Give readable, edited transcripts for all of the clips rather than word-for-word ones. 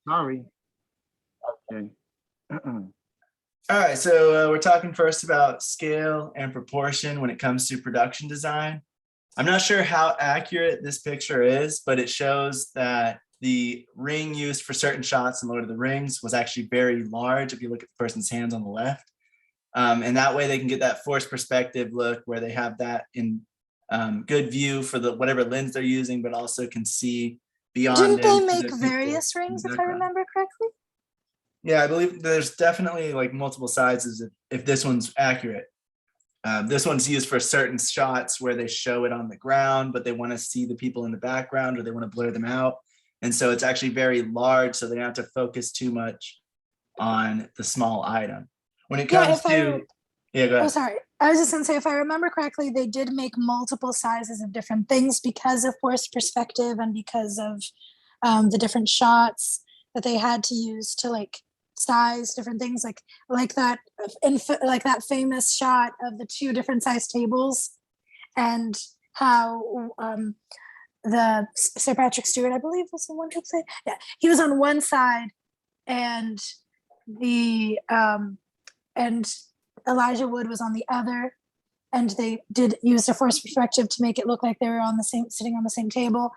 Sorry. Okay. All right, so we're talking first about scale and proportion when it comes to production design. I'm not sure how accurate this picture is, but it shows that the ring used for certain shots in Lord of the Rings was actually very large if you look at the person's hands on the left. And that way they can get that forced perspective look where they have that in good view for the whatever lens they're using, but also can see beyond Didn't them they to make the various people in rings, the if I background. remember correctly? Yeah, I believe there's definitely like multiple sizes if this one's accurate. This one's used for certain shots where they show it on the ground, but they want to see the people in the background or they want to blur them out. And so it's actually very large, so they don't have to focus too much on the small item. When it comes to, yeah, go ahead. Oh, sorry. I was just going to say, if I remember correctly, they did make multiple sizes of different things because of forced perspective and because of the different shots that they had to use to like size different things, like that famous shot of the two different size tables, and how the Sir Patrick Stewart, I believe, was the one who played. Yeah, he was on one side, and the and Elijah Wood was on the other, and they did use a forced perspective to make it look like they were on the same, sitting on the same table,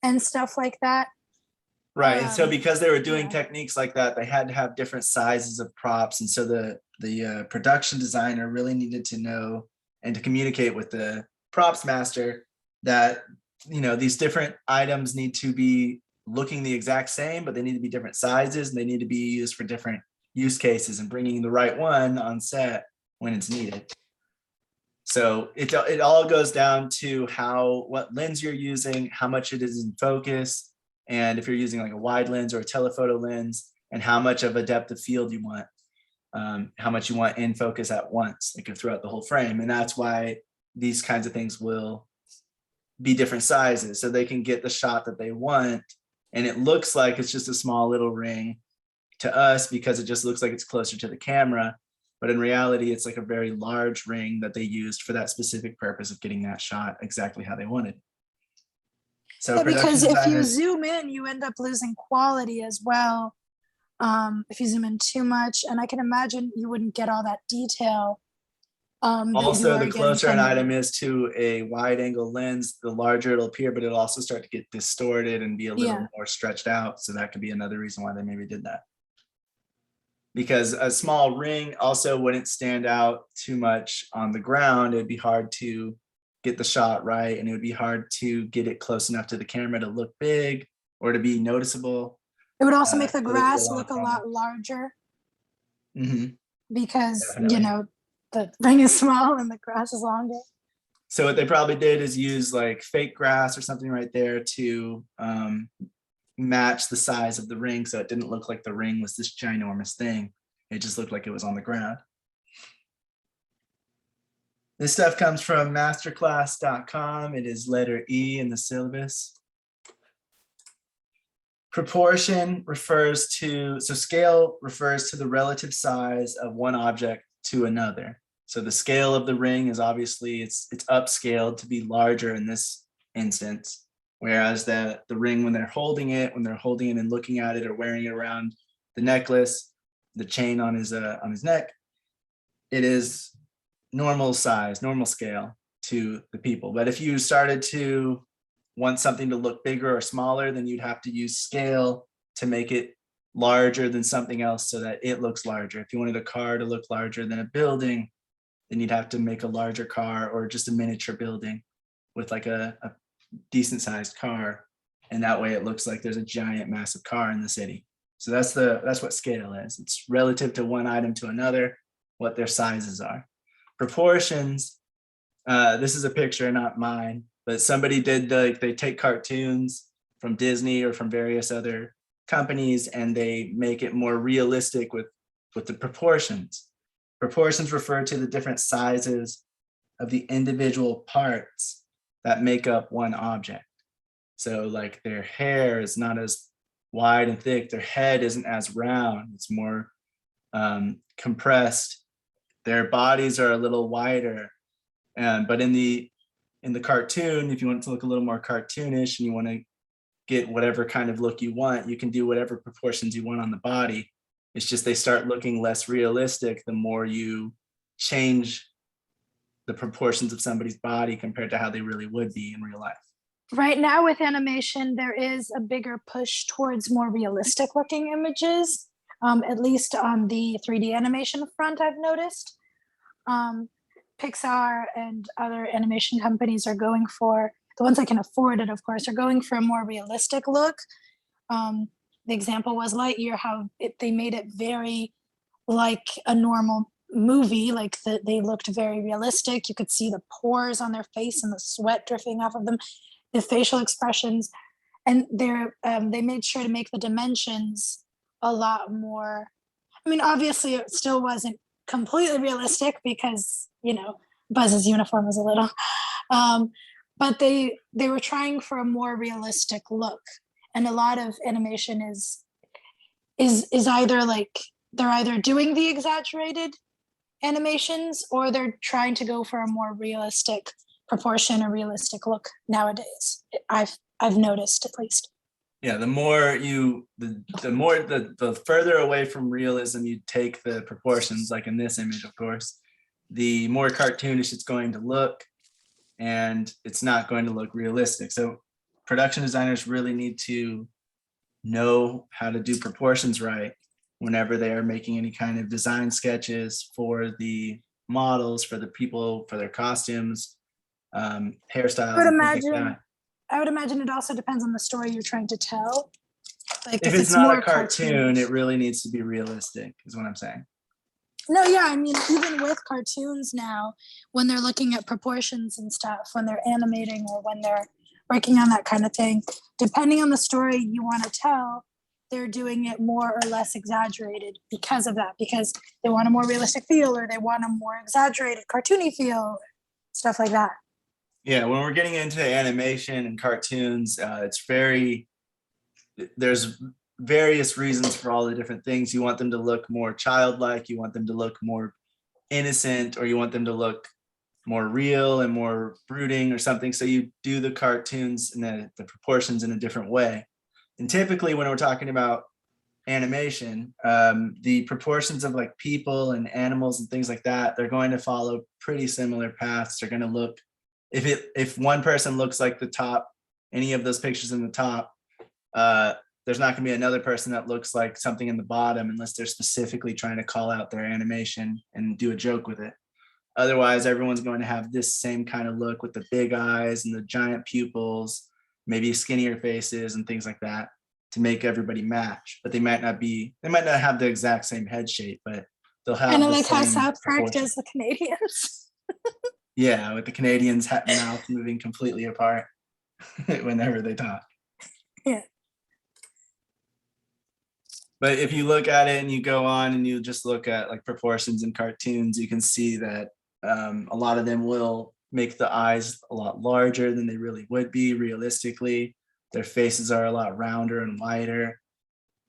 and stuff like that. Right, and so because they were doing techniques like that, they had to have different sizes of props, and so the production designer really needed to know and to communicate with the props master that these different items need to be looking the exact same, but they need to be different sizes and they need to be used for different use cases and bringing the right one on set when it's needed. So it all goes down to what lens you're using, how much it is in focus, and if you're using like a wide lens or a telephoto lens, and how much of a depth of field you want, how much you want in focus at once, like throughout the whole frame. And that's why these kinds of things will be different sizes, so they can get the shot that they want. And it looks like it's just a small little ring to us because it just looks like it's closer to the camera. But in reality, it's like a very large ring that they used for that specific purpose of getting that shot exactly how they wanted. So because if you zoom in, you end up losing quality as well. If you zoom in too much, and I can imagine you wouldn't get all that detail. Also, the closer an item is to a wide angle lens, the larger it'll appear, but it'll also start to get distorted and be a little more stretched out. So that could be another reason why they maybe did that. Because a small ring also wouldn't stand out too much on the ground. It'd be hard to get the shot right, and it would be hard to get it close enough to the camera to look big or to be noticeable. It would also make the grass look a lot larger. Because definitely. The ring is small and the grass is longer. So what they probably did is use like fake grass or something right there to match the size of the ring, so it didn't look like the ring was this ginormous thing. It just looked like it was on the ground. This stuff comes from masterclass.com. It is letter E in the syllabus. Proportion refers to, so scale refers to the relative size of one object to another. So the scale of the ring is obviously, it's upscaled to be larger in this instance. Whereas the ring, when they're holding it and looking at it or wearing it around the necklace, the chain on his neck, it is normal size, normal scale to the people. But if you started to want something to look bigger or smaller, then you'd have to use scale to make it larger than something else so that it looks larger. If you wanted a car to look larger than a building, then you'd have to make a larger car or just a miniature building with like a decent sized car, and that way it looks like there's a giant massive car in the city. So that's what scale is. It's relative to one item to another, what their sizes are. Proportions, this is a picture, not mine, but somebody did they take cartoons from Disney or from various other companies and they make it more realistic with the proportions. Proportions refer to the different sizes of the individual parts that make up one object. So like their hair is not as wide and thick, their head isn't as round, it's more compressed. Their bodies are a little wider. But in the cartoon, if you want it to look a little more cartoonish and you want to get whatever kind of look you want. You can do whatever proportions you want on the body. It's just they start looking less realistic the more you change the proportions of somebody's body compared to how they really would be in real life. Right now with animation, there is a bigger push towards more realistic looking images, at least on the 3D animation front, I've noticed. Pixar and other animation companies are going for, the ones that can afford it, of course, are going for a more realistic look. The example was Lightyear, how they made it very like a normal movie, like they looked very realistic. You could see the pores on their face and the sweat dripping off of them, the facial expressions, and they made sure to make the dimensions a lot more. I mean, obviously, it still wasn't completely realistic because, you know, Buzz's uniform was a little, but they were trying for a more realistic look. And a lot of animation is either like they're either doing the exaggerated animations or they're trying to go for a more realistic proportion or realistic look nowadays. I've noticed, at least. Yeah, the more the further away from realism you take the proportions, like in this image, of course, the more cartoonish it's going to look, and it's not going to look realistic. So production designers really need to know how to do proportions right whenever they are making any kind of design sketches for the models, for the people, for their costumes, hairstyles, and things like that. I would imagine it also depends on the story you're trying to tell. Like if it's not more a cartoon, cartoonish, it really needs to be realistic, is what I'm saying. No, yeah, I mean, even with cartoons now, when they're looking at proportions and stuff, when they're animating or when they're working on that kind of thing, depending on the story you want to tell, they're doing it more or less exaggerated because of that, because they want a more realistic feel or they want a more exaggerated cartoony feel, stuff like that. Yeah, when we're getting into animation and cartoons, there's various reasons for all the different things. You want them to look more childlike, you want them to look more innocent, or you want them to look more real and more brooding or something. So you do the cartoons and the proportions in a different way. And typically when we're talking about animation, the proportions of like people and animals and things like that, they're going to follow pretty similar paths. They're going to look, if one person looks like the top, any of those pictures in the top, there's not going to be another person that looks like something in the bottom unless they're specifically trying to call out their animation and do a joke with it. Otherwise, everyone's going to have this same kind of look with the big eyes and the giant pupils, maybe skinnier faces and things like that to make everybody match. But they might not have the exact same head shape, but they'll have. Kind of like how South Park does the Canadians. Yeah, with the Canadians' mouths moving completely apart whenever they talk. Yeah. But if you look at it and you go on and you just look at like proportions in cartoons, you can see that a lot of them will make the eyes a lot larger than they really would be realistically. Their faces are a lot rounder and wider.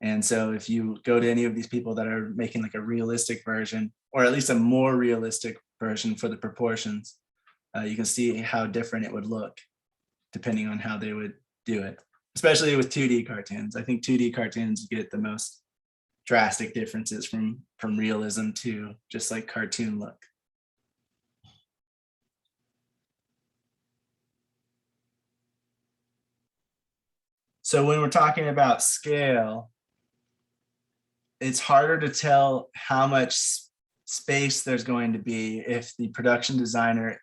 And so if you go to any of these people that are making like a realistic version, or at least a more realistic version for the proportions, you can see how different it would look depending on how they would do it. Especially with 2D cartoons. I think 2D cartoons get the most drastic differences from realism to just like cartoon look. So when we're talking about scale, it's harder to tell how much space there's going to be if the production designer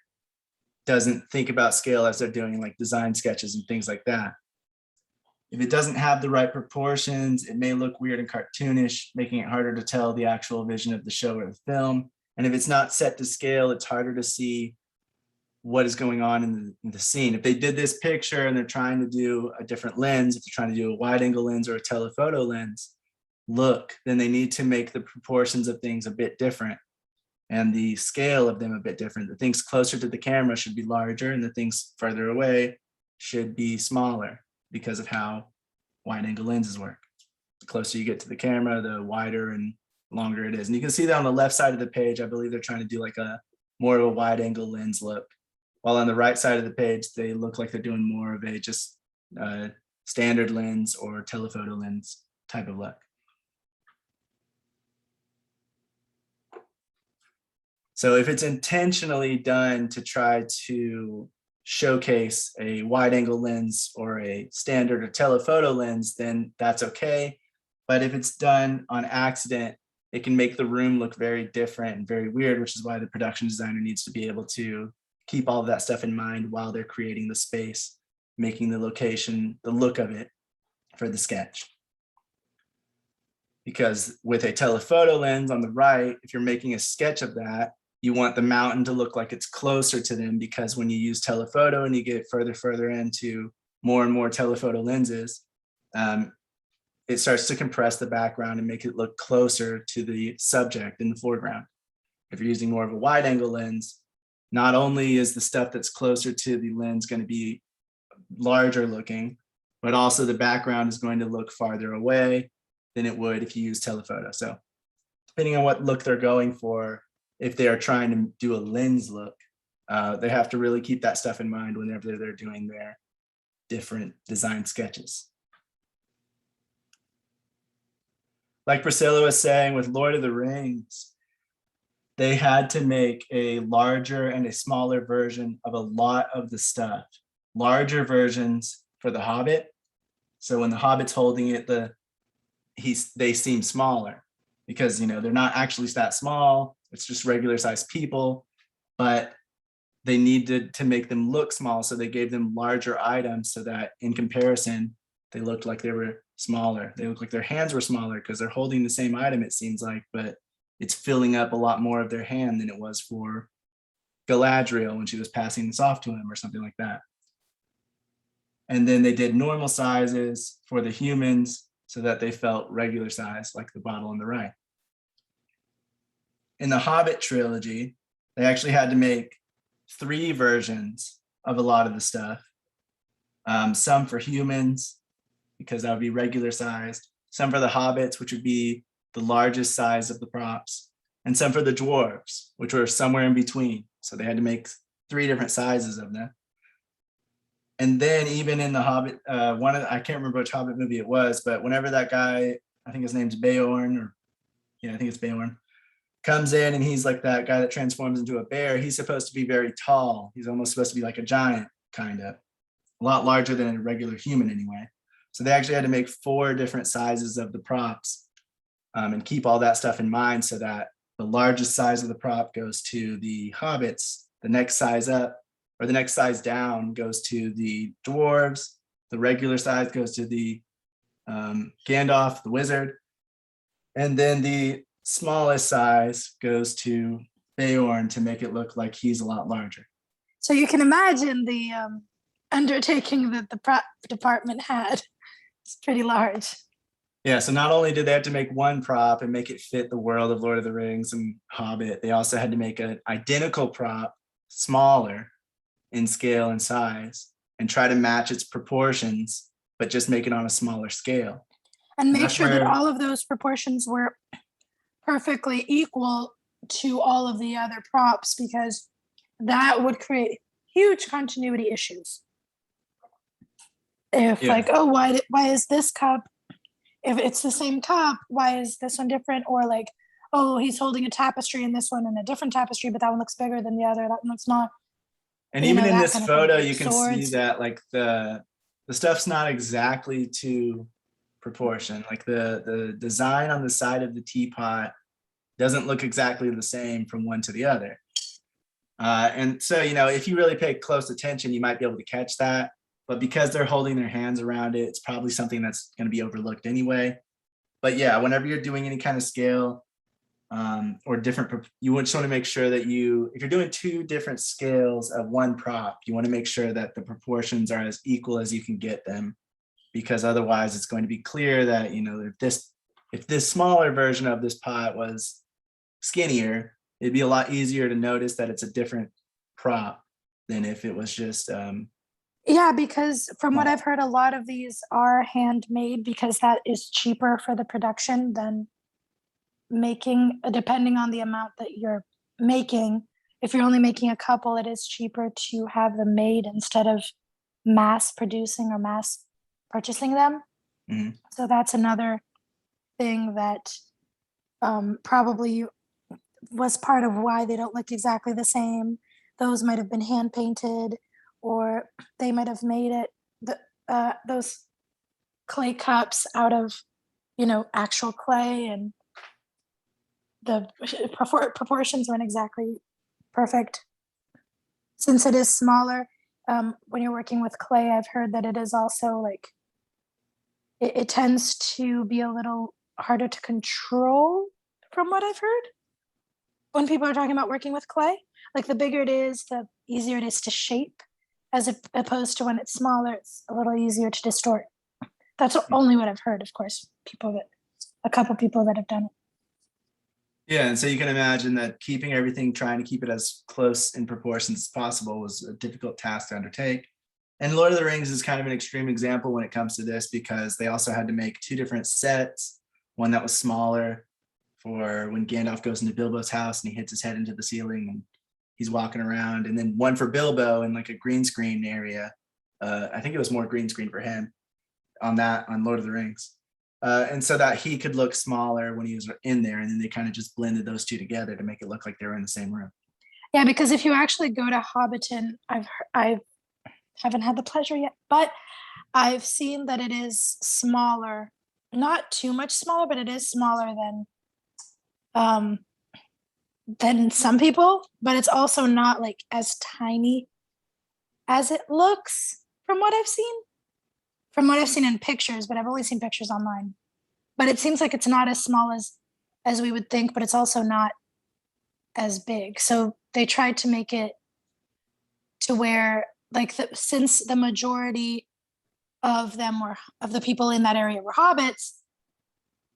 doesn't think about scale as they're doing like design sketches and things like that. If it doesn't have the right proportions, it may look weird and cartoonish, making it harder to tell the actual vision of the show or the film. And if it's not set to scale, it's harder to see what is going on in the scene. If they did this picture and they're trying to do a different lens, if they're trying to do a wide angle lens or a telephoto lens look, then they need to make the proportions of things a bit different and the scale of them a bit different. The things closer to the camera should be larger and the things further away should be smaller because of how wide angle lenses work. The closer you get to the camera, the wider and longer it is. And you can see that on the left side of the page, I believe they're trying to do like a more of a wide angle lens look. While on the right side of the page, they look like they're doing more of a just standard lens or telephoto lens type of look. So if it's intentionally done to try to showcase a wide angle lens or a standard or telephoto lens, then that's okay. But if it's done on accident, it can make the room look very different and very weird, which is why the production designer needs to be able to keep all of that stuff in mind while they're creating the space, making the location, the look of it for the sketch. Because with a telephoto lens on the right, if you're making a sketch of that, you want the mountain to look like it's closer to them, because when you use telephoto and you get further into more and more telephoto lenses, it starts to compress the background and make it look closer to the subject in the foreground. If you're using more of a wide angle lens, not only is the stuff that's closer to the lens going to be larger looking, but also the background is going to look farther away than it would if you use telephoto. So depending on what look they're going for, if they are trying to do a lens look, they have to really keep that stuff in mind whenever they're doing their different design sketches. Like Priscilla was saying with Lord of the Rings, they had to make a larger and a smaller version of a lot of the stuff. Larger versions for the Hobbit. So when the Hobbit's holding it, they seem smaller because, you know, they're not actually that small. It's just regular sized people, but they needed to make them look small. So they gave them larger items so that in comparison, they looked like they were smaller. They looked like their hands were smaller because they're holding the same item, it seems like, but it's filling up a lot more of their hand than it was for Galadriel when she was passing this off to him or something like that. And then they did normal sizes for the humans so that they felt regular size, like the bottle on the right. In the Hobbit trilogy, they actually had to make 3 versions of a lot of the stuff. Some for humans, because that would be regular sized. Some for the hobbits, which would be the largest size of the props. And some for the dwarves, which were somewhere in between. So they had to make 3 different sizes of them. And then even in the Hobbit, I can't remember which Hobbit movie it was, but whenever that guy, I think his name's Beorn, I think it's Beorn, comes in and he's like that guy that transforms into a bear, he's supposed to be very tall. He's almost supposed to be like a giant, kind of. A lot larger than a regular human anyway. So they actually had to make 4 different sizes of the props and keep all that stuff in mind so that the largest size of the prop goes to the hobbits, the next size up, or the next size down goes to the dwarves, the regular size goes to the Gandalf, the wizard, and then the smallest size goes to Beorn to make it look like he's a lot larger. So you can imagine the undertaking that the prop department had. It's pretty large. Yeah, so not only did they have to make one prop and make it fit the world of Lord of the Rings and Hobbit, they also had to make an identical prop, smaller in scale and size, and try to match its proportions, but just make it on a smaller scale. And make sure that all of those proportions were perfectly equal to all of the other props, because that would create huge continuity issues. If like, oh, why is this cup, if it's the same cup, why is this one different? Or like, oh, he's holding a tapestry in this one and a different tapestry, but that one looks bigger than the other, that one's not. And even in this photo, you can see that like the stuff's not exactly to proportion. Like the design on the side of the teapot doesn't look exactly the same from one to the other. And so, you know, if you really pay close attention, you might be able to catch that. But because they're holding their hands around it, it's probably something that's going to be overlooked anyway. But yeah, whenever you're doing any kind of scale or different, you just want to make sure that if you're doing 2 different scales of one prop, you want to make sure that the proportions are as equal as you can get them, because otherwise it's going to be clear that, you know, if this smaller version of this pot was skinnier, it'd be a lot easier to notice that it's a different prop than if it was just yeah, because from what I've heard, a lot of these are handmade because that is cheaper for the production than making, depending on the amount that you're making. If you're only making a couple, it is cheaper to have them made instead of mass producing or mass purchasing them. Mhm. So that's another thing that probably was part of why they don't look exactly the same. Those might have been hand painted, or they might have made it those clay cups out of, actual clay, and the proportions weren't exactly perfect. Since it is smaller, when you're working with clay, I've heard that it is also like it tends to be a little harder to control, from what I've heard. When people are talking about working with clay, like the bigger it is, the easier it is to shape, opposed to when it's smaller, it's a little easier to distort. That's only what I've heard, of course. A couple people that have done it. Yeah, and so you can imagine that trying to keep it as close in proportions as possible was a difficult task to undertake. And Lord of the Rings is kind of an extreme example when it comes to this, because they also had to make 2 different sets, one that was smaller for when Gandalf goes into Bilbo's house and he hits his head into the ceiling and he's walking around, and then one for Bilbo in like a green screen area. I think it was more green screen for him on Lord of the Rings. And so that he could look smaller when he was in there, and then they kind of just blended those 2 together to make it look like they were in the same room. Yeah, because if you actually go to Hobbiton, I haven't had the pleasure yet, but I've seen that it is smaller, not too much smaller, but it is smaller than some people, but it's also not like as tiny as it looks from what I've seen in pictures, but I've only seen pictures online. But it seems like it's not as small as we would think, but it's also not as big. So they tried to make it to where, like, since the majority of the people in that area were hobbits,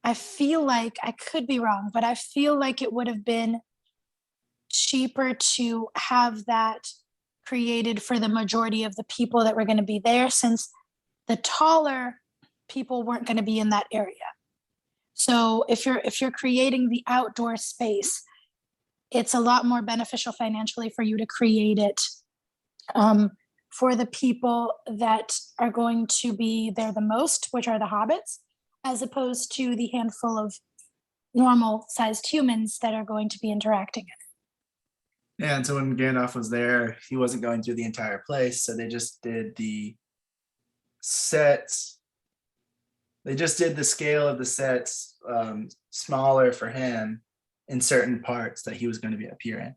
I feel like, I could be wrong, but I feel like it would have been cheaper to have that created for the majority of the people that were going to be there, since the taller people weren't going to be in that area. So if you're creating the outdoor space, it's a lot more beneficial financially for you to create it for the people that are going to be there the most, which are the hobbits, as opposed to the handful of normal sized humans that are going to be interacting in it. Yeah, and so when Gandalf was there, he wasn't going through the entire place, so they just did the sets. They just did the scale of the sets smaller for him in certain parts that he was going to appear in.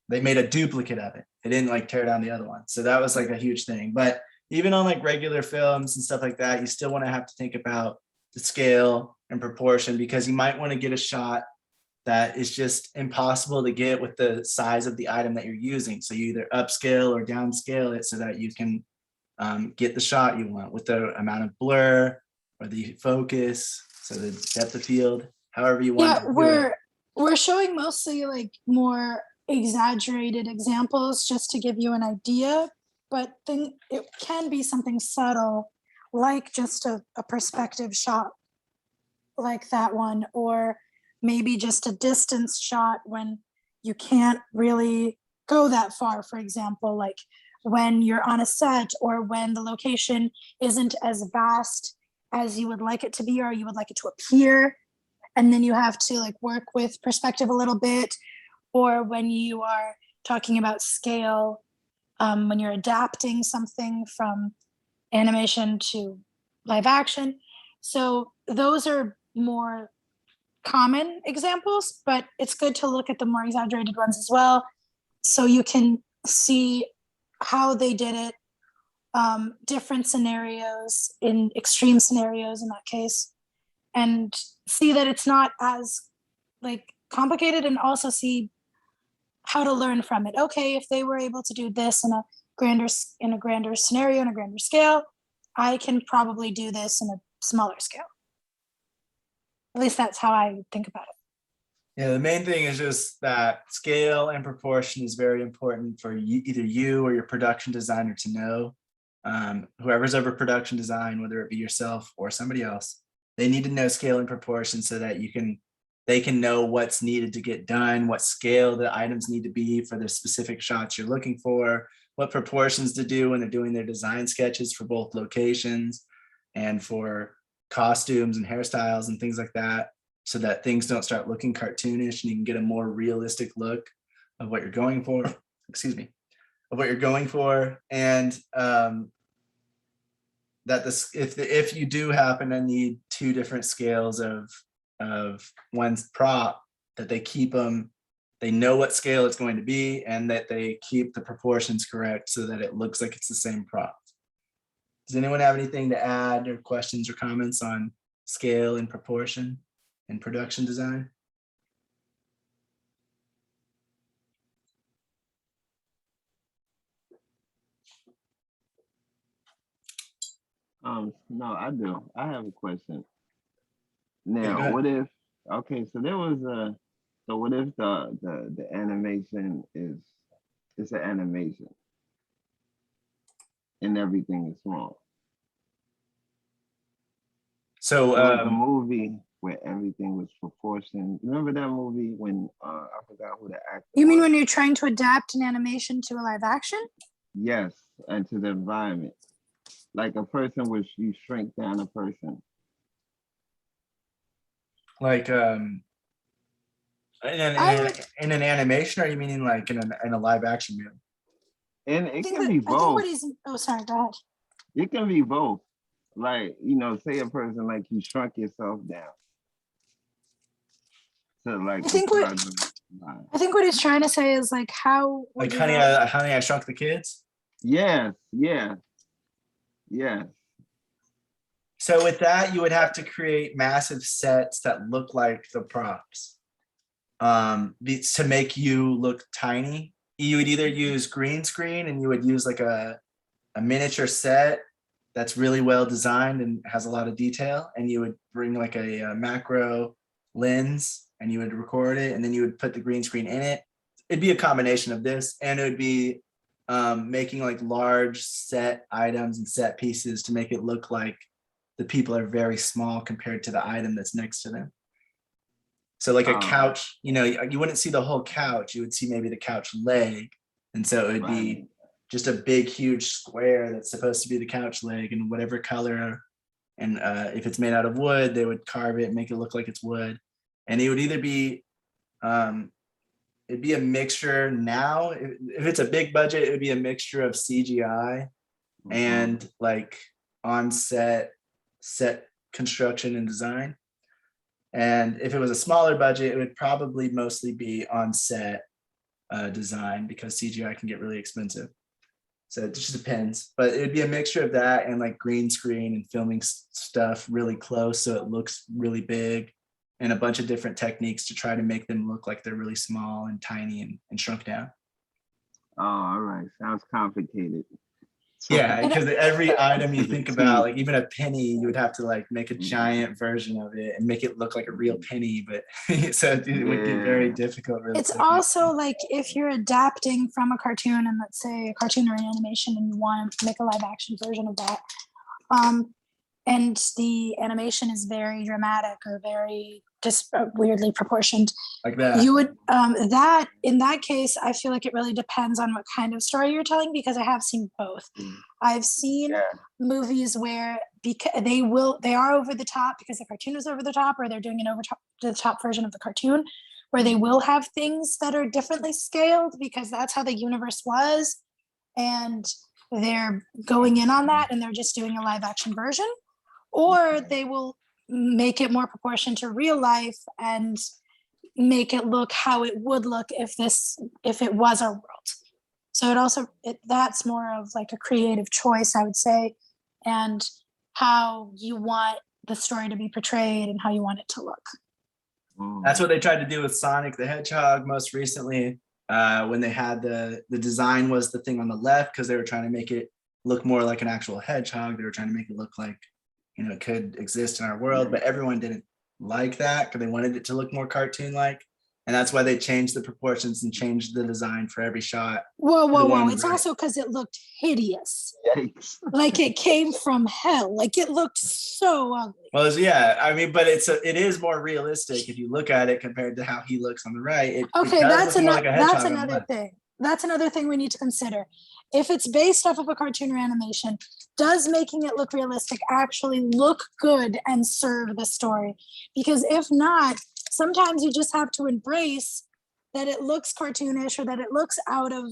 They made a duplicate of it. They didn't like tear down the other one. So that was like a huge thing. But even on like regular films and stuff like that, you still want to have to think about the scale and proportion, because you might want to get a shot that is just impossible to get with the size of the item that you're using. So you either upscale or downscale it so that you can get the shot you want with the amount of blur or the focus, so the depth of field, however you want. Yeah, we're showing mostly like more exaggerated examples just to give you an idea, but then it can be something subtle, like just a perspective shot like that one, or maybe just a distance shot when you can't really go that far. For example, like when you're on a set, or when the location isn't as vast as you would like it to be, or you would like it to appear, and then you have to like work with perspective a little bit. Or when you are talking about scale, when you're adapting something from animation to live action. So those are more common examples, but it's good to look at the more exaggerated ones as well, so you can see how they did it, different scenarios, in extreme scenarios in that case, and see that it's not as like complicated, and also see how to learn from it. Okay, if they were able to do this in a grander scenario, in a grander scale, I can probably do this in a smaller scale. At least that's how I would think about it. Yeah, the main thing is just that scale and proportion is very important for either you or your production designer to know. Whoever's over production design, whether it be yourself or somebody else, they need to know scale and proportion so that they can know what's needed to get done, what scale the items need to be for the specific shots you're looking for, what proportions to do when they're doing their design sketches for both locations. and for costumes and hairstyles and things like that, so that things don't start looking cartoonish and you can get a more realistic look of what you're going for. Excuse me, of what you're going for, and that this, if you do happen to need two different scales of one's prop, that they keep them, they know what scale it's going to be, and that they keep the proportions correct so that it looks like it's the same prop. Does anyone have anything to add or questions or comments on scale and proportion in production design? No, I do. I have a question. Yeah, go Now, ahead. what if, okay, so there was a, so what if the animation is, it's an animation and everything is small? So There was a movie where everything was proportioned. Remember that movie when I forgot who the actor You mean was? when you're trying to adapt an animation to a live action? Yes, and to the environment. Like a person would, you shrink down a person. like I would- in an animation, or you meaning like in a live action movie? And I it think can be I think both. what he's, oh, sorry, go ahead. It can be both. Like, you know, say a person like you shrunk yourself down to like I think the what- size of mine. I think what he's trying to say is like how would Like you Honey, have- Honey, I Shrunk the Kids. Yes, yeah, yes. So with that, you would have to create massive sets that look like the props. To make you look tiny, you would either use green screen, and you would use like a miniature set that's really well designed and has a lot of detail, and you would bring like a macro lens and you would record it, and then you would put the green screen in it. It'd be a combination of this, and it would be making like large set items and set pieces to make it look like the people are very small compared to the item that's next to them. So like a couch, you know, you wouldn't see the whole couch, you would see maybe the couch leg. And so it would be Right. just a big, huge square that's supposed to be the couch leg in whatever color. And if it's made out of wood, they would carve it and make it look like it's wood. And it would either be, it'd be a mixture now. If it's a big budget, it would be a mixture of CGI and like on set construction and design. And if it was a smaller budget, it would probably mostly be on set design, because CGI can get really expensive. So it just depends, but it'd be a mixture of that and like green screen and filming stuff really close so it looks really big, and a bunch of different techniques to try to make them look like they're really small and tiny and shrunk down. Oh, all right. Sounds complicated. Yeah, because every item you think about, like even a penny, you would have to like make a giant version of it and make it look like a real penny, but so it would be very difficult. Really It's quickly. also like if you're adapting from a cartoon, and let's say a cartoon or an animation, and you want to make a live action version of that, and the animation is very dramatic or very just weirdly proportioned, like that. you would that in that case, I feel like it really depends on what kind of story you're telling, because I have seen both. I've seen movies where because they are over the top because the cartoon is over the top, or they're doing an over the top version of the cartoon, where they will have things that are differently scaled because that's how the universe was, and they're going in on that and they're just doing a live action version, or they will make it more proportioned to real life and make it look how it would look if it was our world. So that's more of like a creative choice, I would say, and how you want the story to be portrayed and how you want it to look. That's what they tried to do with Sonic the Hedgehog most recently, when they had the design was the thing on the left, because they were trying to make it look more like an actual hedgehog. They were trying to make it look like, you know, it could exist in our world, but everyone didn't like that because they wanted it to look more cartoon-like. And that's why they changed the proportions and changed the design for every shot. Whoa. It's also because it looked hideous. Yikes. Like it came from hell. Like it looked so ugly. Well, yeah, I mean, but it is more realistic if you look at it compared to how he looks on the right. Okay, that's another thing. that's another thing we need to consider. If it's based off of a cartoon or animation, does making it look realistic actually look good and serve the story? Because if not, sometimes you just have to embrace that it looks cartoonish or that it looks out of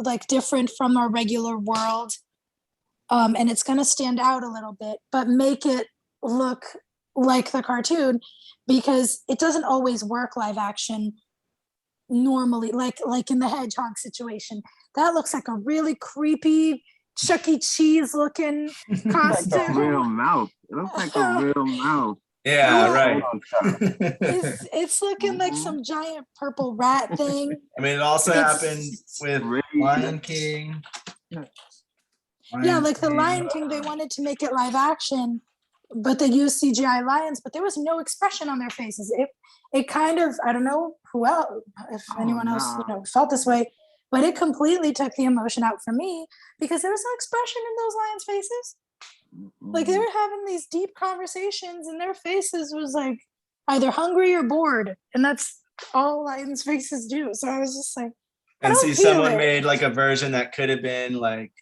like different from our regular world. And it's going to stand out a little bit, but make it look like the cartoon, because it doesn't always work live action normally, like in the hedgehog situation. That looks like a really creepy Chuck E. Cheese looking Like a costume. real mouth. It looks like a real mouth. Yeah, Yeah. right. It's looking like some giant purple rat thing. I mean, it also It's happened with really- Lion King. Yeah, like the Lion King, they wanted to make it live action, but they used CGI lions, but there was no expression on their faces. It kind of, I don't know who else, if anyone else, felt this way, but it completely took the emotion out for me because there was no expression in those lions' faces. Like they were having these deep conversations and their faces was like either hungry or bored. And that's all lions' faces do. So I was just like, And see, feel someone it. made like a version that could have been like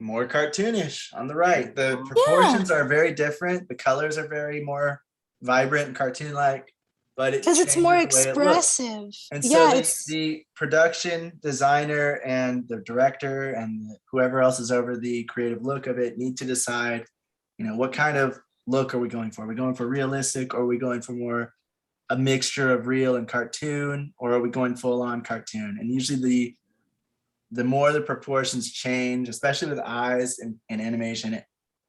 more cartoonish on the right. The proportions are very different. The colors are very more vibrant and cartoon-like, but because it's more changes the way it looks. expressive. And so Yeah, the production designer and the director and whoever else is over the creative look of it need to decide, what kind of look are we going for? Are we going for realistic, or are we going for more a mixture of real and cartoon, or are we going full on cartoon? And usually the more the proportions change, especially with eyes and animation,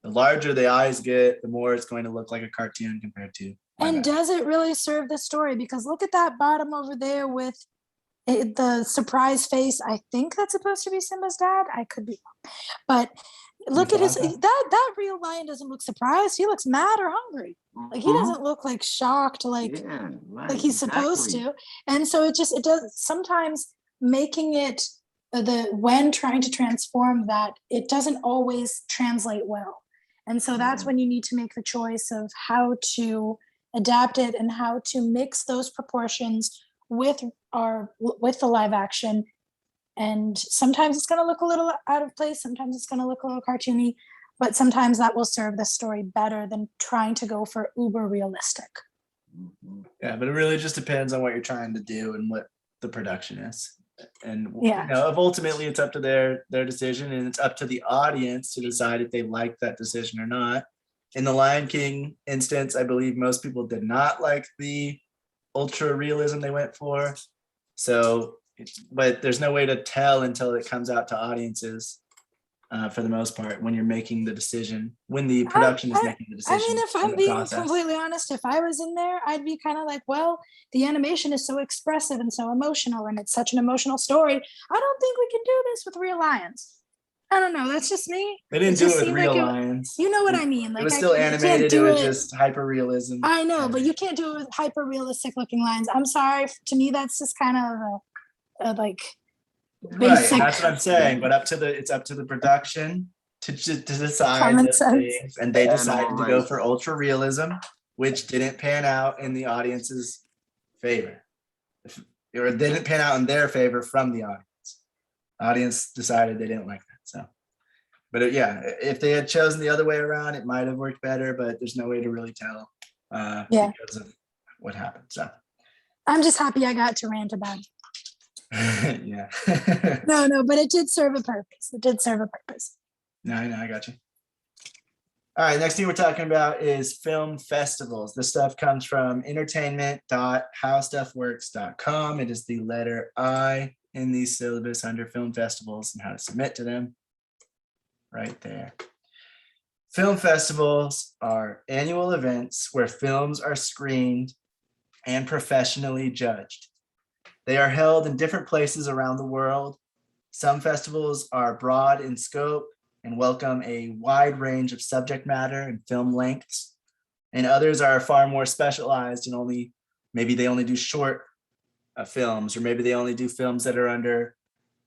the larger the eyes get, the more it's going to look like a cartoon compared to. and does it really serve the story? Because look at that bottom over there with the surprise face. I think that's supposed to be Simba's dad. I could be wrong, but look at his that real lion doesn't look surprised. He looks mad or hungry. Like he doesn't look like shocked, like he's supposed to. And so it does sometimes making it when trying to transform that, it doesn't always translate well. And so that's when you need to make the choice of how to adapt it and how to mix those proportions with the live action. And sometimes it's going to look a little out of place, sometimes it's going to look a little cartoony, but sometimes that will serve the story better than trying to go for uber realistic. Yeah, but it really just depends on what you're trying to do and what the production is. And ultimately it's up to their decision, and it's up to the audience to decide if they like that decision or not. In the Lion King instance, I believe most people did not like the ultra realism they went for. So, but there's no way to tell until it comes out to audiences, for the most part, when you're making the decision, when the production is making the decision. I mean, if I'm being completely honest, if I was in there, I'd be kind of like, well, the animation is so expressive and so emotional, and it's such an emotional story. I don't think we can do this with real lions. I don't know. That's just me. They didn't do it with real lions. You know what I mean? Like, it was still animated. It was just hyper realism. I know, but you can't do it with hyper realistic looking lions. I'm sorry. To me, that's just kind of a like basic. Right, that's what I'm saying. But it's up to the production to decide those things, and they decided to go for ultra realism, which didn't pan out in the audience's favor, or didn't pan out in their favor from the audience. Audience decided they didn't like that. So, but if they had chosen the other way around, it might have worked better. But there's no way to really tell because of what happened. So, I'm just happy I got to rant about it. Yeah. No, but it did serve a purpose. It did serve a purpose. No, I got you. All right, next thing we're talking about is film festivals. This stuff comes from entertainment.howstuffworks.com. It is the letter I in the syllabus under film festivals and how to submit to them. Right there. Film festivals are annual events where films are screened and professionally judged. They are held in different places around the world. Some festivals are broad in scope and welcome a wide range of subject matter and film lengths, and others are far more specialized and maybe they only do short films, or maybe they only do films that are under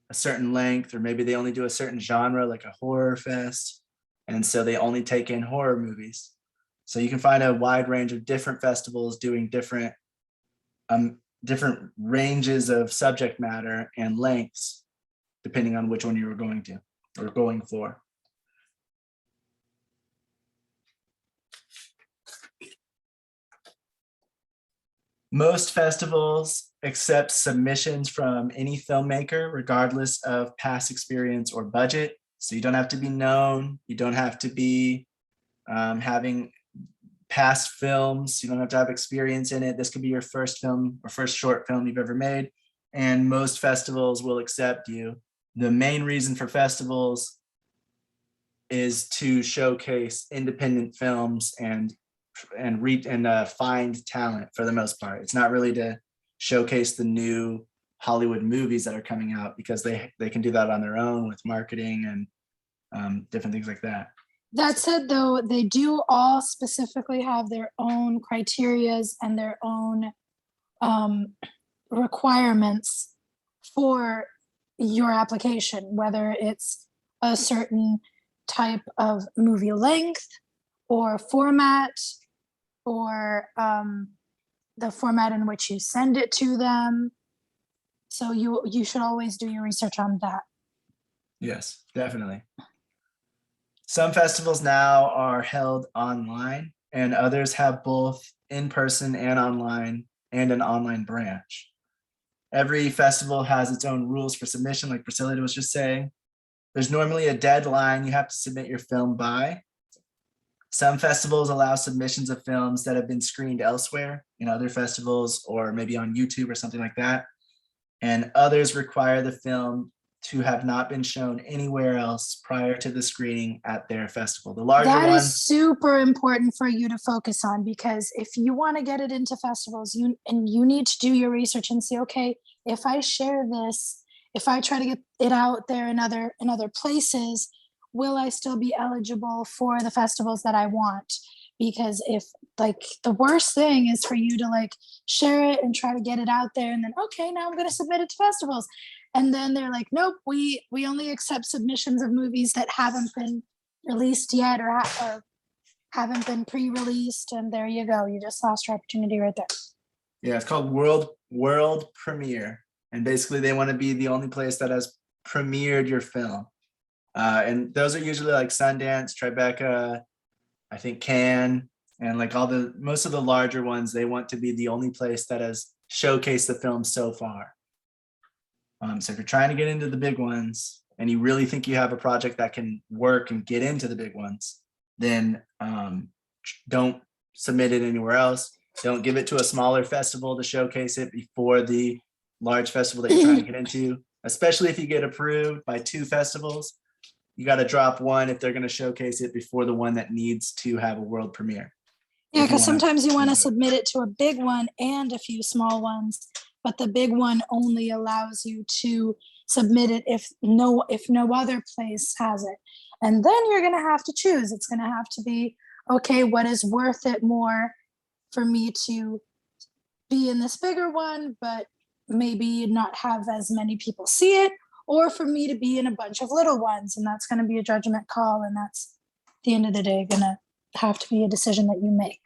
a certain length, or maybe they only do a certain genre like a horror fest, and so they only take in horror movies. So you can find a wide range of different festivals doing different ranges of subject matter and lengths depending on which one you were going to or going for. Most festivals accept submissions from any filmmaker, regardless of past experience or budget. So you don't have to be known. You don't have to be having past films. You don't have to have experience in it. This could be your first film or first short film you've ever made. And most festivals will accept you. The main reason for festivals is to showcase independent films and find talent for the most part. It's not really to showcase the new Hollywood movies that are coming out, because they can do that on their own with marketing and different things like that. That said, though, they do all specifically have their own criterias and their own requirements for your application, whether it's a certain type of movie length or format, or the format in which you send it to them. So you should always do your research on that. Yes, definitely. Some festivals now are held online, and others have both in-person and online, and an online branch. Every festival has its own rules for submission, like Priscilla was just saying. There's normally a deadline you have to submit your film by. Some festivals allow submissions of films that have been screened elsewhere in other festivals, or maybe on YouTube or something like that. And others require the film to have not been shown anywhere else prior to the screening at their festival. The larger That one, is super important for you to focus on, because if you want to get it into festivals, you need to do your research and see, okay, if I share this, if I try to get it out there in other places, will I still be eligible for the festivals that I want? Because if, like, the worst thing is for you to like share it and try to get it out there, and then, okay, now I'm going to submit it to festivals. And then they're like, nope, we only accept submissions of movies that haven't been released yet, or haven't been pre-released. And there you go. You just lost your opportunity right there. yeah, it's called world premiere. And basically they want to be the only place that has premiered your film. And those are usually like Sundance, Tribeca, I think Cannes, and like most of the larger ones, they want to be the only place that has showcased the film so far. So if you're trying to get into the big ones and you really think you have a project that can work and get into the big ones, then don't submit it anywhere else. Don't give it to a smaller festival to showcase it before the large festival that you're trying to get into, especially if you get approved by 2 festivals. You got to drop one if they're going to showcase it before the one that needs to have a world premiere. Yeah, because sometimes you want to submit it to a big one and a few small ones, but the big one only allows you to submit it if no other place has it. And then you're going to have to choose. It's going to have to be, okay, what is worth it more for me to be in this bigger one, but maybe not have as many people see it, or for me to be in a bunch of little ones. And that's going to be a judgment call. And that's, at the end of the day, going to have to be a decision that you make.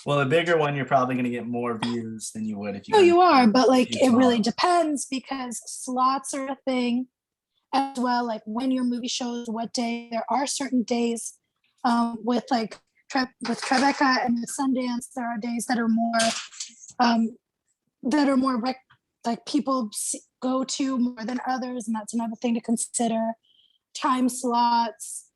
Well, a bigger one, you're probably going to get more views than you would if you. No, you are, but like it really depends, because slots are a thing as well. Like when your movie shows, what day. There are certain days with like with Tribeca and with Sundance. There are days that are more like people go to more than others, and that's another thing to consider. Time slots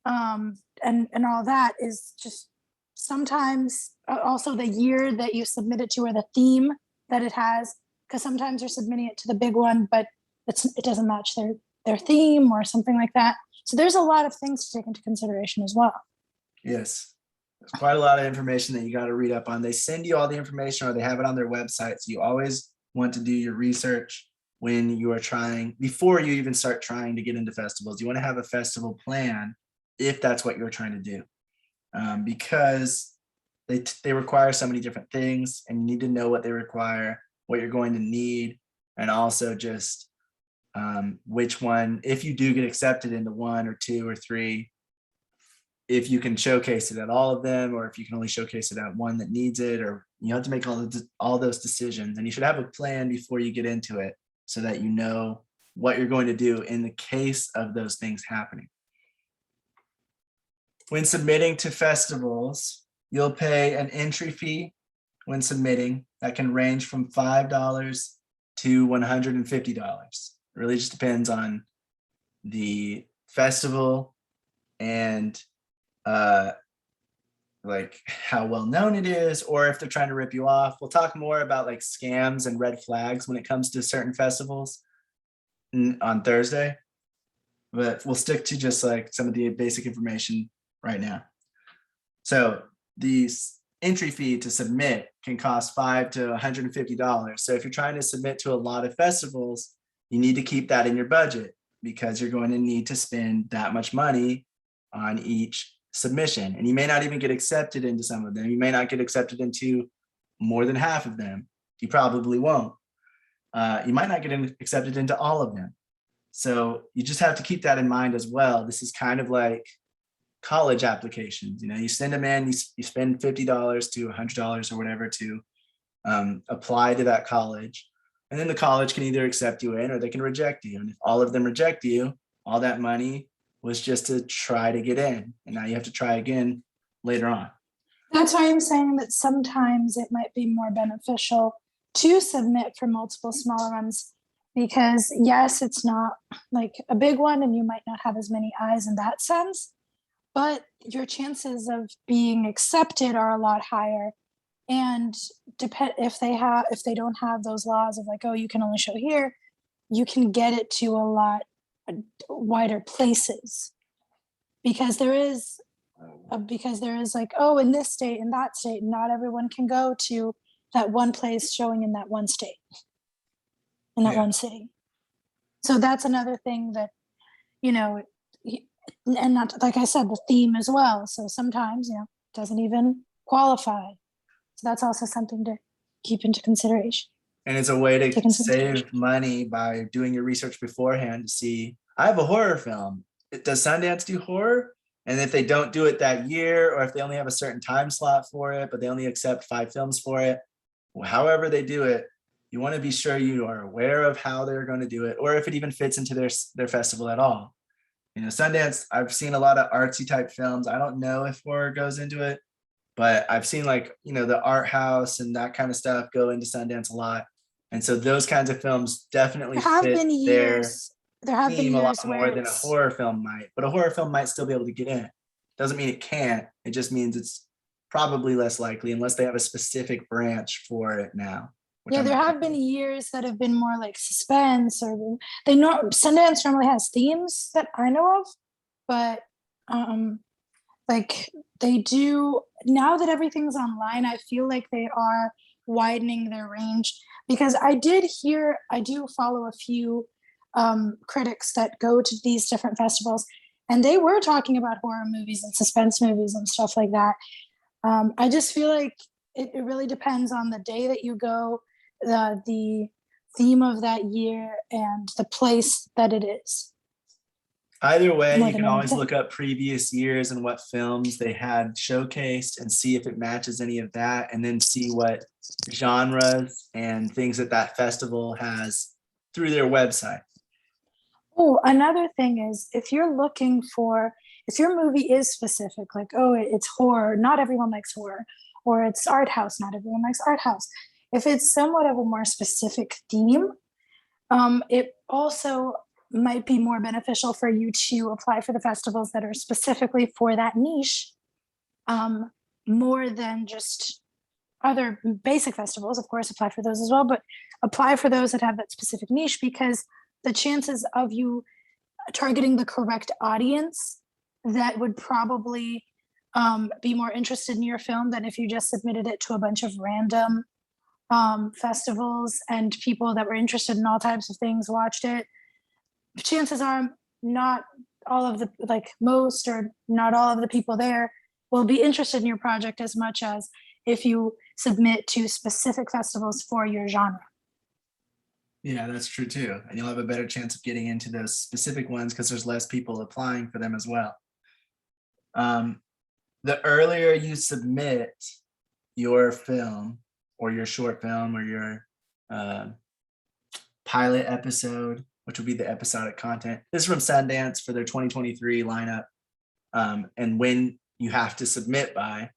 and all that is just sometimes also the year that you submit it to, or the theme that it has, because sometimes you're submitting it to the big one but it doesn't match their theme or something like that. So there's a lot of things to take into consideration as well. Yes, there's quite a lot of information that you got to read up on. They send you all the information, or they have it on their website, so you always want to do your research when you are trying, before you even start trying to get into festivals. You want to have a festival plan if that's what you're trying to do, because they require so many different things, and you need to know what they require, what you're going to need, and also just which one, if you do get accepted into 1 or 2 or 3, if you can showcase it at all of them, or if you can only showcase it at one that needs it, or you have to make all those decisions. And you should have a plan before you get into it, so that you know what you're going to do in the case of those things happening. When submitting to festivals, you'll pay an entry fee when submitting that can range from $5 to $150. It really just depends on the festival and like how well known it is, or if they're trying to rip you off. We'll talk more about like scams and red flags when it comes to certain festivals on Thursday, but we'll stick to just like some of the basic information right now. So the entry fee to submit can cost $5 to $150. So if you're trying to submit to a lot of festivals, you need to keep that in your budget, because you're going to need to spend that much money on each submission. And you may not even get accepted into some of them. You may not get accepted into more than half of them. You probably won't. You might not get accepted into all of them. So you just have to keep that in mind as well. This is kind of like college applications. You know, you send them in, you spend $50 to $100 or whatever to apply to that college. And then the college can either accept you in or they can reject you. And if all of them reject you, all that money was just to try to get in. And now you have to try again later on. That's why I'm saying that sometimes it might be more beneficial to submit for multiple smaller ones, because yes, it's not like a big one and you might not have as many eyes in that sense, but your chances of being accepted are a lot higher. And if they don't have those laws of like, oh, you can only show here, you can get it to a lot wider places, because there is like, oh, in this state, in that state, not everyone can go to that one place showing in that one state, in that one city. So that's another thing that, you know, and not, like I said, the theme as well. So sometimes, you know, it doesn't even qualify. So that's also something to keep into consideration. And it's a way to save money by doing your research beforehand to see, I have a horror film. Does Sundance do horror? And if they don't do it that year, or if they only have a certain time slot for it, but they only accept 5 films for it, however they do it, you want to be sure you are aware of how they're going to do it, or if it even fits into their festival at all. You know, Sundance, I've seen a lot of artsy type films. I don't know if horror goes into it, but I've seen, like, you know, the art house and that kind of stuff go into Sundance a lot. And so those kinds of films definitely fit their theme a lot more than a horror film might. But a horror film might still be able to get in. Doesn't mean it can't. It just means it's probably less likely unless they have a specific branch for it now. Yeah, there have been years that have been more like suspense, or Sundance normally has themes that I know of, but like they do now that everything's online. I feel like they are widening their range, because I do follow a few critics that go to these different festivals, and they were talking about horror movies and suspense movies and stuff like that. I just feel like it really depends on the day that you go, the theme of that year, and the place that it is. Either way, you can always look up previous years and what films they had showcased and see if it matches any of that, and then see what genres and things that festival has through their website. Oh, another thing is, if your movie is specific, like, oh, it's horror, not everyone likes horror, or it's art house, not everyone likes art house. If it's somewhat of a more specific theme, it also might be more beneficial for you to apply for the festivals that are specifically for that niche, more than just other basic festivals. Of course, apply for those as well, but apply for those that have that specific niche, because the chances of you targeting the correct audience that would probably be more interested in your film than if you just submitted it to a bunch of random festivals and people that were interested in all types of things watched it. Chances are not all of the, like, most or not all of the people there will be interested in your project as much as if you submit to specific festivals for your genre. Yeah, that's true too. And you'll have a better chance of getting into those specific ones because there's less people applying for them as well. The earlier you submit your film or your short film or your pilot episode, which would be the episodic content. This is from Sundance for their 2023 lineup. And when you have to submit by.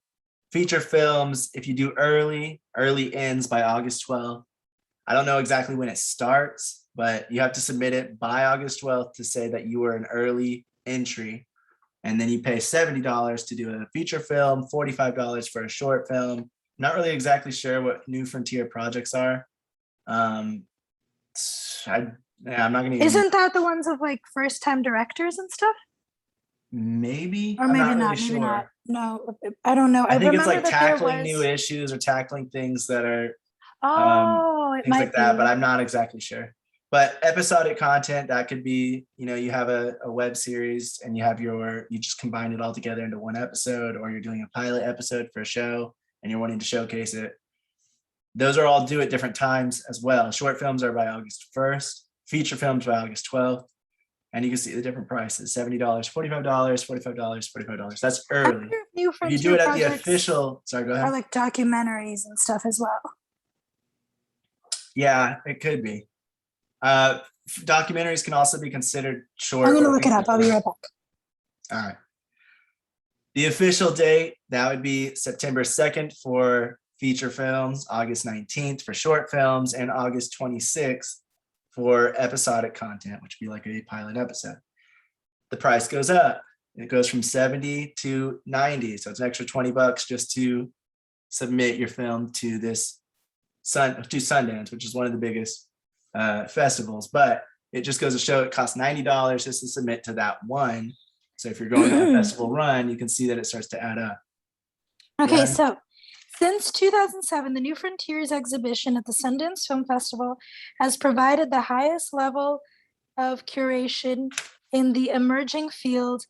Feature films, if you do early ends by August 12th. I don't know exactly when it starts, but you have to submit it by August 12th to say that you were an early entry. And then you pay $70 to do a feature film, $45 for a short film. Not really exactly sure what New Frontier projects are. I'm not gonna. Isn't that the ones of like first time directors and stuff? Maybe, or I'm maybe not not, really maybe sure. not. No, I don't know. I think it's remember like that there tackling new was- issues or tackling things that are Oh, it things might like that, be. but I'm not exactly sure. But episodic content, that could be, you have a web series and you just combine it all together into one episode, or you're doing a pilot episode for a show and you're wanting to showcase it. Those are all due at different times as well. Short films are by August 1st, feature films by August 12th. And you can see the different prices: $70, $45, $45, $45. That's I early. wonder if New If you Frontier do it at the projects official, sorry, go ahead. are like documentaries and stuff as well. Yeah, it could be. Documentaries can also be considered short. I'm gonna or look it up. I'll be feature right back. All right. The official date, that would be September 2nd for feature films, August 19th for short films, and August 26th for episodic content, which would be like a pilot episode. The price goes up. It goes from 70 to 90. So it's an extra $20 just to submit your film to Sundance, which is one of the biggest festivals. But it just goes to show it costs $90 just to submit to that one. So if you're going on a festival run, you can see that it starts to add up. Okay, Yeah. so since 2007, the New Frontiers exhibition at the Sundance Film Festival has provided the highest level of curation in the emerging field,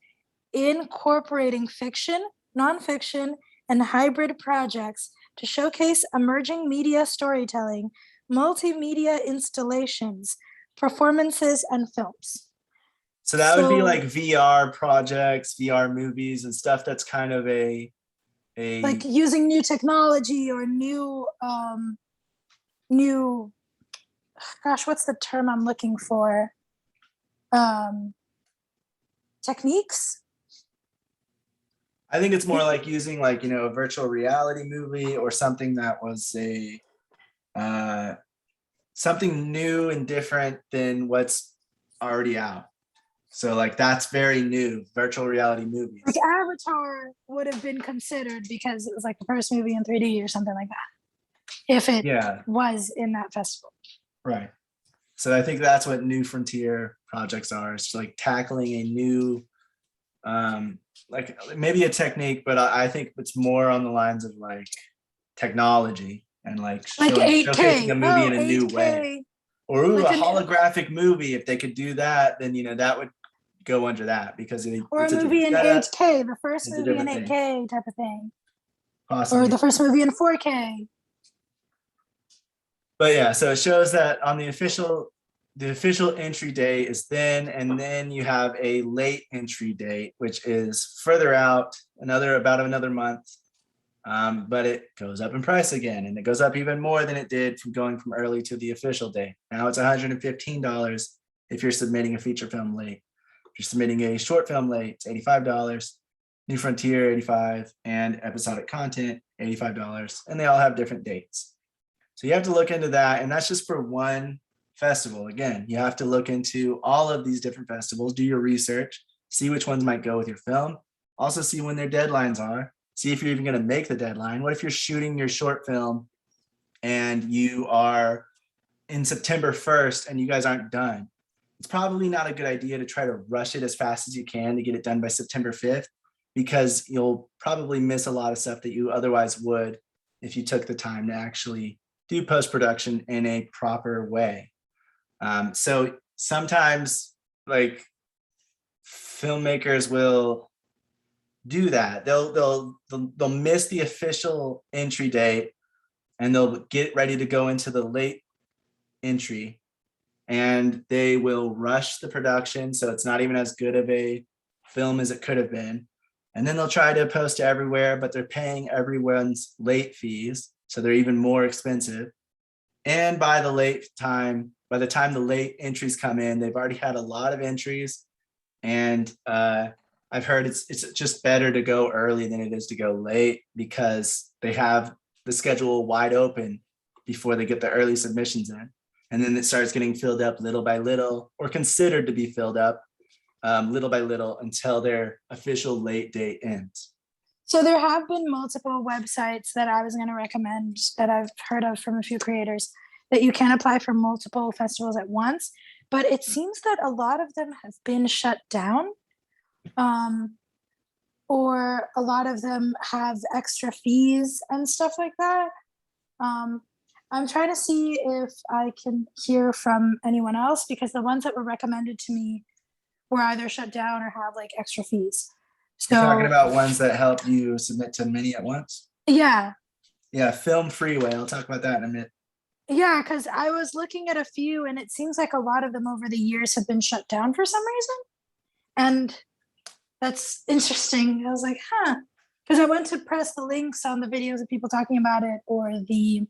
incorporating fiction, nonfiction, and hybrid projects to showcase emerging media storytelling, multimedia installations, performances, and films. So that would be So- like VR projects, VR movies, and stuff that's kind of a Like using new technology or new, gosh, what's the term I'm looking for? Techniques? I think it's more like using like, a virtual reality movie or something that was something new and different than what's already out. So like that's very new, virtual reality movies. Like Avatar would have been considered because it was like the first movie in 3D or something like that, if it Yeah, was in that festival. right. So I think that's what New Frontier projects are. It's like tackling a new, like maybe a technique, but I think it's more on the lines of like technology and like Like 8K. showcasing a movie in a 8K. new way. Or ooh, Like a an- holographic movie. If they could do that, then that would go under that because Or a it's movie in different setup, 8K, the first it's a movie in different 8K type of thing. possibly. Or the first movie in 4K. But yeah, so it shows that on the official entry date is then, and then you have a late entry date, which is further out, about another month. But it goes up in price again, and it goes up even more than it did from going from early to the official date. Now it's $115 if you're submitting a feature film late. If you're submitting a short film late, it's $85. New Frontier, $85, and episodic content, $85, and they all have different dates. So you have to look into that, and that's just for one festival. Again, you have to look into all of these different festivals, do your research, see which ones might go with your film, also see when their deadlines are, see if you're even going to make the deadline. What if you're shooting your short film and you are in September 1st and you guys aren't done? It's probably not a good idea to try to rush it as fast as you can to get it done by September 5th, because you'll probably miss a lot of stuff that you otherwise would if you took the time to actually do post-production in a proper way. So sometimes like filmmakers will do that. They'll miss the official entry date and they'll get ready to go into the late entry, and they will rush the production so it's not even as good of a film as it could have been. And then they'll try to post to everywhere, but they're paying everyone's late fees, so they're even more expensive. And by the time the late entries come in, they've already had a lot of entries. And I've heard it's just better to go early than it is to go late, because they have the schedule wide open before they get the early submissions in. And then it starts getting filled up little by little, or considered to be filled up little by little, until their official late date ends. So there have been multiple websites that I was going to recommend that I've heard of from a few creators, that you can apply for multiple festivals at once, but it seems that a lot of them have been shut down, or a lot of them have extra fees and stuff like that. I'm trying to see if I can hear from anyone else, because the ones that were recommended to me were either shut down or have like extra fees. So You're talking about ones that help you submit to many at once? yeah. Yeah, Film Freeway. I'll talk about that in a minute. Yeah, because I was looking at a few, and it seems like a lot of them over the years have been shut down for some reason. And that's interesting. I was like, huh. Because I went to press the links on the videos of people talking about it, or the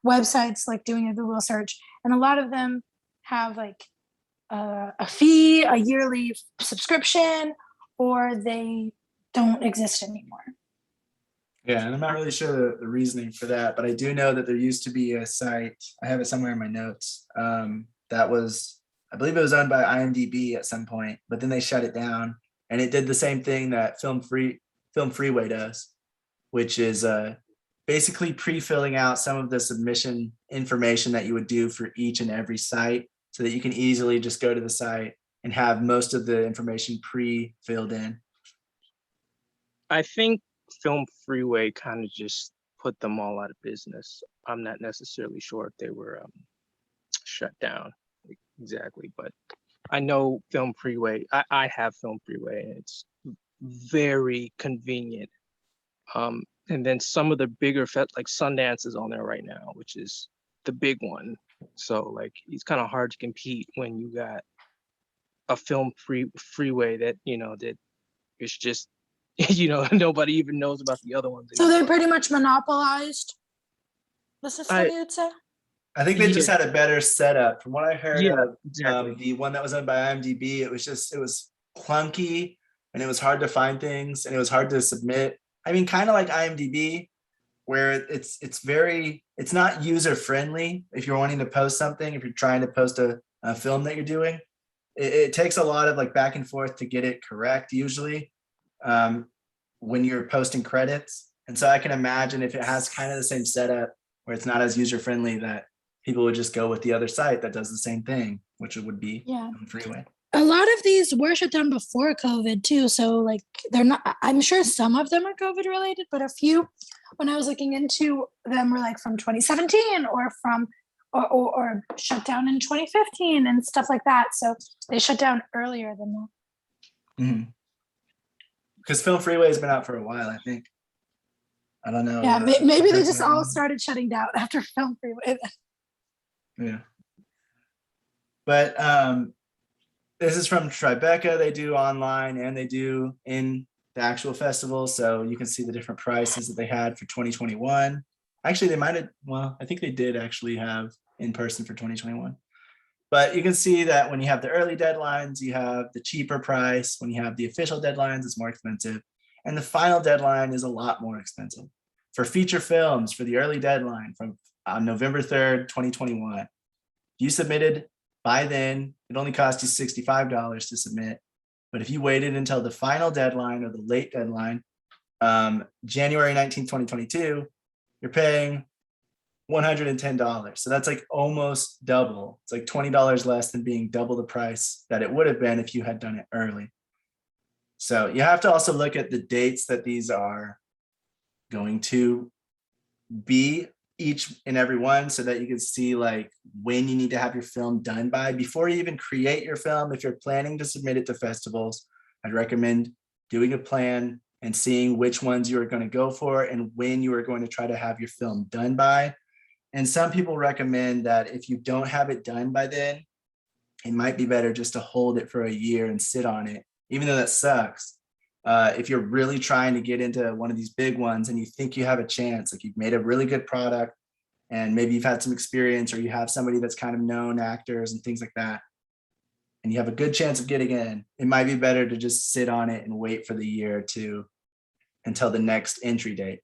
websites, like doing a Google search. And a lot of them have like a fee, a yearly subscription, or they don't exist anymore. Yeah, and I'm not really sure the reasoning for that, but I do know that there used to be a site, I have it somewhere in my notes, that was, I believe it was owned by IMDb at some point, but then they shut it down, and it did the same thing that Film Freeway does, which is basically pre-filling out some of the submission information that you would do for each and every site, so that you can easily just go to the site and have most of the information pre-filled in. I think Film Freeway kind of just put them all out of business. I'm not necessarily sure if they were shut down exactly, but I know Film Freeway. I have Film Freeway, and it's very convenient. And then some of the bigger like Sundance is on there right now, which is the big one. So like it's kind of hard to compete when you got a Film Freeway that that it's just nobody even knows about the other ones So anymore. they pretty much monopolized the system, you'd say? I think they just had a better setup. From what I heard of exactly. The one that was owned by IMDb, it was clunky, and it was hard to find things, and it was hard to submit. I mean, kind of like IMDb, where it's not user friendly. If you're wanting to post something, if you're trying to post a film that you're doing, it takes a lot of like back and forth to get it correct usually, when you're posting credits. And so I can imagine if it has kind of the same setup where it's not as user friendly, that people would just go with the other site that does the same thing, which it would be Freeway. A lot of these were shut down before COVID too. So like they're not, I'm sure some of them are COVID related, but a few, when I was looking into them, were like from 2017 or from or shut down in 2015 and stuff like that. So they shut down earlier than that. Mm-hmm. Because Film Freeway has been out for a while, I think. I don't know. Yeah, maybe they just all started shutting down after Film Freeway. Yeah. But this is from Tribeca. They do online and they do in the actual festival. So you can see the different prices that they had for 2021. Actually, they might have, well, I think they did actually have in person for 2021. But you can see that when you have the early deadlines, you have the cheaper price. When you have the official deadlines, it's more expensive. And the final deadline is a lot more expensive. For feature films, for the early deadline from on November 3rd, 2021, if you submitted by then, it only cost you $65 to submit. But if you waited until the final deadline or the late deadline, January 19th, 2022, you're paying $110. So that's like almost double. It's like $20 less than being double the price that it would have been if you had done it early. So you have to also look at the dates that these are going to be, each and every one, so that you can see like when you need to have your film done by. Before you even create your film, if you're planning to submit it to festivals, I'd recommend doing a plan and seeing which ones you are going to go for and when you are going to try to have your film done by. And some people recommend that if you don't have it done by then, it might be better just to hold it for a year and sit on it, even though that sucks. If you're really trying to get into one of these big ones and you think you have a chance, like you've made a really good product and maybe you've had some experience, or you have somebody that's kind of known actors and things like that, and you have a good chance of getting in, it might be better to just sit on it and wait for the year or two until the next entry date,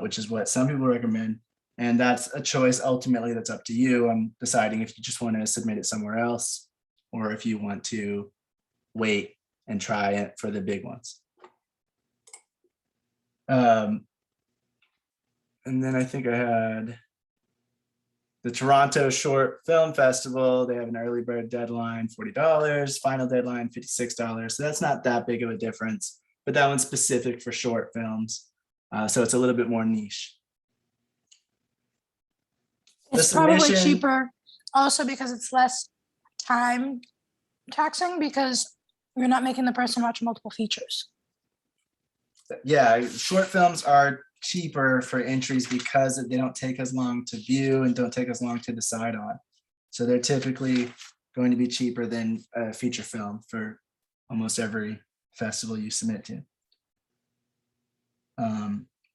which is what some people recommend. And that's a choice ultimately that's up to you. I'm deciding if you just want to submit it somewhere else, or if you want to wait and try it for the big ones. And then I think I had the Toronto Short Film Festival. They have an early bird deadline, $40, final deadline, $56. So that's not that big of a difference, but that one's specific for short films. So it's a little bit more niche. It's probably cheaper also because it's less time taxing, because you're not making the person watch multiple features. Yeah, short films are cheaper for entries because they don't take as long to view and don't take as long to decide on. So they're typically going to be cheaper than a feature film for almost every festival you submit to.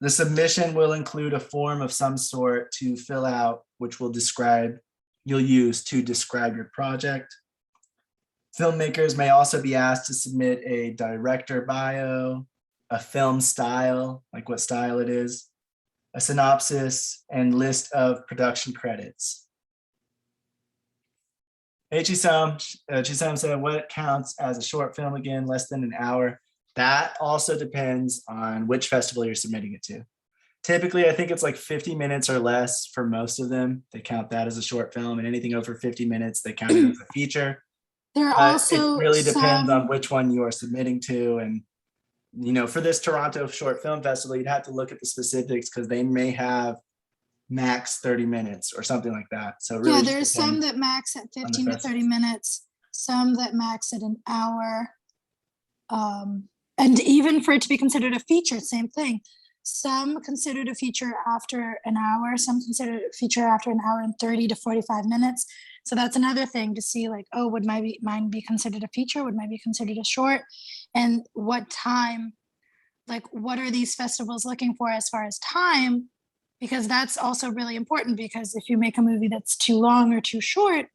The submission will include a form of some sort to fill out, which you'll use to describe your project. Filmmakers may also be asked to submit a director bio, a film style, like what style it is, a synopsis, and list of production credits. Chisam said, what counts as a short film again, less than an hour? That also depends on which festival you're submitting it to. Typically, I think it's like 50 minutes or less for most of them. They count that as a short film, and anything over 50 minutes, they count it as a feature. There are also it really depends on some, which one you are submitting to. And, you know, for this Toronto Short Film Festival, you'd have to look at the specifics because they may have max 30 minutes or something like that. So it really yeah, just there's some depends. that max at 15 to 30 festival. minutes, some that max at an hour. And even for it to be considered a feature, same thing. Some considered a feature after an hour, some considered a feature after an hour and 30 to 45 minutes. So that's another thing to see, like, oh, would mine be considered a feature? Would mine be considered a short? And what time, like, what are these festivals looking for as far as time? Because that's also really important, because if you make a movie that's too long or too short,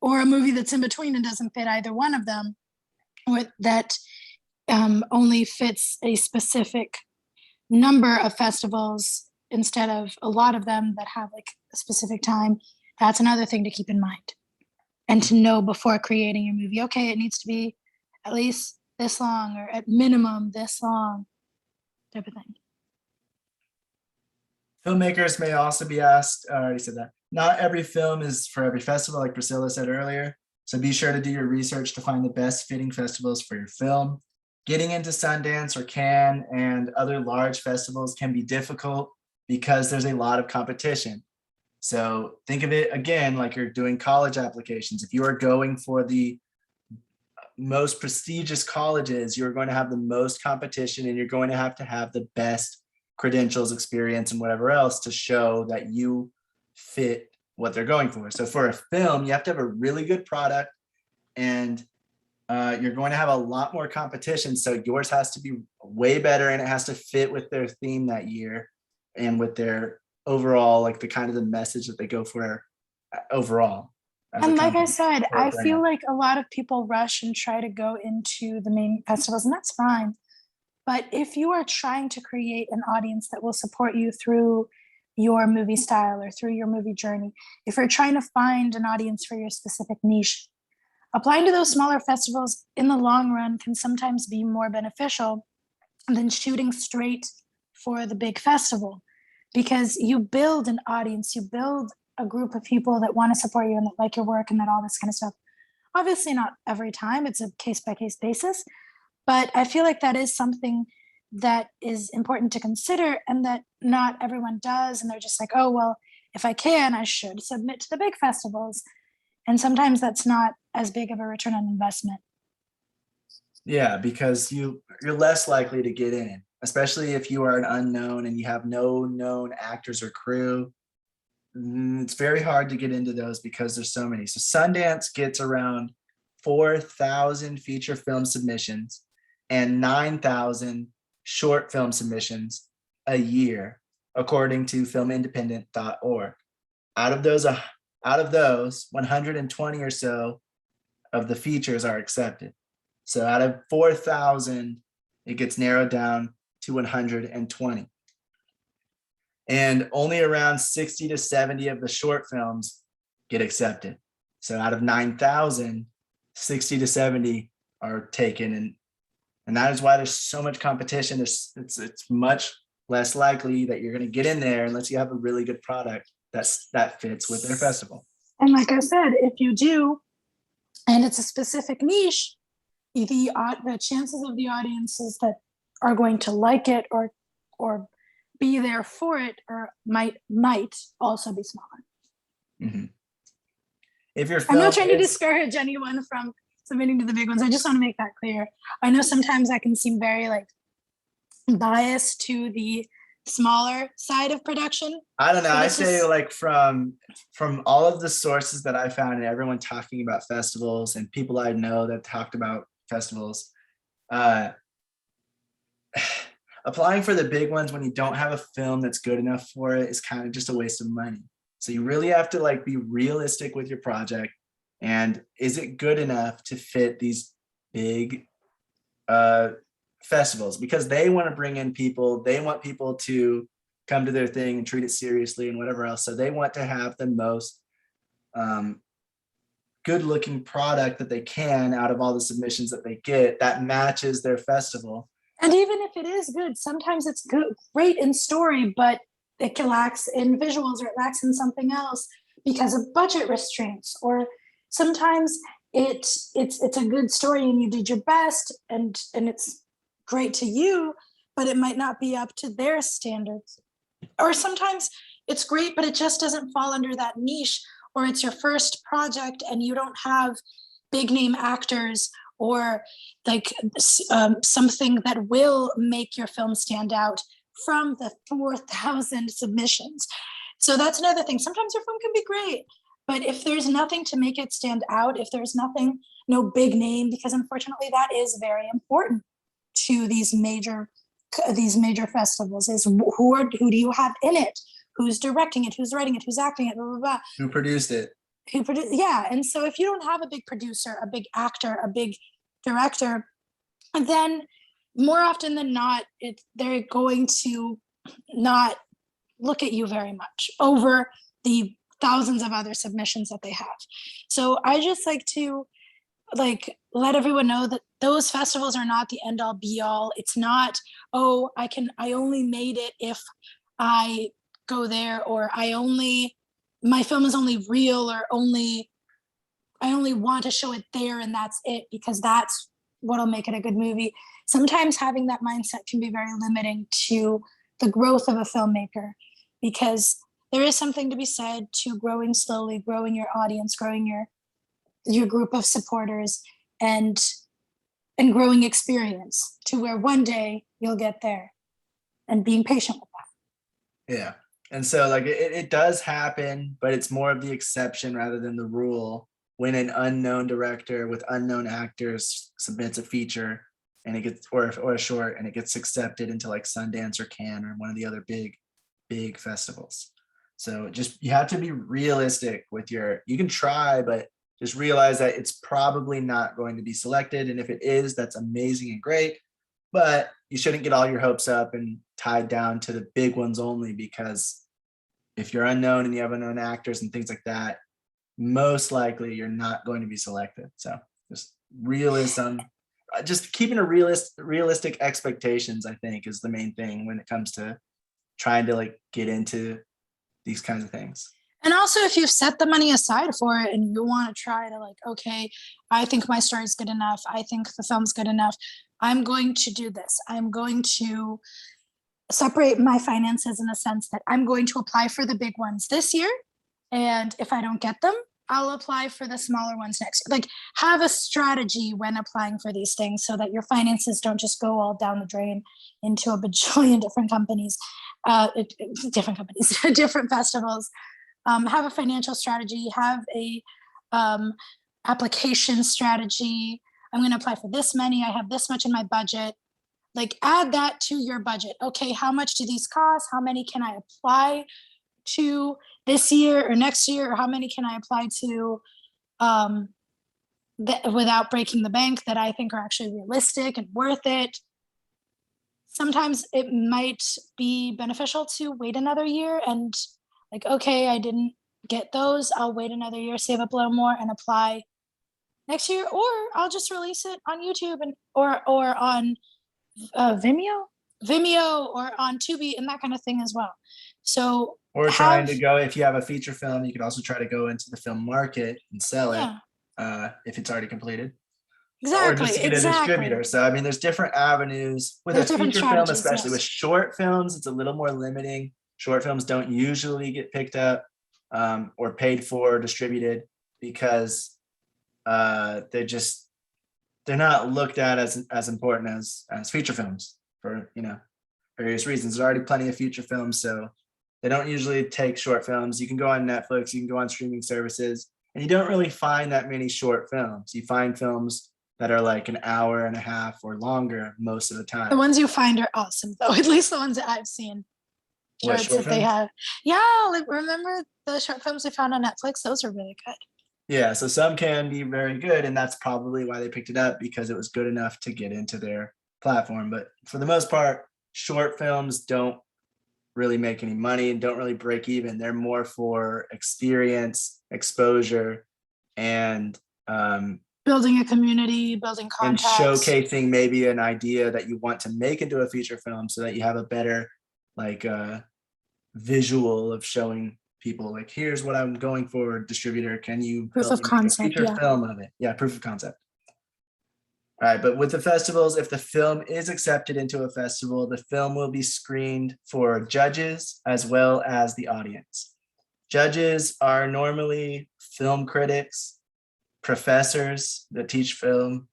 or a movie that's in between and doesn't fit either one of them, or that only fits a specific number of festivals instead of a lot of them that have like a specific time, that's another thing to keep in mind and to know before creating your movie. Okay, it needs to be at least this long, or at minimum this long, type of thing. Filmmakers may also be asked, I already said that, not every film is for every festival, like Priscilla said earlier. So be sure to do your research to find the best fitting festivals for your film. Getting into Sundance or Cannes and other large festivals can be difficult because there's a lot of competition. So think of it again like you're doing college applications. If you are going for the most prestigious colleges, you're going to have the most competition, and you're going to have the best credentials, experience, and whatever else to show that you fit what they're going for. So for a film, you have to have a really good product, and you're going to have a lot more competition. So yours has to be way better, and it has to fit with their theme that year and with their overall, like the kind of the message that they go for overall. And like I said, I feel like a lot of people rush and try to go into the main festivals, and that's fine. But if you are trying to create an audience that will support you through your movie style or through your movie journey, if you're trying to find an audience for your specific niche, applying to those smaller festivals in the long run can sometimes be more beneficial than shooting straight for the big festival, because you build an audience, you build a group of people that want to support you and that like your work and that all this kind of stuff. Obviously not every time, it's a case-by-case basis, but I feel like that is something that is important to consider and that not everyone does. And they're just like, oh, well, if I can, I should submit to the big festivals. And sometimes that's not as big of a return on investment. Yeah, because you're less likely to get in, especially if you are an unknown and you have no known actors or crew. It's very hard to get into those because there's so many. So Sundance gets around 4,000 feature film submissions and 9,000 short film submissions a year. according to filmindependent.org. Out of those, 120 or so of the features are accepted. So out of 4,000, it gets narrowed down to 120. And only around 60 to 70 of the short films get accepted. So out of 9,000, 60 to 70 are taken. And that is why there's so much competition. It's much less likely that you're going to get in there unless you have a really good product that fits with their festival. And like I said, if you do, and it's a specific niche, the chances of the audiences that are going to like it or be there for it might also be smaller. Mm-hmm. If you're, I'm not trying to discourage anyone from submitting to the big ones. I just want to make that clear. I know sometimes I can seem very like biased to the smaller side of production. I don't know. I say like from all of the sources that I found and everyone talking about festivals and people I know that talked about festivals, applying for the big ones when you don't have a film that's good enough for it is kind of just a waste of money. So you really have to like be realistic with your project. And is it good enough to fit these big festivals? Because they want to bring in people, they want people to come to their thing and treat it seriously and whatever else. So they want to have the most good looking product that they can out of all the submissions that they get that matches their festival. And even if it is good, sometimes it's good, great in story, but it lacks in visuals or it lacks in something else because of budget restraints. Or sometimes it's a good story and you did your best and it's great to you, but it might not be up to their standards. Or sometimes it's great, but it just doesn't fall under that niche, or it's your first project and you don't have big name actors or like something that will make your film stand out from the 4,000 submissions. So that's another thing. Sometimes your film can be great, but if there's nothing to make it stand out, if there's nothing, no big name, because unfortunately that is very important to these major festivals, is who do you have in it? Who's directing it? Who's writing it? Who's acting it? Blah, blah, blah. Who produced it? Yeah. And so if you don't have a big producer, a big actor, a big director, then more often than not, they're going to not look at you very much over the thousands of other submissions that they have. So I just like to let everyone know that those festivals are not the end all be all. It's not, oh, I only made it if I go there, or my film is only real, or I only want to show it there and that's it, because that's what'll make it a good movie. Sometimes having that mindset can be very limiting to the growth of a filmmaker, because there is something to be said to growing slowly, growing your audience, growing your group of supporters, and growing experience to where one day you'll get there, and being patient with that. Yeah. And so like it does happen, but it's more of the exception rather than the rule when an unknown director with unknown actors submits a feature and it gets, or a short, and it gets accepted into like Sundance or Cannes or one of the other big festivals. So you have to be realistic with you can try, but just realize that it's probably not going to be selected. And if it is, that's amazing and great, but you shouldn't get all your hopes up and tied down to the big ones only, because if you're unknown and you have unknown actors and things like that, most likely you're not going to be selected. So just realism, just keeping a realistic expectations, I think, is the main thing when it comes to trying to like get into these kinds of things. And also, if you've set the money aside for it and you want to try to okay, I think my story is good enough, I think the film's good enough, I'm going to do this. I'm going to separate my finances in the sense that I'm going to apply for the big ones this year. And if I don't get them, I'll apply for the smaller ones next year. Have a strategy when applying for these things so that your finances don't just go all down the drain into a bajillion different companies, different festivals. Have a financial strategy, have a application strategy. I'm going to apply for this many. I have this much in my budget. like add that to your budget. Okay, how much do these cost? How many can I apply to this year or next year? Or how many can I apply to without breaking the bank that I think are actually realistic and worth it? Sometimes it might be beneficial to wait another year and like, okay, I didn't get those. I'll wait another year, save up a little more and apply next year, or I'll just release it on YouTube and or on Vimeo or on Tubi and that kind of thing as well. So Or trying to go, if you have a feature film, you could also try to go into the film market and sell it if it's already completed. Or just to get a distributor. So I mean, there's different avenues with There's a different feature film, strategies, especially yes. with short films. It's a little more limiting. Short films don't usually get picked up or paid for or distributed because they're not looked at as important as feature films for various reasons. There's already plenty of feature films, so they don't usually take short films. You can go on Netflix, you can go on streaming services, and you don't really find that many short films. You find films that are like an hour and a half or longer most of the time. The ones you find are awesome, though. At least the ones that I've seen. What, short that they films? have. Yeah, like remember the short films we found on Netflix? Those are really good. Yeah, so some can be very good, and that's probably why they picked it up, because it was good enough to get into their platform. But for the most part, short films don't really make any money and don't really break even. They're more for experience, exposure, and building a community, building contacts, and showcasing maybe an idea that you want to make into a feature film, so that you have a better visual of showing people like, here's what I'm going for, distributor. Can you proof of concept? feature film of it? Yeah, proof of concept. All right, but with the festivals, if the film is accepted into a festival, the film will be screened for judges as well as the audience. Judges are normally film critics, professors that teach film,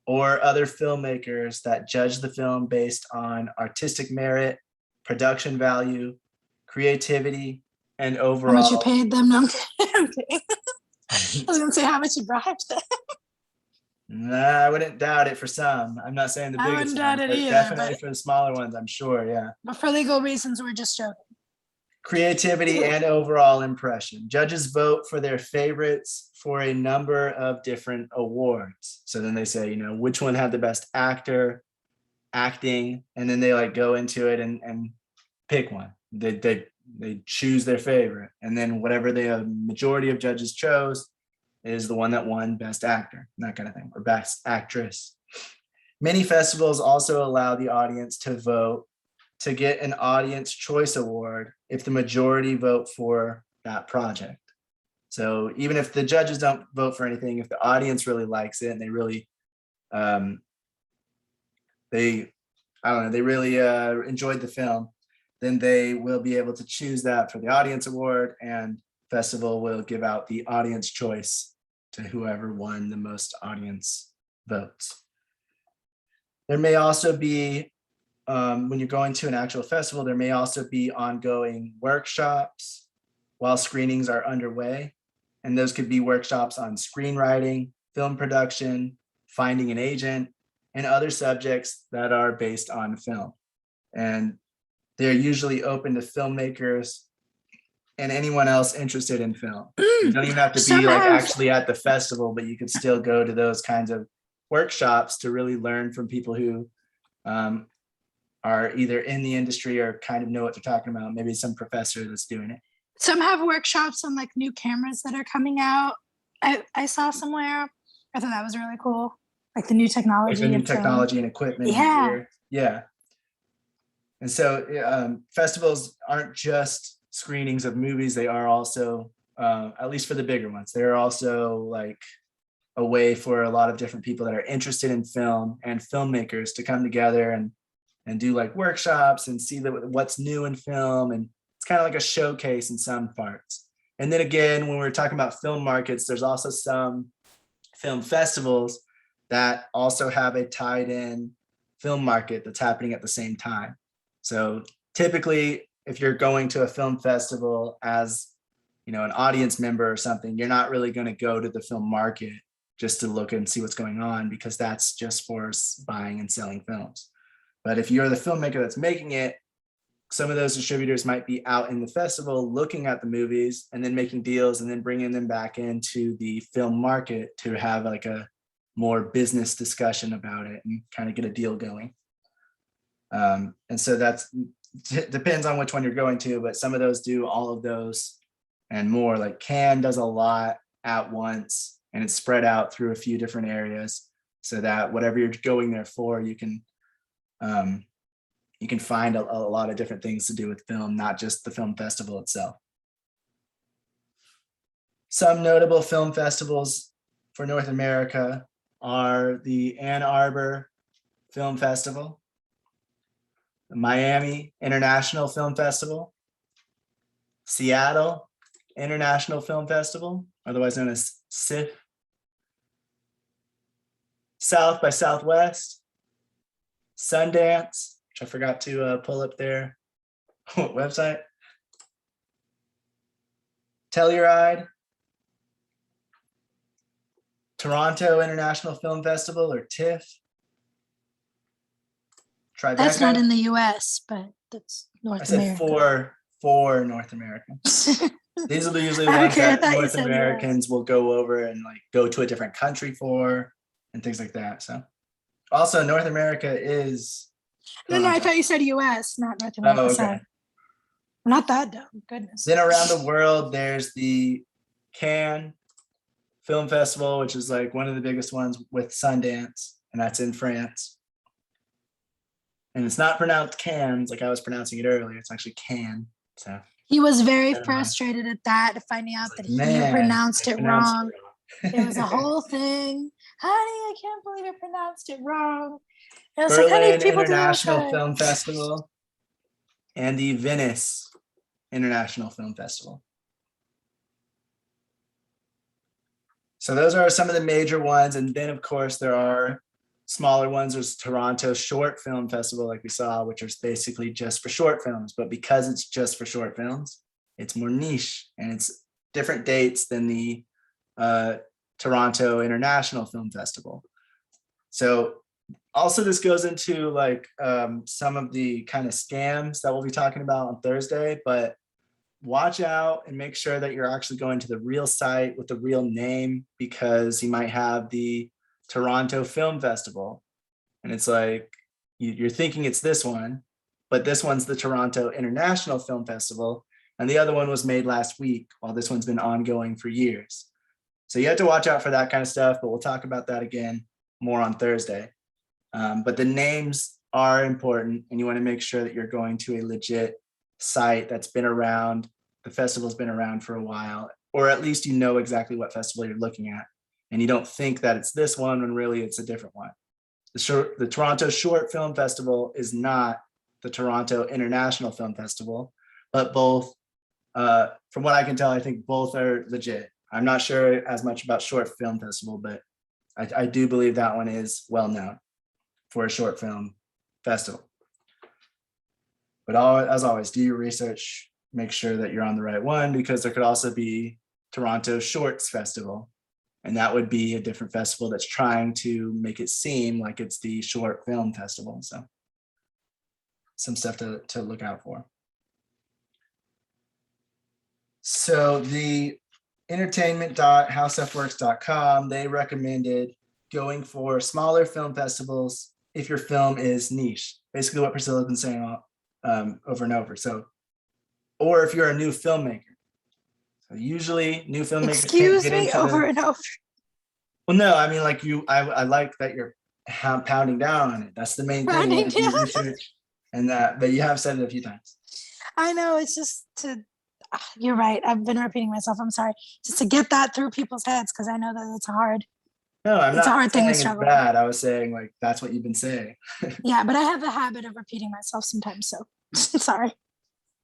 or other filmmakers that judge the film based on artistic merit, production value, creativity, and overall. How much you paid them? No, I'm kidding. I was gonna say how much you bribed them. Nah, I wouldn't doubt it for some. I'm not saying the I biggest wouldn't doubt ones, it but either, definitely but- for the smaller ones, I'm sure, yeah. But for legal reasons, we're just joking. Creativity and overall impression. Judges vote for their favorites for a number of different awards. So then they say, which one had the best actor, acting, and then they go into it and pick one. They choose their favorite, and then whatever the majority of judges chose is the one that won best actor, that kind of thing, or best actress. Many festivals also allow the audience to vote to get an audience choice award if the majority vote for that project. So even if the judges don't vote for anything, if the audience really likes it and they really enjoyed the film, then they will be able to choose that for the audience award, and festival will give out the audience choice to whoever won the most audience votes. There may also be, when you're going to an actual festival, there may also be ongoing workshops while screenings are underway. And those could be workshops on screenwriting, film production, finding an agent, and other subjects that are based on film. And they're usually open to filmmakers and anyone else interested in film. You don't even have to be actually at the festival, but you could still go to those kinds of workshops to really learn from people who are either in the industry or kind of know what they're talking about. Maybe some professor that's doing it. Some have workshops on new cameras that are coming out. I saw somewhere. I thought that was really cool. The new technology. The new technology and equipment. Yeah. Yeah. And so festivals aren't just screenings of movies. They are also, at least for the bigger ones, they're also a way for a lot of different people that are interested in film and filmmakers to come together and do workshops and see what's new in film. And it's kind of like a showcase in some parts. And then again, when we're talking about film markets, there's also some film festivals that also have a tied in film market that's happening at the same time. So typically, if you're going to a film festival as an audience member or something, you're not really going to go to the film market just to look and see what's going on, because that's just for buying and selling films. But if you're the filmmaker that's making it, some of those distributors might be out in the festival looking at the movies and then making deals and then bringing them back into the film market to have like a more business discussion about it and kind of get a deal going. And so depends on which one you're going to, but some of those do all of those and more. Like Cannes does a lot at once, and it's spread out through a few different areas so that whatever you're going there for, you can find a lot of different things to do with film, not just the film festival itself. Some notable film festivals for North America are the Ann Arbor Film Festival, the Miami International Film Festival, Seattle International Film Festival, otherwise known as SIFF, South by Southwest, Sundance, which I forgot to pull up their website, Telluride, Toronto International Film Festival, or TIFF, Tribeca. That's not in the US, but that's I North said America. for North America. These are usually the ones Okay, I that thought you North said Americans will go over and like go to a different country for and things like that. So also North America is No, I thought you said US, not North America. okay. Sorry. I'm not that dumb. Goodness. Then around the world, there's the Cannes Film Festival, which is like one of the biggest ones with Sundance, and that's in France. And it's not pronounced Cannes like I was pronouncing it earlier. It's actually Cannes. So He was very Yeah. frustrated at that, finding out that he man, pronounced I it pronounced wrong. It was a whole thing. Honey, I can't believe you pronounced it wrong. And I was like, honey, Berlin people do it all the International time. Film Festival and the Venice International Film Festival. So those are some of the major ones. And then of course there are smaller ones. There's Toronto Short Film Festival, like we saw, which is basically just for short films. But because it's just for short films, it's more niche and it's different dates than the Toronto International Film Festival. So also this goes into like some of the kind of scams that we'll be talking about on Thursday, but watch out and make sure that you're actually going to the real site with the real name, because you might have the Toronto Film Festival and it's like you're thinking it's this one, but this one's the Toronto International Film Festival and the other one was made last week while this one's been ongoing for years. So you have to watch out for that kind of stuff, but we'll talk about that again more on Thursday. But the names are important and you want to make sure that you're going to a legit site that's been around, the festival's been around for a while, or at least you know exactly what festival you're looking at. And you don't think that it's this one when really it's a different one. The Toronto Short Film Festival is not the Toronto International Film Festival, but both, from what I can tell, I think both are legit. I'm not sure as much about Short Film Festival, but I do believe that one is well known for a short film festival. But as always, do your research, make sure that you're on the right one, because there could also be Toronto Shorts Festival. And that would be a different festival that's trying to make it seem like it's the short film festival. So some stuff to look out for. So the entertainment.howstuffworks.com, they recommended going for smaller film festivals if your film is niche. Basically what Priscilla's been saying over and over. So, or if you're a new filmmaker. So usually new filmmakers Excuse can't get me, into over and over. Well, no, I mean, like I like that you're pounding down on it. That's the main thing. Pounding You down. research and that, but you have said it a few times. I know, it's just you're right. I've been repeating myself. I'm sorry. Just to get that through people's heads, because I know that it's hard. No, I'm It's a not hard thing saying to it's struggle with. bad. I was saying like that's what you've been saying. Yeah, but I have a habit of repeating myself sometimes. So sorry.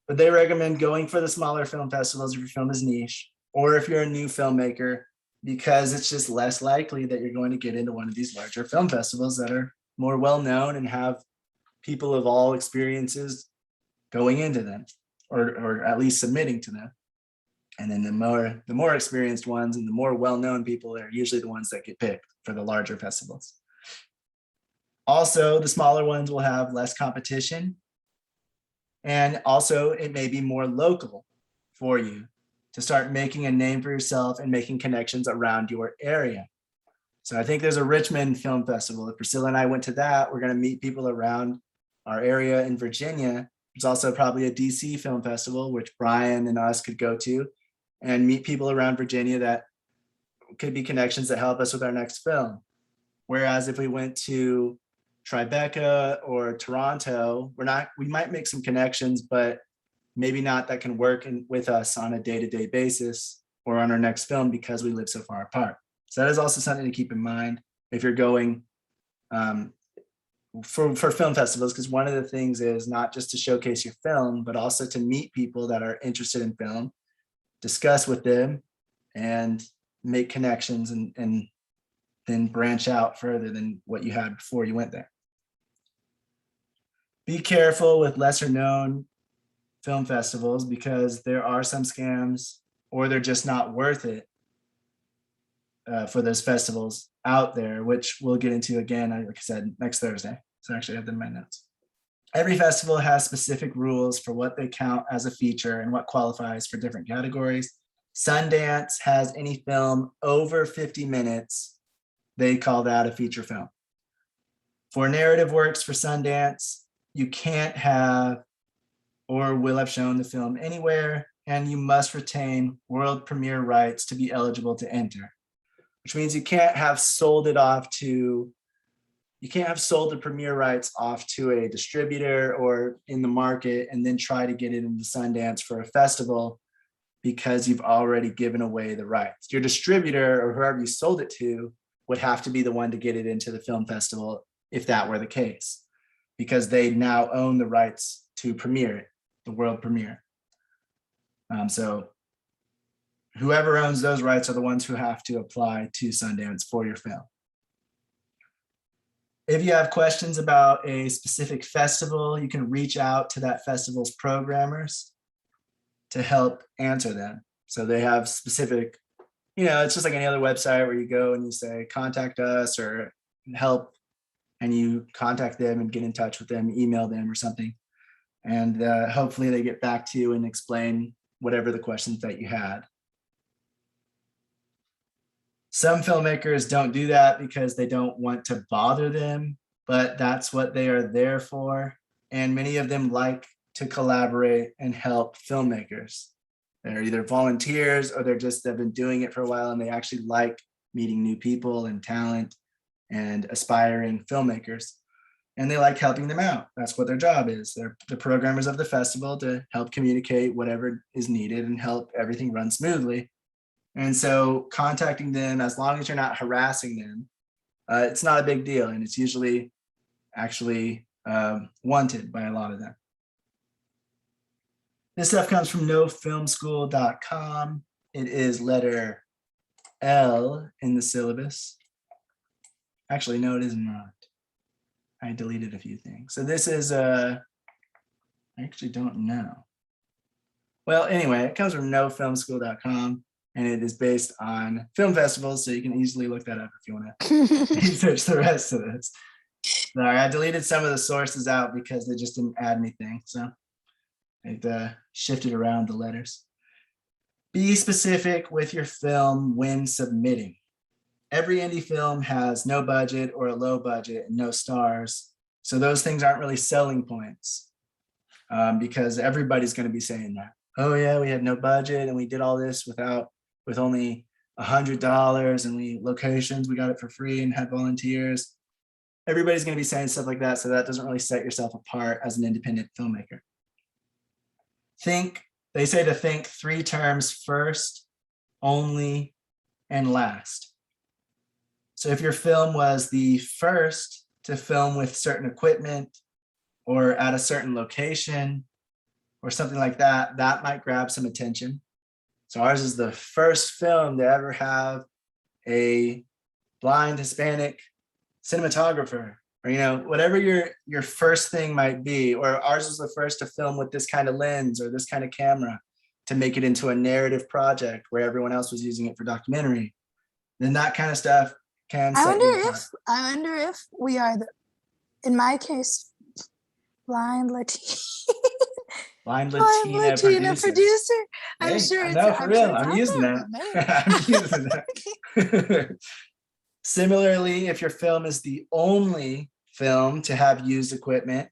But they recommend going for the smaller film festivals if your film is niche, or if you're a new filmmaker, because it's just less likely that you're going to get into one of these larger film festivals that are more well-known and have people of all experiences going into them, or at least submitting to them. And then the more experienced ones and the more well-known people are usually the ones that get picked for the larger festivals. Also, the smaller ones will have less competition. And also, it may be more local for you to start making a name for yourself and making connections around your area. So I think there's a Richmond Film Festival. If Priscilla and I went to that, we're going to meet people around our area in Virginia. There's also probably a DC Film Festival, which Brian and us could go to and meet people around Virginia that could be connections that help us with our next film. Whereas if we went to Tribeca or Toronto, we might make some connections, but maybe not that can work with us on a day-to-day basis or on our next film because we live so far apart. So that is also something to keep in mind if you're going for film festivals, because one of the things is not just to showcase your film, but also to meet people that are interested in film, discuss with them, and make connections and then branch out further than what you had before you went there. Be careful with lesser known film festivals because there are some scams or they're just not worth it for those festivals out there, which we'll get into again, like I said, next Thursday. So actually I have them in my notes. Every festival has specific rules for what they count as a feature and what qualifies for different categories. Sundance has any film over 50 minutes, they call that a feature film. For narrative works for Sundance, you can't have or will have shown the film anywhere, and you must retain world premiere rights to be eligible to enter, which means you can't have sold the premiere rights off to a distributor or in the market and then try to get it into Sundance for a festival because you've already given away the rights. Your distributor or whoever you sold it to would have to be the one to get it into the film festival if that were the case, because they now own the rights to premiere it, the world premiere. So whoever owns those rights are the ones who have to apply to Sundance for your film. If you have questions about a specific festival, you can reach out to that festival's programmers to help answer them. So they have specific, it's just like any other website where you go and you say, contact us or help, and you contact them and get in touch with them, email them or something. And hopefully they get back to you and explain whatever the questions that you had. Some filmmakers don't do that because they don't want to bother them, but that's what they are there for. And many of them like to collaborate and help filmmakers. They're either volunteers or they've been doing it for a while and they actually like meeting new people and talent and aspiring filmmakers. And they like helping them out. That's what their job is. They're the programmers of the festival to help communicate whatever is needed and help everything run smoothly. And so contacting them, as long as you're not harassing them, it's not a big deal. And it's usually actually wanted by a lot of them. This stuff comes from nofilmschool.com. It is letter L in the syllabus. Actually, no, it is not. I deleted a few things. So this is, I actually don't know. Well, anyway, it comes from nofilmschool.com and it is based on film festivals. So you can easily look that up if you want to research the rest of this. Sorry, I deleted some of the sources out because they just didn't add anything. So I shifted around the letters. Be specific with your film when submitting. Every indie film has no budget or a low budget and no stars. So those things aren't really selling points because everybody's going to be saying that. Oh yeah, we had no budget and we did all this with only $100 and we got it for free and had volunteers. Everybody's going to be saying stuff like that. So that doesn't really set yourself apart as an independent filmmaker. They say to think 3 terms: first, only, and last. So if your film was the first to film with certain equipment or at a certain location or something like that, that might grab some attention. So ours is the first film to ever have a blind Hispanic cinematographer, or whatever your first thing might be, or ours was the first to film with this kind of lens or this kind of camera to make it into a narrative project where everyone else was using it for documentary. Then that kind of stuff can set you apart. I wonder if we are In my case, blind Latina. Blind Blind Latina Latina producer. producer. I'm Hey, sure I it's. know, for I'm real. sure it's I'm out using there, that. but I'm using that. Similarly, if your film is the only film to have used equipment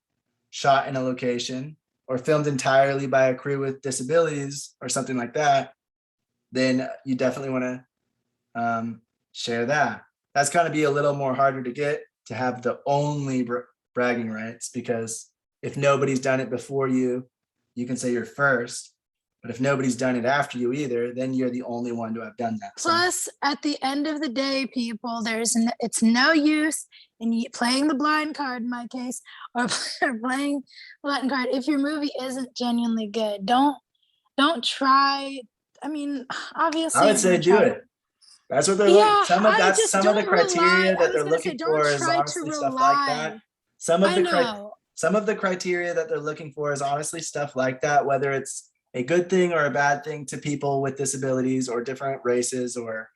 shot in a location or filmed entirely by a crew with disabilities or something like that, then you definitely want to share that. That's going to be a little more harder to get, to have the only bragging rights, because if nobody's done it before you, you can say you're first. But if nobody's done it after you either, then you're the only one to have done that. plus, at the end of the day, people, it's no use in playing the blind card in my case, or playing the Latin card if your movie isn't genuinely good. Don't try. I mean, obviously, I would say do it. That's what they're looking. Yeah, That's some of the criteria that they're looking for is try to honestly stuff like that. Some of I the know. some of the criteria that they're looking for is honestly stuff like that, whether it's a good thing or a bad thing to people with disabilities or different races or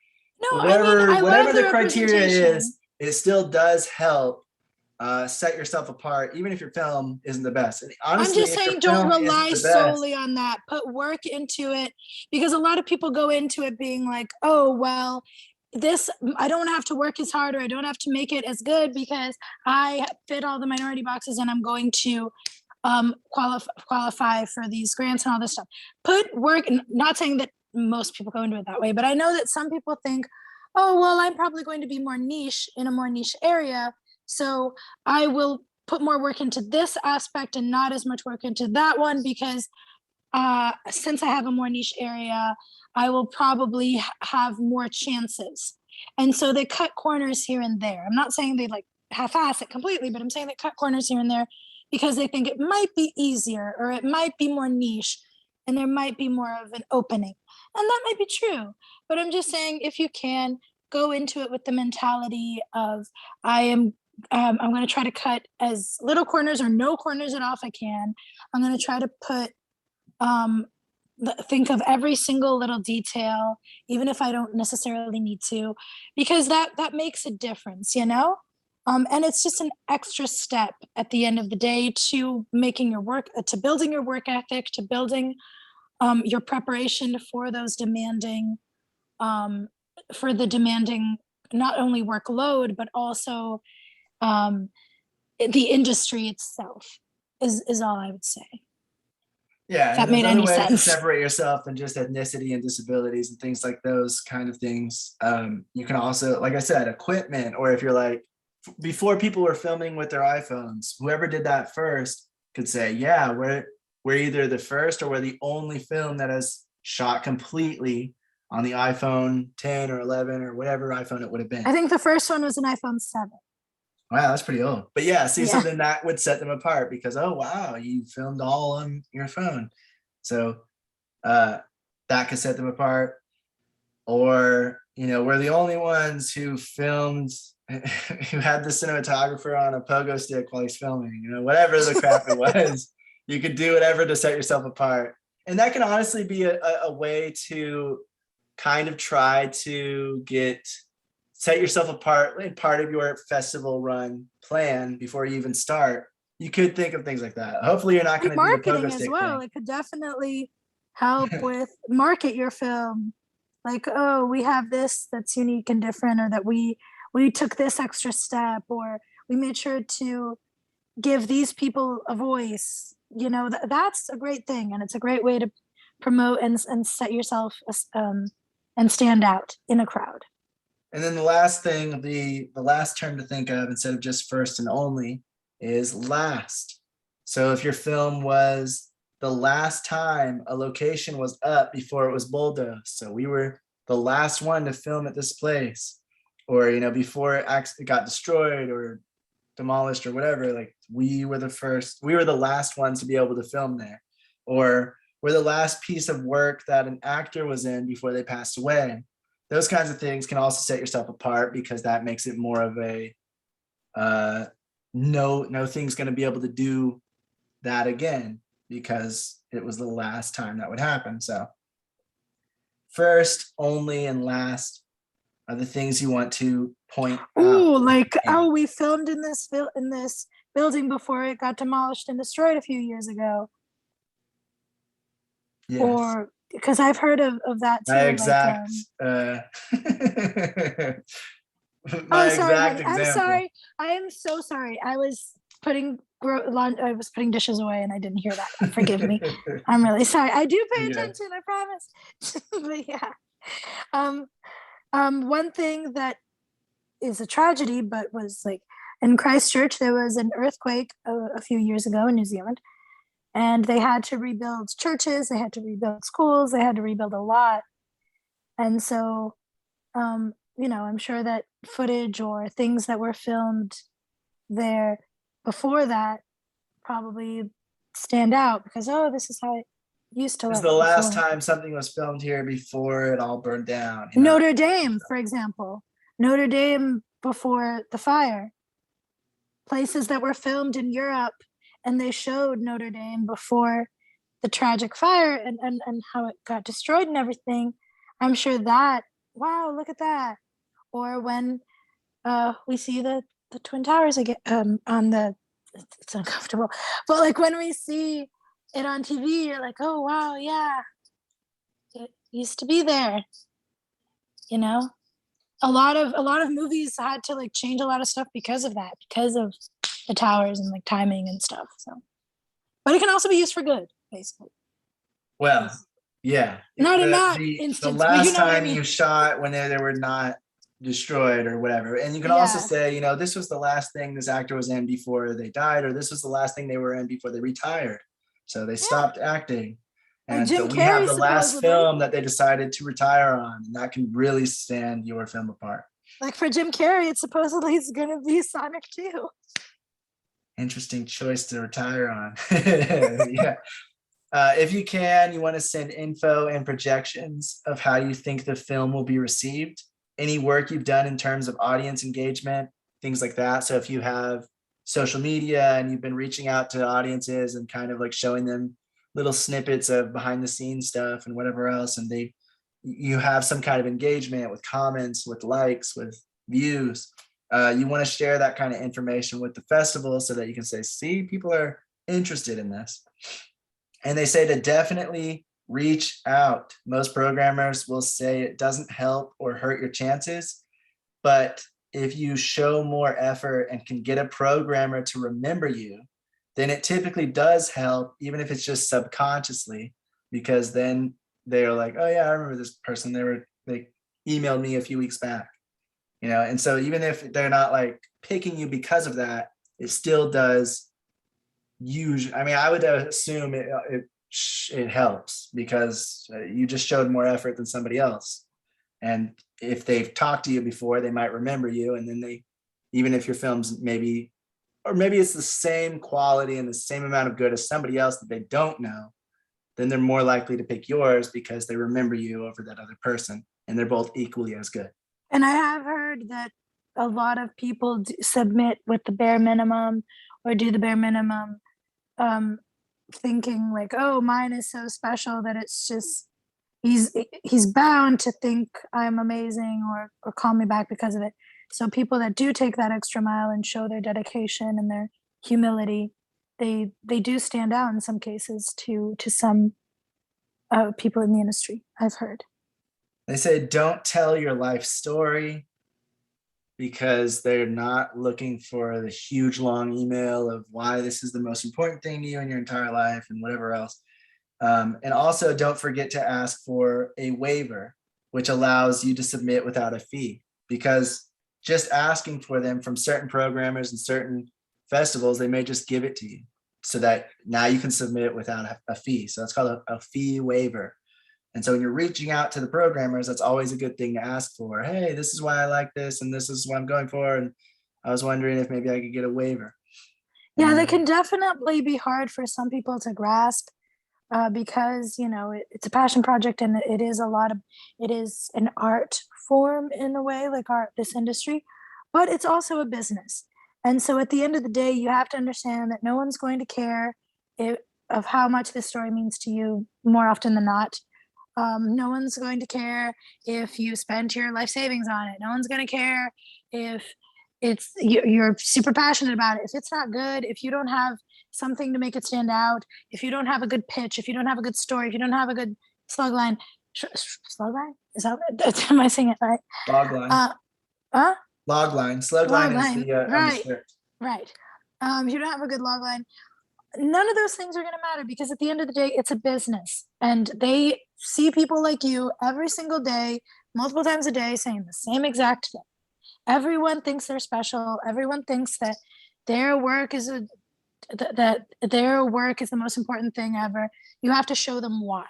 No, whatever love the criteria representation. is, it still does help set yourself apart, even if your film isn't the best. And honestly, I'm just saying, don't rely solely on that. Put work into it, because a lot of people go into it being like, oh, well, I don't have to work as hard, or I don't have to make it as good because I fit all the minority boxes and I'm going to qualify for these grants and all this stuff. Put work, not saying that most people go into it that way, but I know that some people think, oh, well, I'm probably going to be more niche in a more niche area, so I will put more work into this aspect and not as much work into that one, because since I have a more niche area, I will probably have more chances. And so they cut corners here and there. I'm not saying they like half-ass it completely, but I'm saying they cut corners here and there because they think it might be easier, or it might be more niche, and there might be more of an opening. And that might be true. But I'm just saying, if you can, go into it with the mentality of, I'm going to try to cut as little corners or no corners at all if I can. I'm going to try to put think of every single little detail, even if I don't necessarily need to, because that makes a difference, you know? And it's just an extra step at the end of the day to making your work, to building your work ethic, to building your preparation for those demanding, for the demanding, not only workload, but also the industry itself is all I would say. Yeah, that and there's made other any ways to sense. separate yourself than just ethnicity and disabilities and things like those kind of things. You can also, like I said, equipment, or if you're like, before people were filming with their iPhones, whoever did that first could say, yeah, we're either the first or we're the only film that has shot completely on the iPhone 10 or 11 or whatever iPhone it would have been. I think the first one was an iPhone 7. Wow, that's pretty old. But yeah, see, so Yeah. then that would set them apart because, oh, wow, you filmed all on your phone. So that could set them apart. Or, we're the only ones who filmed, who had the cinematographer on a pogo stick while he's filming, whatever the crap it was. You could do whatever to set yourself apart. And that can honestly be a way to kind of try to set yourself apart in part of your festival run plan before you even start. You could think of things like that. Hopefully you're not going to do the pogo stick as well. thing. It could definitely help with market your film. Like, oh, we have this that's unique and different, or that we took this extra step, or we made sure to give these people a voice. That's a great thing, and it's a great way to promote and set yourself and stand out in a crowd. And then the last thing, the last term to think of instead of just first and only is last. So if your film was the last time a location was up before it was bulldozed, so we were the last one to film at this place, or before it actually got destroyed or demolished or whatever, like we were the last ones to be able to film there, or we're the last piece of work that an actor was in before they passed away. Those kinds of things can also set yourself apart, because that makes it more of a no thing's going to be able to do that again, because it was the last time that would happen. So first, only, and last are the things you want to point out. Oh, like, oh, we filmed in this building before it got demolished and destroyed a few years ago. Yes. Or because I've heard of that too. My like, exact my oh, sorry, exact honey. I'm example. sorry. I am so sorry. I was putting dishes away and I didn't hear that. Forgive me. I'm really sorry. I do pay Yeah. attention, I promise. But yeah. One thing that is a tragedy, but was like in Christchurch, there was an earthquake a few years ago in New Zealand, and they had to rebuild churches, they had to rebuild schools, they had to rebuild a lot. And so, I'm sure that footage or things that were filmed there before that probably stand out because, oh, this is how it used to This is look the last before. time something was filmed here before it all burned down. Notre Dame, for example. Notre Dame before the fire. Places that were filmed in Europe, and they showed Notre Dame before the tragic fire and how it got destroyed and everything. I'm sure that, wow, look at that. Or when we see the Twin Towers again on the, it's uncomfortable, but like when we see it on TV, you're like, oh wow, yeah, it used to be there. A lot of movies had to like change a lot of stuff because of that, because of the towers and like timing and stuff. So, but it can also be used for good, basically. Well, yeah. Not in that The instance, but last you know what I time mean. you shot when they were not destroyed or whatever. And you can also Yeah. say, this was the last thing this actor was in before they died, or this was the last thing they were in before they retired. So they stopped acting. Like And Jim so we have Carrey, the last supposedly. film that they decided to retire on, and that can really stand your film apart. Like for Jim Carrey, it's supposedly it's gonna be Sonic 2. Interesting choice to retire on. Yeah. If you can, you want to send info and projections of how you think the film will be received. Any work you've done in terms of audience engagement, things like that. So if you have social media and you've been reaching out to audiences and kind of like showing them little snippets of behind the scenes stuff and whatever else, and you have some kind of engagement with comments, with likes, with views, you want to share that kind of information with the festival so that you can say, see, people are interested in this. And they say to definitely reach out. Most programmers will say it doesn't help or hurt your chances, but if you show more effort and can get a programmer to remember you, then it typically does help, even if it's just subconsciously, because then they're like, oh yeah, I remember this person. They emailed me a few weeks back, and so even if they're not like picking you because of that, it still does. Usually, I mean, I would assume it helps because you just showed more effort than somebody else. And if they've talked to you before, they might remember you. And then even if your film's maybe it's the same quality and the same amount of good as somebody else that they don't know, then they're more likely to pick yours because they remember you over that other person. And they're both equally as good. And I have heard that a lot of people submit with the bare minimum or do the bare minimum, thinking like, oh, mine is so special that it's just he's bound to think I'm amazing or call me back because of it. So people that do take that extra mile and show their dedication and their humility, they do stand out in some cases to some people in the industry, I've heard. They say don't tell your life story, because they're not looking for the huge long email of why this is the most important thing to you in your entire life and whatever else. And also don't forget to ask for a waiver, which allows you to submit without a fee, because just asking for them from certain programmers and certain festivals, they may just give it to you so that now you can submit without a fee. So it's called a fee waiver. And so when you're reaching out to the programmers, that's always a good thing to ask for. Hey, this is why I like this, and this is what I'm going for. And I was wondering if maybe I could get a waiver. Yeah, they can definitely be hard for some people to grasp because, it's a passion project and it is an art form in a way, like this industry, but it's also a business. And so at the end of the day, you have to understand that no one's going to care of how much this story means to you more often than not. No one's going to care if you spent your life savings on it. No one's going to care if you're super passionate about it. If it's not good, if you don't have something to make it stand out, if you don't have a good pitch, if you don't have a good story, if you don't have a good slug line, slug line? Is that, am I saying it right? Log line. Log line. Slug line is the on the right, script. right. If you don't have a good log line, none of those things are going to matter, because at the end of the day, it's a business, and they see people like you every single day, multiple times a day, saying the same exact thing. Everyone thinks they're special. Everyone thinks that their work is that their work is the most important thing ever. You have to show them why.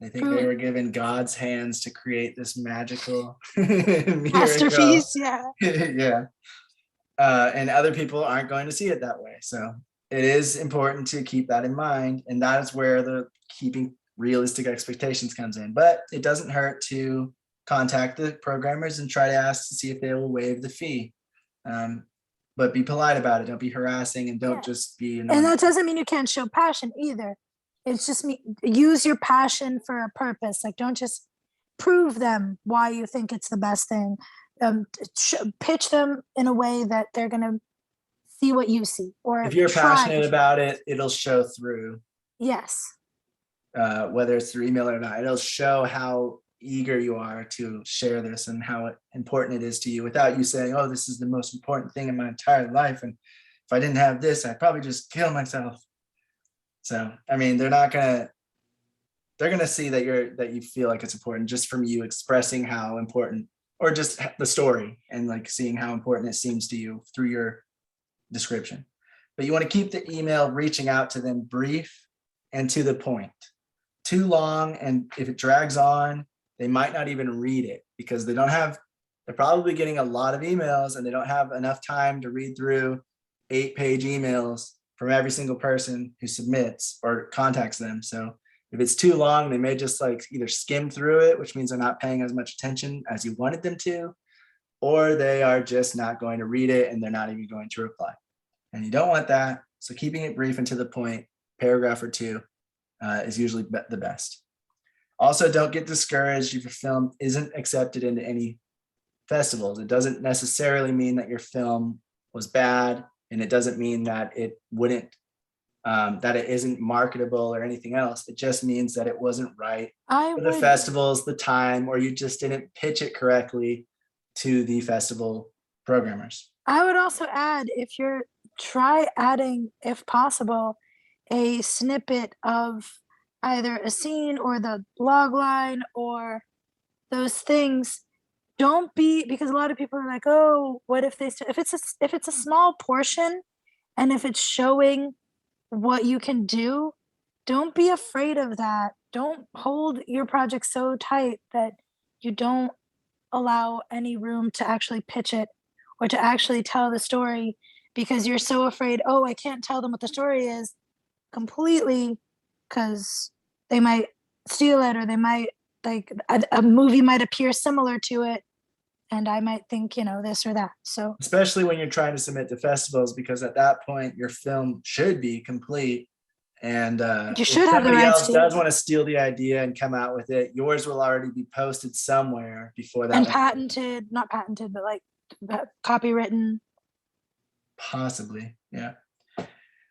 I think they were given God's hands to create this magical miracle. Masterpiece, yeah. Yeah. And other people aren't going to see it that way. So it is important to keep that in mind. And that is where the keeping realistic expectations comes in. But it doesn't hurt to contact the programmers and try to ask to see if they will waive the fee. But be polite about it. Don't be harassing, and don't just be annoying. And that doesn't mean you can't show passion either. It's just use your passion for a purpose. Like, don't just prove them why you think it's the best thing. Pitch them in a way that they're going to see what you see. Or if you're passionate about it, it'll show through. Yes. Whether it's through email or not, it'll show how eager you are to share this and how important it is to you, without you saying, oh, this is the most important thing in my entire life, and if I didn't have this, I'd probably just kill myself. So, I mean, they're gonna see that you feel like it's important just from you expressing how important, or just the story, and like seeing how important it seems to you through your description. But you want to keep the email reaching out to them brief and to the point. Too long, and if it drags on, they might not even read it, because they're probably getting a lot of emails, and they don't have enough time to read through 8-page emails from every single person who submits or contacts them. So if it's too long, they may just like either skim through it, which means they're not paying as much attention as you wanted them to, or they are just not going to read it and they're not even going to reply. And you don't want that. So keeping it brief and to the point, paragraph or two, is usually the best. Also, don't get discouraged if your film isn't accepted into any festivals. It doesn't necessarily mean that your film was bad, and it doesn't mean that it isn't marketable or anything else. It just means that it wasn't right for the festivals, the time, or you just didn't pitch it correctly to the festival programmers. I would also add, try adding, if possible, a snippet of either a scene or the log line or those things. Don't be, because a lot of people are like, oh, what if if it's a small portion, and if it's showing what you can do, don't be afraid of that. Don't hold your project so tight that you don't allow any room to actually pitch it or to actually tell the story, because you're so afraid, oh, I can't tell them what the story is completely, because they might steal it, or they might, like, a movie might appear similar to it, and I might think, this or that. So especially when you're trying to submit to festivals, because at that point your film should be complete, and you should if have the somebody rights else to does want to steal the idea and come out with it, yours will already be posted somewhere before that. And patented, not patented, but like copywritten. Possibly, yeah.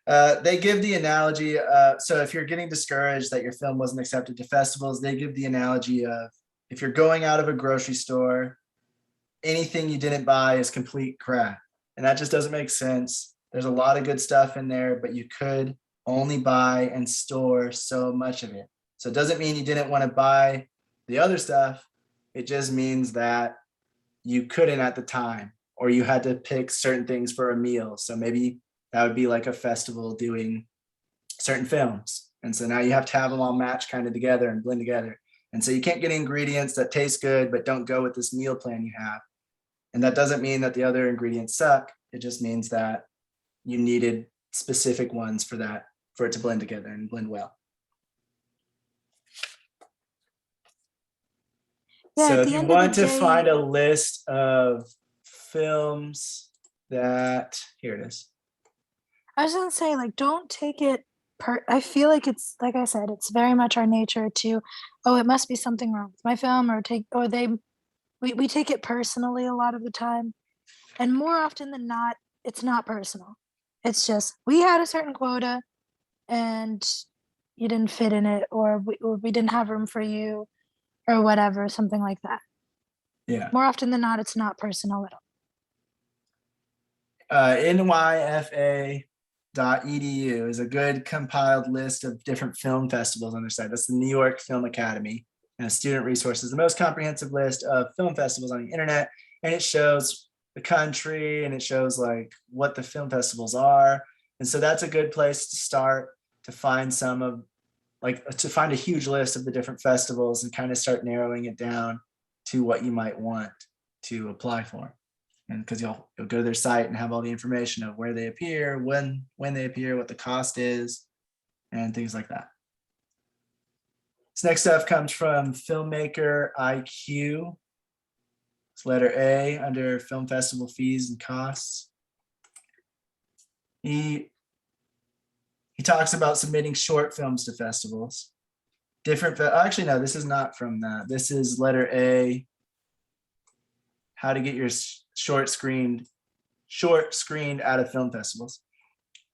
They give the analogy, so if you're getting discouraged that your film wasn't accepted to festivals, they give the analogy of, if you're going out of a grocery store, anything you didn't buy is complete crap. And that just doesn't make sense. There's a lot of good stuff in there, but you could only buy and store so much of it. So it doesn't mean you didn't want to buy the other stuff. It just means that you couldn't at the time, or you had to pick certain things for a meal. So maybe that would be like a festival doing certain films. And so now you have to have them all match kind of together and blend together. And so you can't get ingredients that taste good, but don't go with this meal plan you have. And that doesn't mean that the other ingredients suck. It just means that you needed specific ones for it to blend together and blend well. Yeah, so at if the you end of want the to day- find a list of films here it is. I was gonna say, like, don't take it I feel like it's, like I said, it's very much our nature to, oh, it must be something wrong with my film, or we take it personally a lot of the time. And more often than not, it's not personal. It's just, we had a certain quota and you didn't fit in it, or we didn't have room for you, or whatever, something like that. Yeah. More often than not, it's not personal at all. NYFA.edu is a good compiled list of different film festivals on their site. That's the New York Film Academy and Student Resources, the most comprehensive list of film festivals on the internet. And it shows the country and it shows like what the film festivals are. And so that's a good place to start to find some of to find a huge list of the different festivals and kind of start narrowing it down to what you might want to apply for. And because you'll go to their site and have all the information of where they appear, when they appear, what the cost is, and things like that. This next stuff comes from Filmmaker IQ. It's letter A under film festival fees and costs. He talks about submitting short films to festivals. Actually, no, this is not from that. This is letter A, how to get your short screened out of film festivals.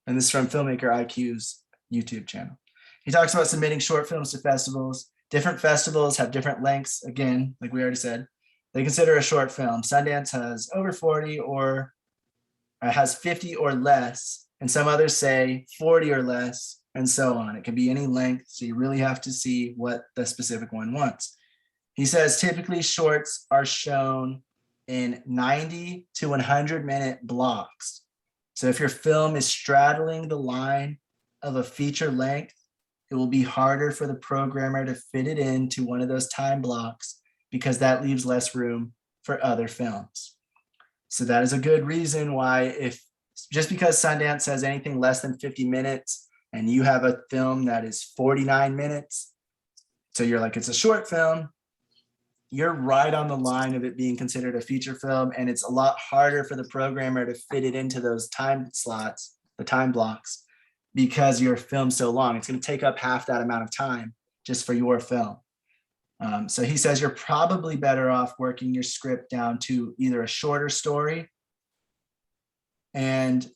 And this is from Filmmaker IQ's YouTube channel. He talks about submitting short films to festivals. Different festivals have different lengths. Again, like we already said, they consider a short film. Sundance has over 40 or has 50 or less. And some others say 40 or less, and so on. It can be any length. So you really have to see what the specific one wants. He says typically shorts are shown in 90 to 100-minute blocks. So if your film is straddling the line of a feature length, it will be harder for the programmer to fit it into one of those time blocks because that leaves less room for other films. So that is a good reason why just because Sundance says anything less than 50 minutes and you have a film that is 49 minutes, so you're like, it's a short film, you're right on the line of it being considered a feature film, and it's a lot harder for the programmer to fit it into those time slots, the time blocks, because your film's so long. It's going to take up half that amount of time just for your film. So he says you're probably better off working your script down to either a shorter story, and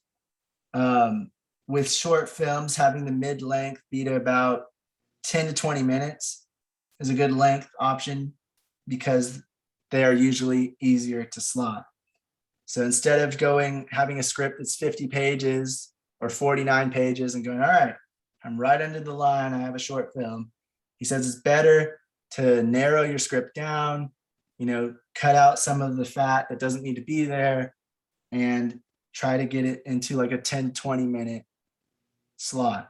with short films, having the mid-length be to about 10 to 20 minutes is a good length option because they are usually easier to slot. So instead of having a script that's 50 pages or 49 pages and going, all right, I'm right under the line, I have a short film. He says it's better to narrow your script down, cut out some of the fat that doesn't need to be there and try to get it into like a 10, 20-minute slot.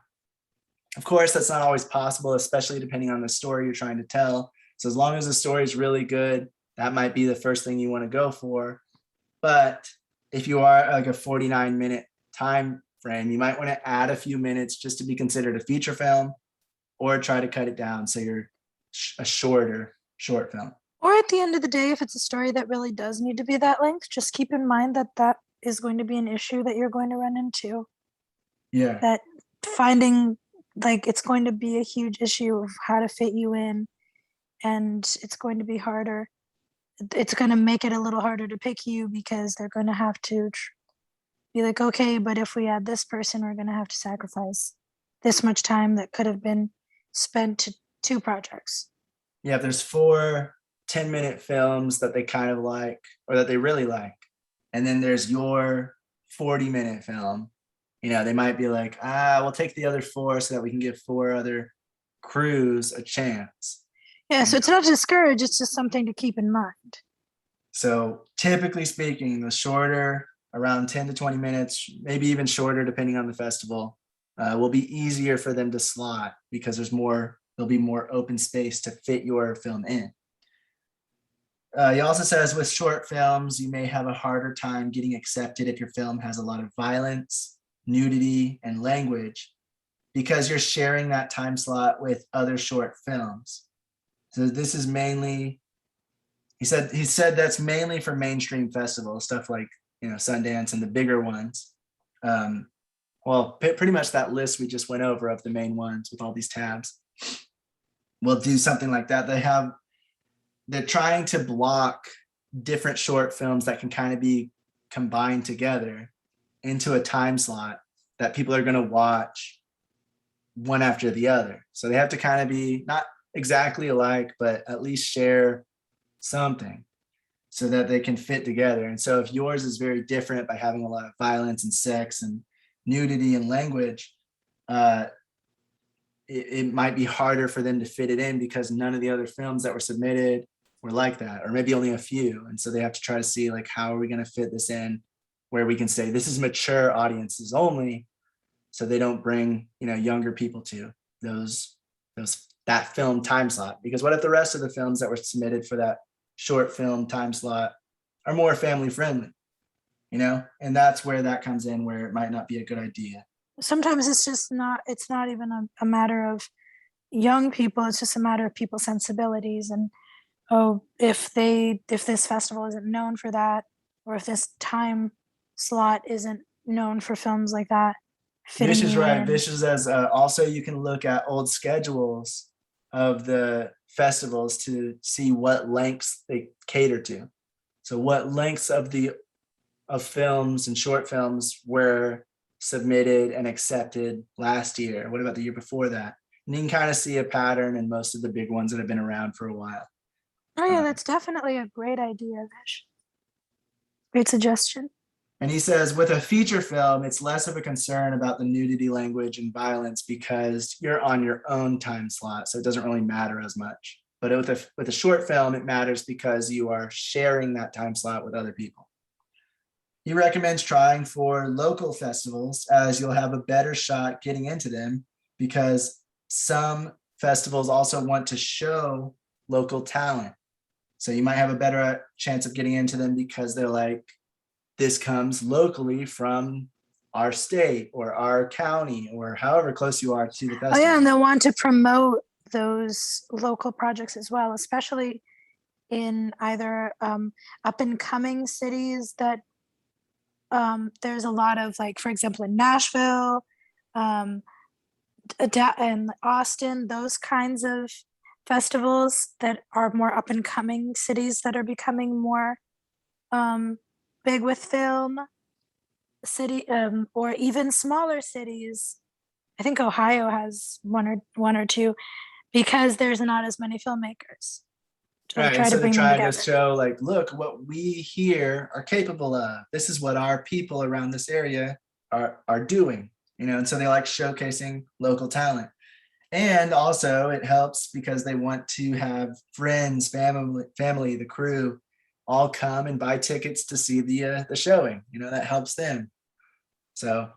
Of course, that's not always possible, especially depending on the story you're trying to tell. So as long as the story is really good, that might be the first thing you want to go for. But if you are like a 49-minute time frame, you might want to add a few minutes just to be considered a feature film, or try to cut it down so you're a short film. Or at the end of the day, if it's a story that really does need to be that length, just keep in mind that that is going to be an issue that you're going to run into. Yeah. That finding, it's going to be a huge issue of how to fit you in, and it's going to be harder. It's going to make it a little harder to pick you because they're going to have to be like, okay, but if we add this person, we're going to have to sacrifice this much time that could have been spent to 2 projects. Yeah, there's 4 10-minute films that they kind of like, or that they really like. And then there's your 40-minute film. They might be like, we'll take the other 4 so that we can give 4 other crews a chance. Yeah, so it's not to discourage, it's just something to keep in mind. So typically speaking, the shorter, around 10 to 20 minutes, maybe even shorter depending on the festival, will be easier for them to slot because there'll be more open space to fit your film in. He also says with short films, you may have a harder time getting accepted if your film has a lot of violence, nudity, and language, because you're sharing that time slot with other short films. So this is mainly, he said that's mainly for mainstream festivals, stuff like, Sundance and the bigger ones. Pretty much that list we just went over of the main ones with all these tabs. We'll do something like that. They're trying to block different short films that can kind of be combined together into a time slot that people are going to watch one after the other. So they have to kind of be not exactly alike, but at least share something so that they can fit together. And so if yours is very different by having a lot of violence and sex and nudity and language, it might be harder for them to fit it in because none of the other films that were submitted were like that, or maybe only a few. And so they have to try to see like, how are we going to fit this in where we can say this is mature audiences only, so they don't bring, you know, younger people to that film time slot. Because what if the rest of the films that were submitted for that short film time slot are more family friendly, you know? And that's where that comes in, where it might not be a good idea. Sometimes it's not even a matter of young people, it's just a matter of people's sensibilities. And if this festival isn't known for that, or if this time slot isn't known for films like that, Vish is right. in. Vish is as also you can look at old schedules of the festivals to see what lengths they cater to. So what lengths of films and short films were submitted and accepted last year? What about the year before that? And you can kind of see a pattern in most of the big ones that have been around for a while. Oh yeah, that's definitely a great idea, Vish. Great suggestion. And he says, with a feature film, it's less of a concern about the nudity, language, and violence because you're on your own time slot, so it doesn't really matter as much. But with a short film, it matters because you are sharing that time slot with other people. He recommends trying for local festivals, as you'll have a better shot getting into them, because some festivals also want to show local talent. So you might have a better chance of getting into them because they're like, this comes locally from our state or our county or however close you are to the festival. Oh yeah, and they'll want to promote those local projects as well, especially in either up and coming cities that there's a lot of, like, for example, in Nashville and Austin, those kinds of festivals that are more up and coming cities that are becoming more big with film or even smaller cities. I think Ohio has one or two, because there's not as many filmmakers. Right, and so they're trying to show, like, look what we here are capable of. This is what our people around this area are doing, you know. And so they like showcasing local talent. And also it helps because they want to have friends, family, the crew all come and buy tickets to see the showing. You know, that helps them. So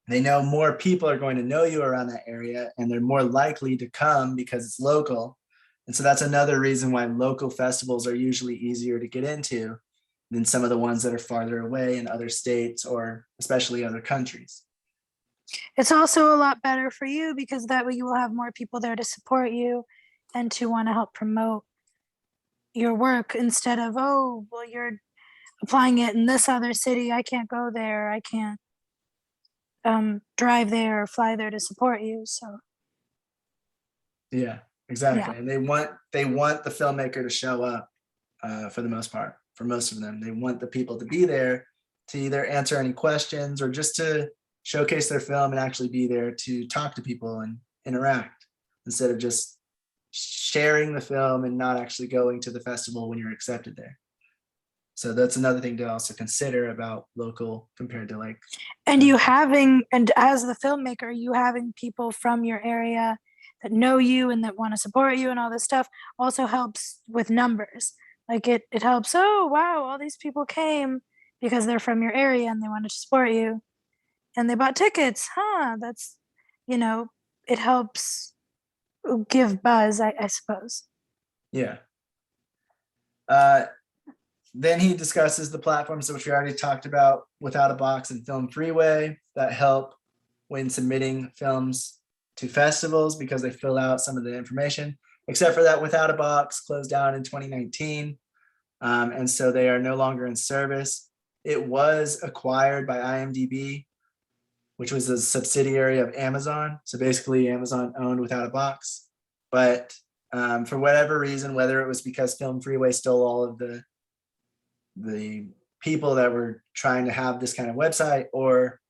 they know more people are going to know you around that area, and they're more likely to come because it's local. And so that's another reason why local festivals are usually easier to get into than some of the ones that are farther away in other states or especially other countries. It's also a lot better for you because that way you will have more people there to support you and to want to help promote your work, instead of, oh, well, you're applying it in this other city, I can't go there, I can't drive there or fly there to support you. So yeah, exactly. Yeah. And they want the filmmaker to show up for the most part. For most of them, they want the people to be there to either answer any questions or just to showcase their film and actually be there to talk to people and interact, instead of just sharing the film and not actually going to the festival when you're accepted there. So that's another thing to also consider about local compared to like. And as the filmmaker, you having people from your area that know you and that want to support you and all this stuff also helps with numbers. Like it helps, oh wow, all these people came because they're from your area and they wanted to support you and they bought tickets. That's, it helps give buzz, I suppose. Yeah. Then he discusses the platforms which we already talked about, Without a Box and Film Freeway, that help when submitting films to festivals because they fill out some of the information, except for that Without a Box closed down in 2019. And so they are no longer in service. It was acquired by IMDb, which was a subsidiary of Amazon. So basically Amazon owned Without a Box. But for whatever reason, whether it was because Film Freeway stole all of the people that were trying to have this kind of website, or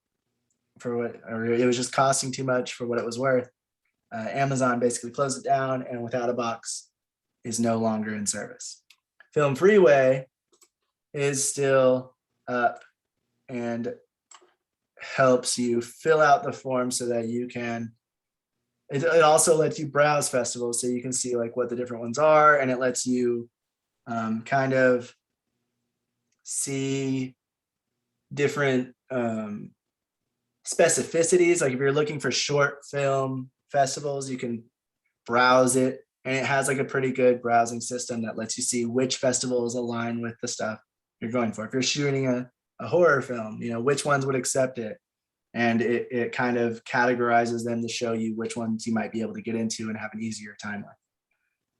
it was just costing too much for what it was worth. Amazon basically closed it down, and Without a Box is no longer in service. Film Freeway is still up and helps you fill out the form so that you can, it also lets you browse festivals so you can see like what the different ones are, and it lets you kind of see different specificities. Like if you're looking for short film festivals, you can browse it, and it has like a pretty good browsing system that lets you see which festivals align with the stuff you're going for. If you're shooting a horror film, which ones would accept it, and it kind of categorizes them to show you which ones you might be able to get into and have an easier time with.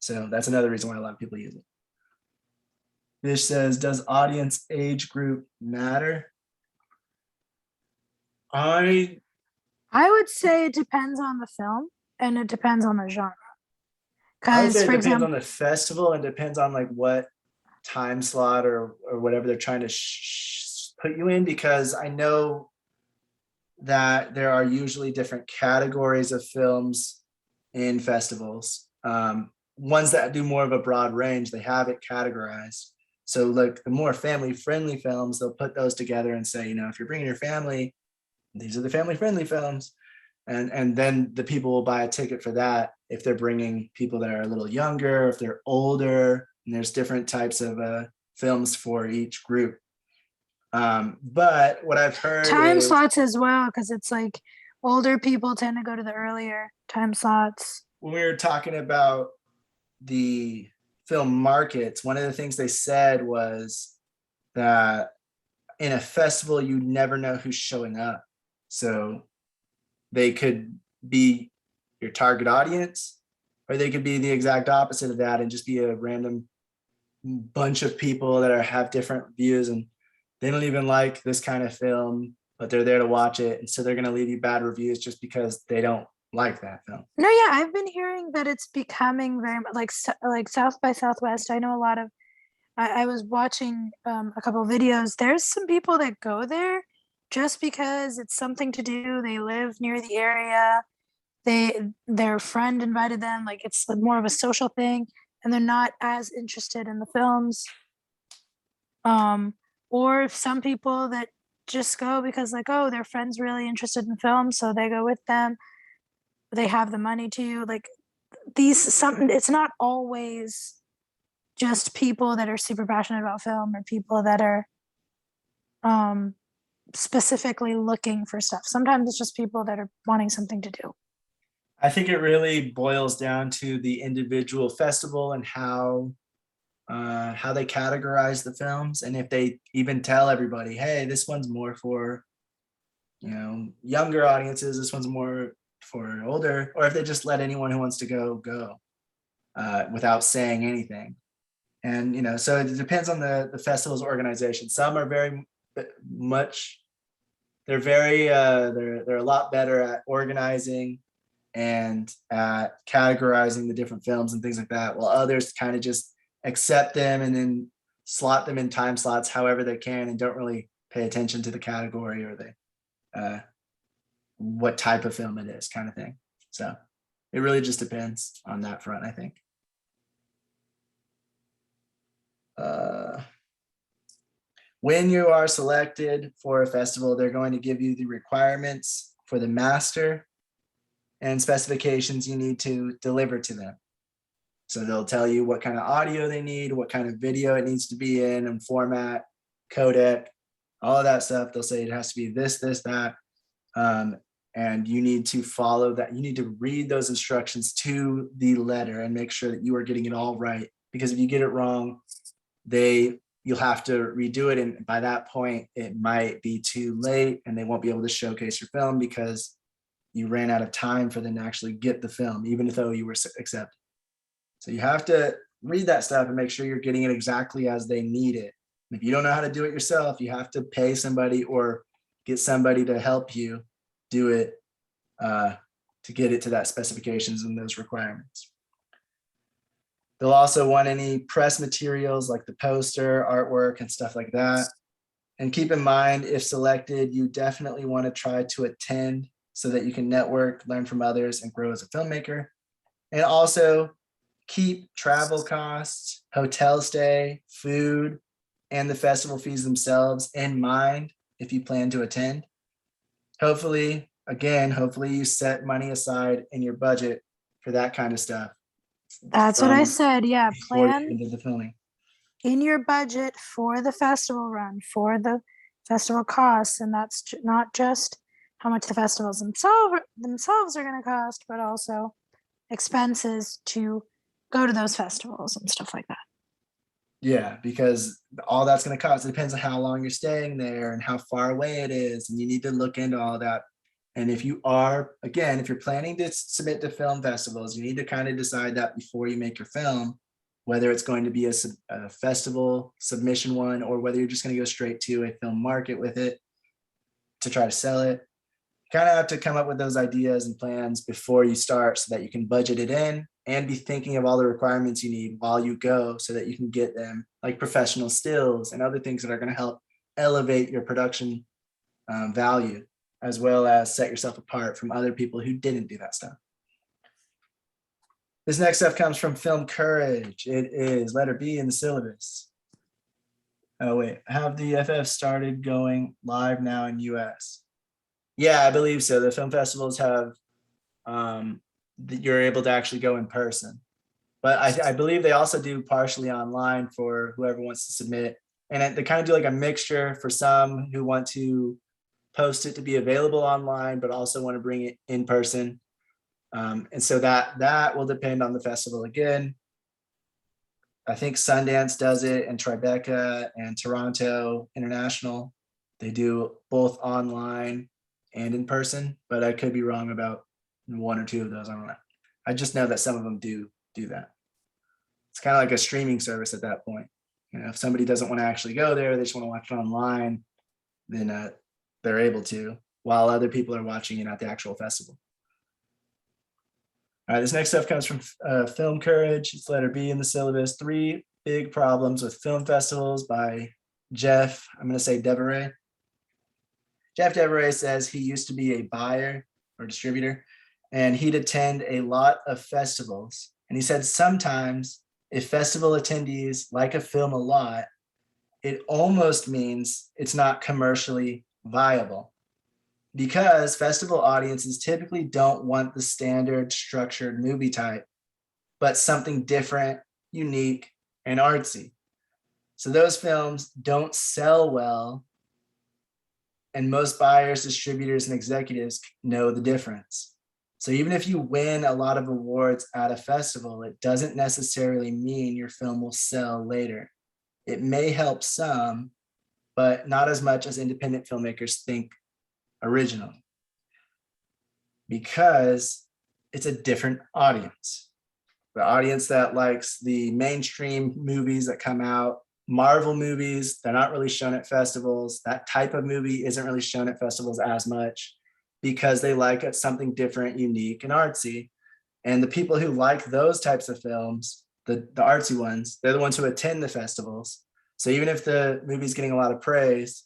So that's another reason why a lot of people use it. This says, does audience age group matter? I would say it depends on the film and it depends on the genre. I would say Because, it for depends example, on the festival, and depends on like what time slot or whatever they're trying to put you in, because I know that there are usually different categories of films in festivals. Ones that do more of a broad range, they have it categorized. So like the more family-friendly films, they'll put those together and say, if you're bringing your family, these are the family-friendly films. And then the people will buy a ticket for that if they're bringing people that are a little younger, if they're older, and there's different types of films for each group. But what I've heard time slots as well, because it's like older people tend to go to the earlier time slots. When we were talking about the film markets, one of the things they said was that in a festival, you never know who's showing up. So they could be your target audience, or they could be the exact opposite of that and just be a random bunch of people that have different views, and they don't even like this kind of film, but they're there to watch it. And so they're going to leave you bad reviews just because they don't like that film. No, yeah, I've been hearing that it's becoming very much like South by Southwest. I know a lot of, I was watching a couple of videos. There's some people that go there just because it's something to do. They live near the area. Their friend invited them. Like it's more of a social thing, and they're not as interested in the films. Or some people that just go because like, oh, their friend's really interested in film, so they go with them. They have the money to like it's not always just people that are super passionate about film or people that are specifically looking for stuff. Sometimes it's just people that are wanting something to do. I think it really boils down to the individual festival and how they categorize the films, and if they even tell everybody, hey, this one's more for younger audiences, this one's more for older, or if they just let anyone who wants to go without saying anything. And so it depends on the festival's organization. Some are very much, they're a lot better at organizing and at categorizing the different films and things like that, while others kind of just accept them and then slot them in time slots however they can and don't really pay attention to the category or what type of film it is, kind of thing. So it really just depends on that front, I think. When you are selected for a festival, they're going to give you the requirements for the master and specifications you need to deliver to them. So they'll tell you what kind of audio they need, what kind of video it needs to be in, and format, codec, all of that stuff. They'll say it has to be this, that. And you need to follow that. You need to read those instructions to the letter and make sure that you are getting it all right. Because if you get it wrong, you'll have to redo it. And by that point, it might be too late and they won't be able to showcase your film because you ran out of time for them to actually get the film, even though you were accepted. So you have to read that stuff and make sure you're getting it exactly as they need it. And if you don't know how to do it yourself, you have to pay somebody or get somebody to help you do it to get it to that specifications and those requirements. They'll also want any press materials like the poster, artwork, and stuff like that. And keep in mind, if selected, you definitely want to try to attend so that you can network, learn from others, and grow as a filmmaker. And also keep travel costs, hotel stay, food, and the festival fees themselves in mind if you plan to attend. Hopefully you set money aside in your budget for that kind of stuff. That's what I said. Yeah, Before you plan get into the filming. in your budget for the festival run, for the festival costs, and that's not just how much the festivals themselves are going to cost, but also expenses to go to those festivals and stuff like that. Yeah, because all that's going to cost, it depends on how long you're staying there and how far away it is. And you need to look into all that. And if you are, again, if you're planning to submit to film festivals, you need to kind of decide that before you make your film, whether it's going to be a festival submission one, or whether you're just going to go straight to a film market with it to try to sell it. You kind of have to come up with those ideas and plans before you start so that you can budget it in and be thinking of all the requirements you need while you go so that you can get them, like professional stills and other things that are going to help elevate your production value, as well as set yourself apart from other people who didn't do that stuff. This next stuff comes from Film Courage. It is letter B in the syllabus. Oh wait, have the FF started going live now in US? Yeah, I believe so. The film festivals have, you're able to actually go in person. But I believe they also do partially online for whoever wants to submit. And they kind of do like a mixture for some who want to post it to be available online, but also want to bring it in person. And so that will depend on the festival again. I think Sundance does it, and Tribeca and Toronto International. They do both online and in person, but I could be wrong about one or two of those. I don't know. I just know that some of them do that. It's kind of like a streaming service at that point. You know, if somebody doesn't want to actually go there, they just want to watch it online, then they're able to, while other people are watching it at the actual festival. All right, this next stuff comes from Film Courage. It's letter B in the syllabus. 3 big problems with film festivals by Jeff, I'm going to say Deveray. Jeff Deveray says he used to be a buyer or distributor, and he'd attend a lot of festivals. And he said sometimes if festival attendees like a film a lot, it almost means it's not commercially viable, because festival audiences typically don't want the standard structured movie type, but something different, unique, and artsy. So those films don't sell well, and most buyers, distributors, and executives know the difference. So even if you win a lot of awards at a festival, it doesn't necessarily mean your film will sell later. It may help some, but not as much as independent filmmakers think originally, because it's a different audience. The audience that likes the mainstream movies that come out, Marvel movies, they're not really shown at festivals. That type of movie isn't really shown at festivals as much because they like it something different, unique, and artsy. And the people who like those types of films, the artsy ones, they're the ones who attend the festivals. So even if the movie's getting a lot of praise,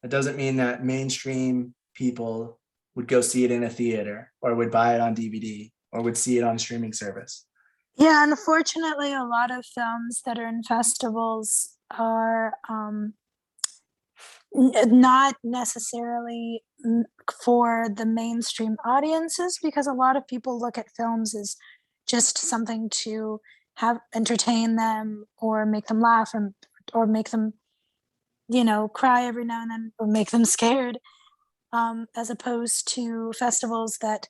it doesn't mean that mainstream people would go see it in a theater or would buy it on DVD or would see it on a streaming service. Yeah, unfortunately, a lot of films that are in festivals are not necessarily for the mainstream audiences, because a lot of people look at films as just something to have entertain them or make them laugh, or make them, cry every now and then, or make them scared, as opposed to festivals that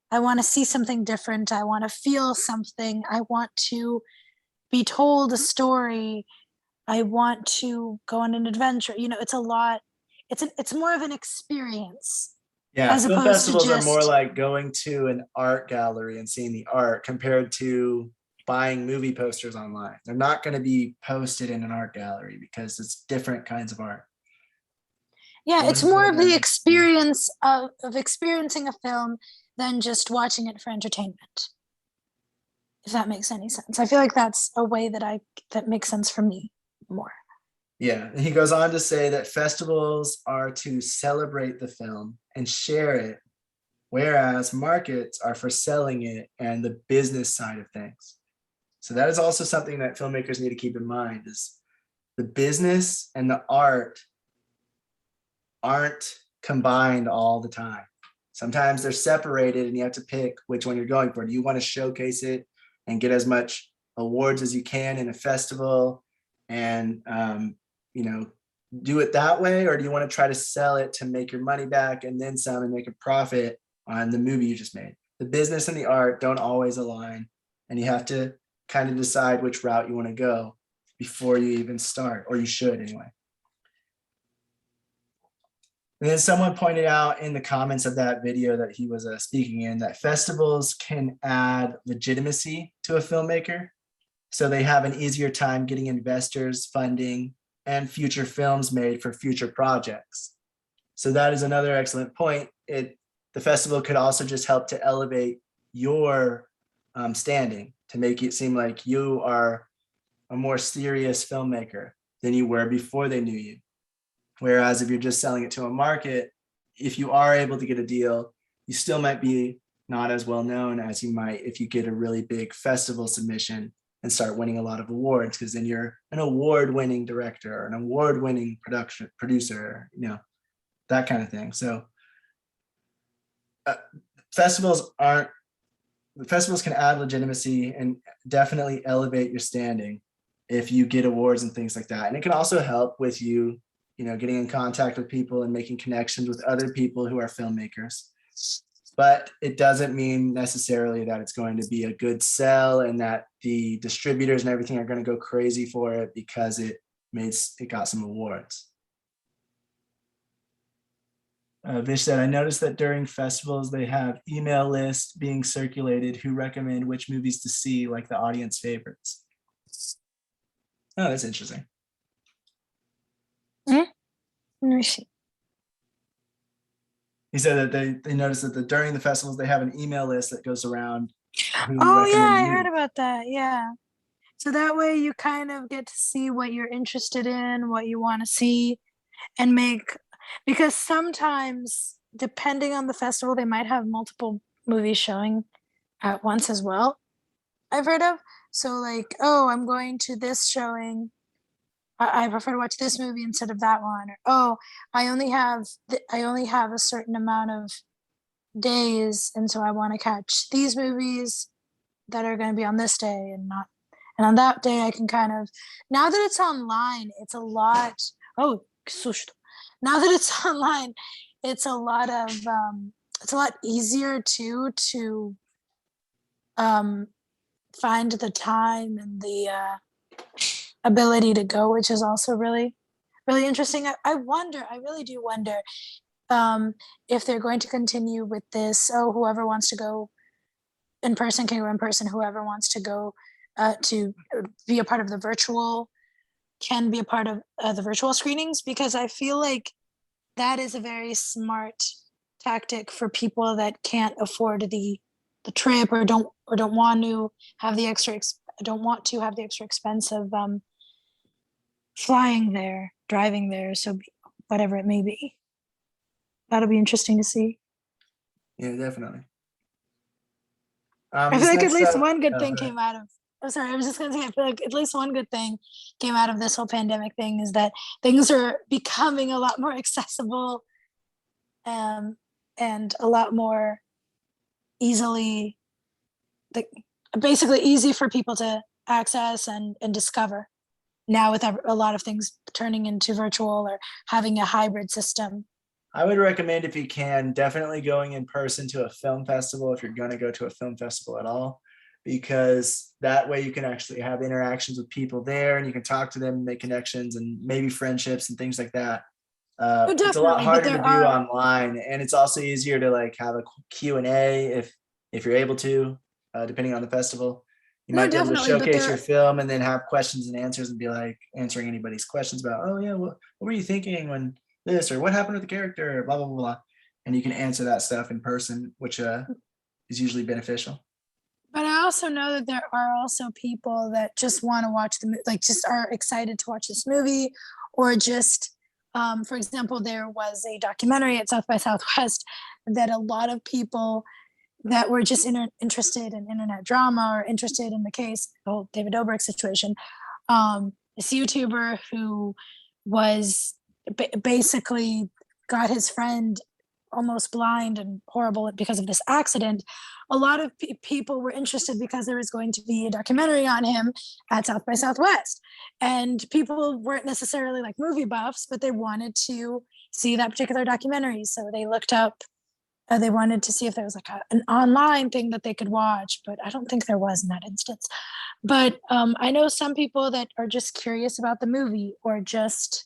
I want to see something different. I want to feel something. I want to be told a story. I want to go on an adventure. It's a lot. It's more of an experience. Yeah, as film opposed to festivals are more just like going to an art gallery and seeing the art compared to buying movie posters online. They're not going to be posted in an art gallery because it's different kinds of art. Yeah, it's more of the experience of experiencing a film than just watching it for entertainment, if that makes any sense. I feel like that's a way that makes sense for me more. Yeah, and he goes on to say that festivals are to celebrate the film and share it, whereas markets are for selling it and the business side of things. So that is also something that filmmakers need to keep in mind, is the business and the art aren't combined all the time. Sometimes they're separated and you have to pick which one you're going for. Do you want to showcase it and get as much awards as you can in a festival and do it that way, or do you want to try to sell it to make your money back and then some and make a profit on the movie you just made? The business and the art don't always align, and you have to kind of decide which route you want to go before you even start, or you should anyway. And then someone pointed out in the comments of that video that he was speaking in that festivals can add legitimacy to a filmmaker. So they have an easier time getting investors, funding, and future films made for future projects. So that is another excellent point. The festival could also just help to elevate your standing, to make it seem like you are a more serious filmmaker than you were before they knew you. Whereas if you're just selling it to a market, if you are able to get a deal, you still might be not as well known as you might if you get a really big festival submission and start winning a lot of awards, because then you're an award-winning director or an award-winning producer, that kind of thing. So festivals can add legitimacy and definitely elevate your standing if you get awards and things like that. And it can also help with you, getting in contact with people and making connections with other people who are filmmakers. But it doesn't mean necessarily that it's going to be a good sell and that the distributors and everything are going to go crazy for it because it got some awards. Vish said, I noticed that during festivals, they have email lists being circulated who recommend which movies to see, like the audience favorites. Oh, that's interesting. Let me see. He said that they noticed that during the festivals, they have an email list that goes around. Oh yeah, I heard about that. Yeah. So that way you kind of get to see what you're interested in, what you want to see, and because sometimes depending on the festival, they might have multiple movies showing at once as well. I've heard of. So like, oh, I'm going to this showing. I prefer to watch this movie instead of that one. Or, oh, I only have a certain amount of days, and so I want to catch these movies that are going to be on this day and not. And on that day, I can kind of, now that it's online, it's a lot. Oh, now that it's online, it's a lot easier to find the time and the ability to go, which is also really, really interesting. I really do wonder if they're going to continue with this. Oh, whoever wants to go in person can go in person. Whoever wants to go to be a part of the virtual can be a part of the virtual screenings, because I feel like that is a very smart tactic for people that can't afford the trip or don't want to have the extra expense of flying there, driving there, so whatever it may be. That'll be interesting to see. Yeah, definitely. I feel like at least one good thing came out of. I'm sorry, I was just gonna say, I feel like at least one good thing came out of this whole pandemic thing is that things are becoming a lot more accessible, and a lot more easily, basically easy for people to access and discover. Now with a lot of things turning into virtual or having a hybrid system. I would recommend, if you can, definitely going in person to a film festival if you're going to go to a film festival at all, because that way you can actually have interactions with people there and you can talk to them, make connections and maybe friendships and things like that. It's a lot harder to do online, and it's also easier to like have a Q&A if you're able to, depending on the festival. You might be able to showcase your film and then have questions and answers and be like answering anybody's questions about, oh yeah, what were you thinking when this, or what happened with the character, blah, blah, blah, blah. And you can answer that stuff in person, which is usually beneficial. But I also know that there are also people that just want to watch the like just are excited to watch this movie, or just, for example, there was a documentary at South by Southwest that a lot of people that were just interested in internet drama or interested in the case, the whole David Dobrik situation. This YouTuber who was basically got his friend almost blind and horrible because of this accident. A lot of people were interested because there was going to be a documentary on him at South by Southwest. And people weren't necessarily like movie buffs, but they wanted to see that particular documentary. So they looked up, they wanted to see if there was like an online thing that they could watch, but I don't think there was in that instance. But I know some people that are just curious about the movie, or just,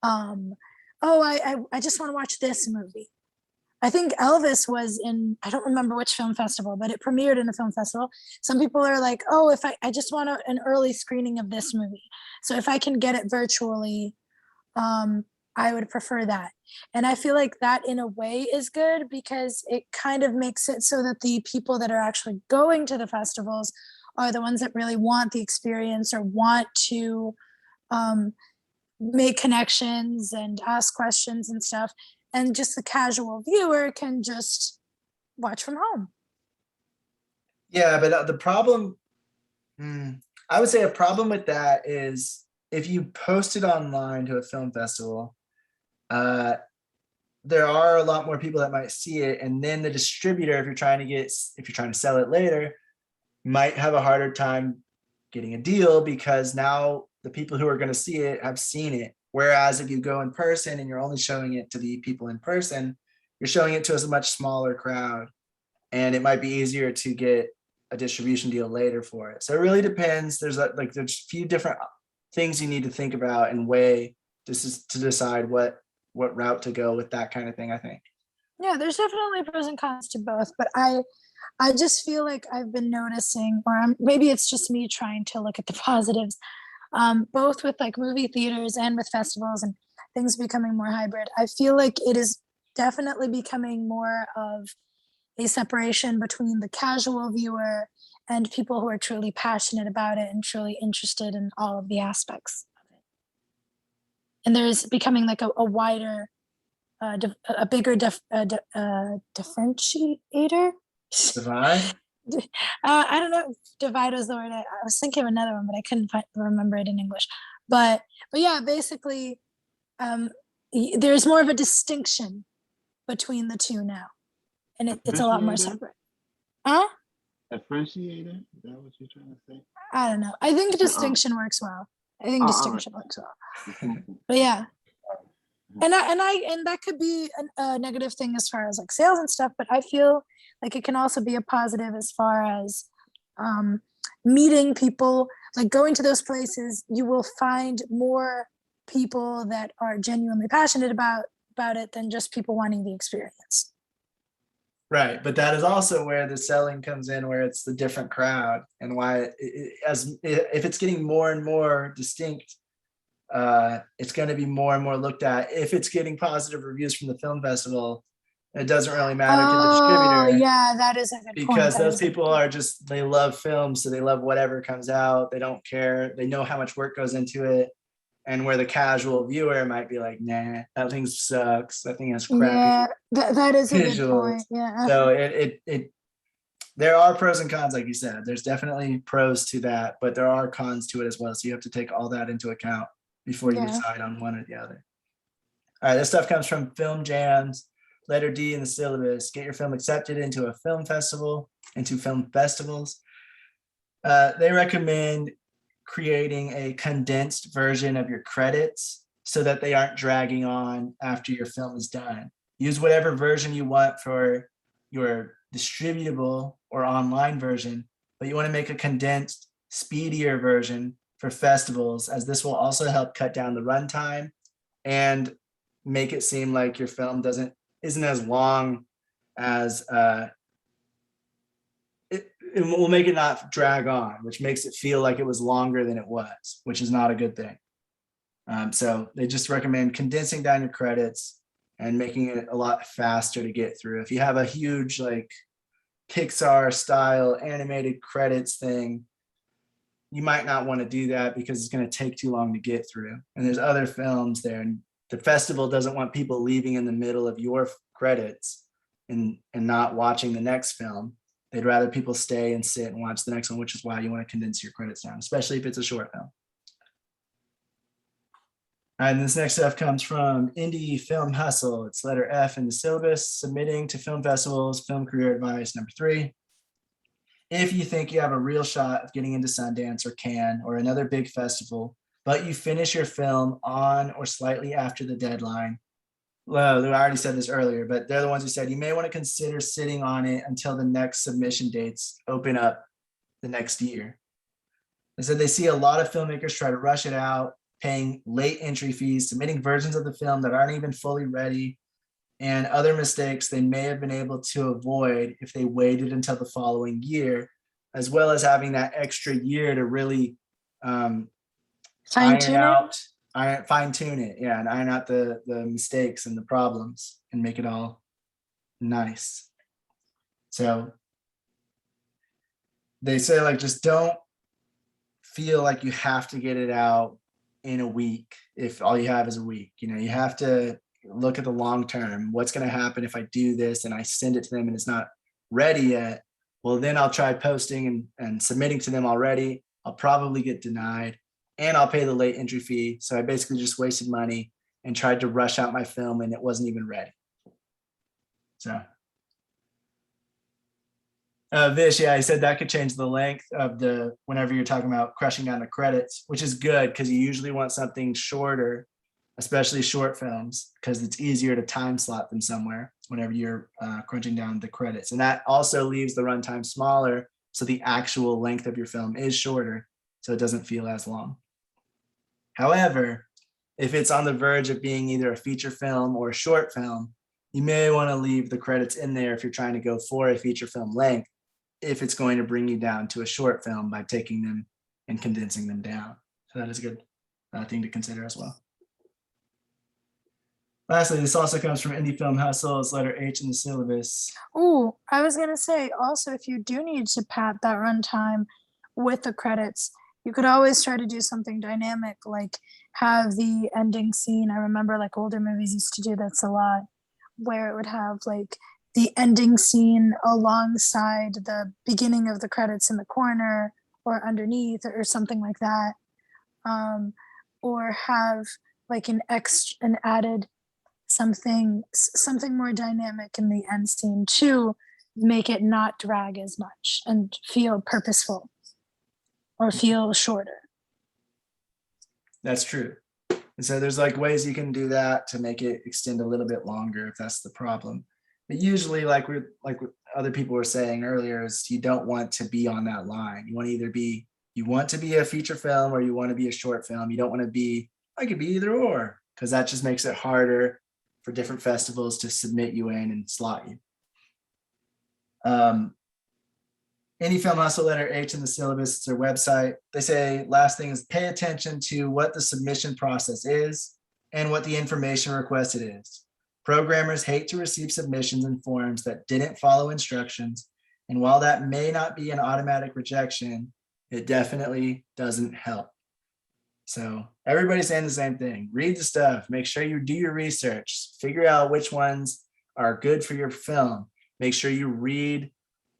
oh, I just want to watch this movie. I think Elvis was in, I don't remember which film festival, but it premiered in a film festival. Some people are like, oh, if I just want an early screening of this movie. So if I can get it virtually, I would prefer that. And I feel like that in a way is good, because it kind of makes it so that the people that are actually going to the festivals are the ones that really want the experience, or want to make connections and ask questions and stuff. And just the casual viewer can just watch from home. Yeah, but the problem, I would say a problem with that is if you post it online to a film festival, there are a lot more people that might see it, and then the distributor, if you're trying to sell it later, might have a harder time getting a deal, because now the people who are going to see it have seen it. Whereas if you go in person and you're only showing it to the people in person, you're showing it to a much smaller crowd, and it might be easier to get a distribution deal later for it. So it really depends. There's a few different things you need to think about and weigh to decide what route to go with that kind of thing, I think. Yeah, there's definitely pros and cons to both, but I just feel like I've been noticing, or maybe it's just me trying to look at the positives, both with like movie theaters and with festivals and things becoming more hybrid. I feel like it is definitely becoming more of a separation between the casual viewer and people who are truly passionate about it and truly interested in all of the aspects of it. And there's becoming like a wider, a bigger differentiator. Divide? I don't know if divide was the word. I was thinking of another one, but I couldn't remember it in English. But yeah, basically, there's more of a distinction between the two now, and it's a lot more separate. Huh? Differentiator? Is that what you're trying to say? I don't know. I think distinction works well. I think distinction works well. But yeah. And that could be a negative thing as far as like sales and stuff, but I feel like it can also be a positive as far as meeting people. Like going to those places, you will find more people that are genuinely passionate about it than just people wanting the experience. Right, but that is also where the selling comes in, where it's the different crowd, and why if it's getting more and more distinct, it's going to be more and more looked at. If it's getting positive reviews from the film festival, it doesn't really matter to the distributor. Yeah, that is a good point. Because those people are just, they love film, so they love whatever comes out. They don't care. They know how much work goes into it. And where the casual viewer might be like, nah, that thing sucks. That thing has crappy. Yeah, that is a good visuals. point. Yeah. So there are pros and cons, like you said. There's definitely pros to that, but there are cons to it as well. So you have to take all that into account before you decide on one or the other. All right, this stuff comes from Film Jams. Letter D in the syllabus: get your film accepted into a film festival, into film festivals. They recommend creating a condensed version of your credits so that they aren't dragging on after your film is done. Use whatever version you want for your distributable or online version, but you want to make a condensed, speedier version for festivals, as this will also help cut down the runtime and make it seem like your film isn't as long as it will make it not drag on, which makes it feel like it was longer than it was, which is not a good thing. So they just recommend condensing down your credits and making it a lot faster to get through. If you have a huge like Pixar style animated credits thing, you might not want to do that because it's going to take too long to get through. And there's other films there, and the festival doesn't want people leaving in the middle of your credits and not watching the next film. They'd rather people stay and sit and watch the next one, which is why you want to condense your credits down, especially if it's a short film. All right, and this next stuff comes from Indie Film Hustle. It's letter F in the syllabus, submitting to film festivals, film career advice, number 3. If you think you have a real shot of getting into Sundance or Cannes or another big festival, but you finish your film on or slightly after the deadline, well, I already said this earlier, but they're the ones who said you may want to consider sitting on it until the next submission dates open up the next year. They said they see a lot of filmmakers try to rush it out, paying late entry fees, submitting versions of the film that aren't even fully ready, and other mistakes they may have been able to avoid if they waited until the following year, as well as having that extra year to really fine-tune it, yeah, and iron out the mistakes and the problems and make it all nice. So they say, like, just don't feel like you have to get it out in a week if all you have is a week. You know, you have to look at the long term. What's going to happen if I do this and I send it to them and it's not ready yet? Well, then I'll try posting and submitting to them already. I'll probably get denied and I'll pay the late entry fee. So I basically just wasted money and tried to rush out my film and it wasn't even ready. So Vish, yeah, he said that could change the length of the, whenever you're talking about crushing down the credits, which is good because you usually want something shorter, especially short films, because it's easier to time slot them somewhere whenever you're crunching down the credits. And that also leaves the runtime smaller, so the actual length of your film is shorter, so it doesn't feel as long. However, if it's on the verge of being either a feature film or a short film, you may want to leave the credits in there if you're trying to go for a feature film length, if it's going to bring you down to a short film by taking them and condensing them down. So that is a good thing to consider as well. Lastly, this also comes from Indie Film Hustle. It's letter H in the syllabus. Oh, I was gonna say also, if you do need to pad that runtime with the credits, you could always try to do something dynamic, like have the ending scene. I remember like older movies used to do this a lot, where it would have like the ending scene alongside the beginning of the credits in the corner or underneath or something like that. Or have like an added something more dynamic in the end scene to make it not drag as much and feel purposeful or feel shorter. That's true. And so there's like ways you can do that to make it extend a little bit longer if that's the problem. But usually, like other people were saying earlier, is you don't want to be on that line. You want to either be, you want to be a feature film or you want to be a short film. You don't want to be, I could be either or, because that just makes it harder for different festivals to submit you in and slot you. Any Film Hustle, letter H in the syllabus, it's their website. They say last thing is pay attention to what the submission process is and what the information requested is. Programmers hate to receive submissions and forms that didn't follow instructions. And while that may not be an automatic rejection, it definitely doesn't help. So everybody's saying the same thing. Read the stuff, make sure you do your research, figure out which ones are good for your film. Make sure you read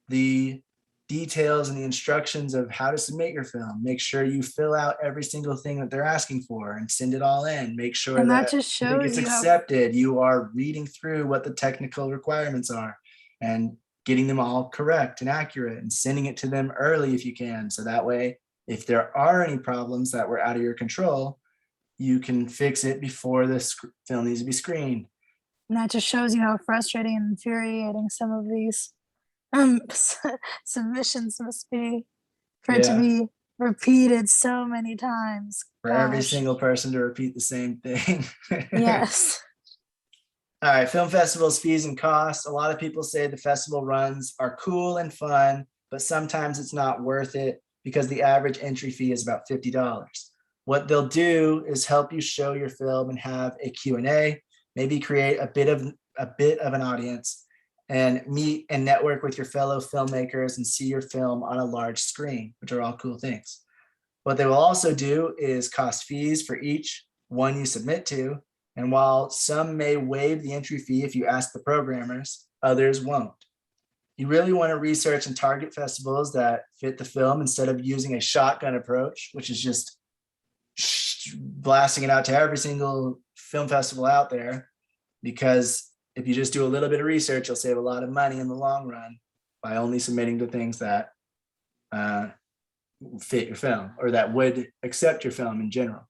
the details and the instructions of how to submit your film. Make sure you fill out every single thing that they're asking for and send it all in. Make sure And that just if it shows gets you accepted, you are reading through what the technical requirements are and getting them all correct and accurate and sending it to them early if you can. So that way, if there are any problems that were out of your control, you can fix it before the film needs to be screened. And that just shows you how frustrating and infuriating some of these submissions must be, for it to be repeated so many times. For every single person to repeat the same thing. Yes. All right, film festivals, fees and costs. A lot of people say the festival runs are cool and fun, but sometimes it's not worth it because the average entry fee is about $50. What they'll do is help you show your film and have a Q&A, maybe create a bit of an audience, and meet and network with your fellow filmmakers and see your film on a large screen, which are all cool things. What they will also do is cost fees for each one you submit to. And while some may waive the entry fee if you ask the programmers, others won't. You really want to research and target festivals that fit the film instead of using a shotgun approach, which is just blasting it out to every single film festival out there. Because if you just do a little bit of research, you'll save a lot of money in the long run by only submitting to things that fit your film or that would accept your film in general.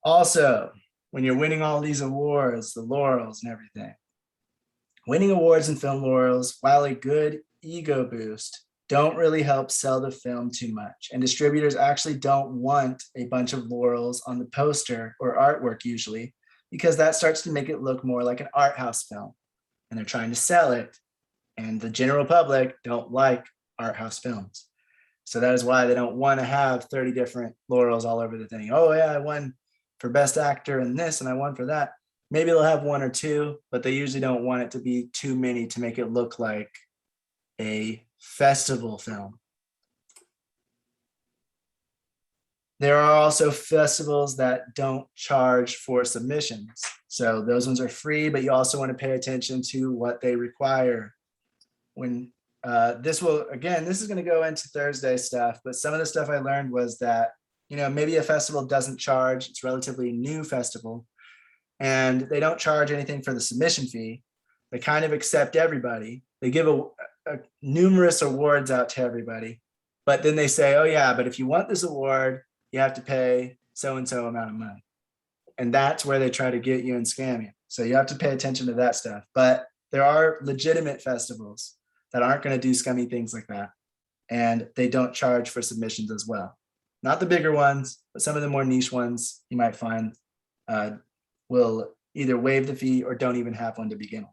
Also, when you're winning all these awards, the laurels and everything, winning awards and film laurels, while a good ego boost, don't really help sell the film too much. And distributors actually don't want a bunch of laurels on the poster or artwork usually, because that starts to make it look more like an art house film. And they're trying to sell it. And the general public don't like art house films. So that is why they don't want to have 30 different laurels all over the thing. Oh yeah, I won for best actor in this and I won for that. Maybe they'll have one or two, but they usually don't want it to be too many to make it look like a festival film. There are also festivals that don't charge for submissions. So those ones are free, but you also want to pay attention to what they require. When this is going to go into Thursday stuff, but some of the stuff I learned was that, maybe a festival doesn't charge, it's a relatively new festival, and they don't charge anything for the submission fee. They kind of accept everybody. They give a numerous awards out to everybody, but then they say, oh yeah, but if you want this award, you have to pay so-and-so amount of money. And that's where they try to get you and scam you. So you have to pay attention to that stuff. But there are legitimate festivals that aren't going to do scummy things like that. And they don't charge for submissions as well. Not the bigger ones, but some of the more niche ones you might find will either waive the fee or don't even have one to begin with.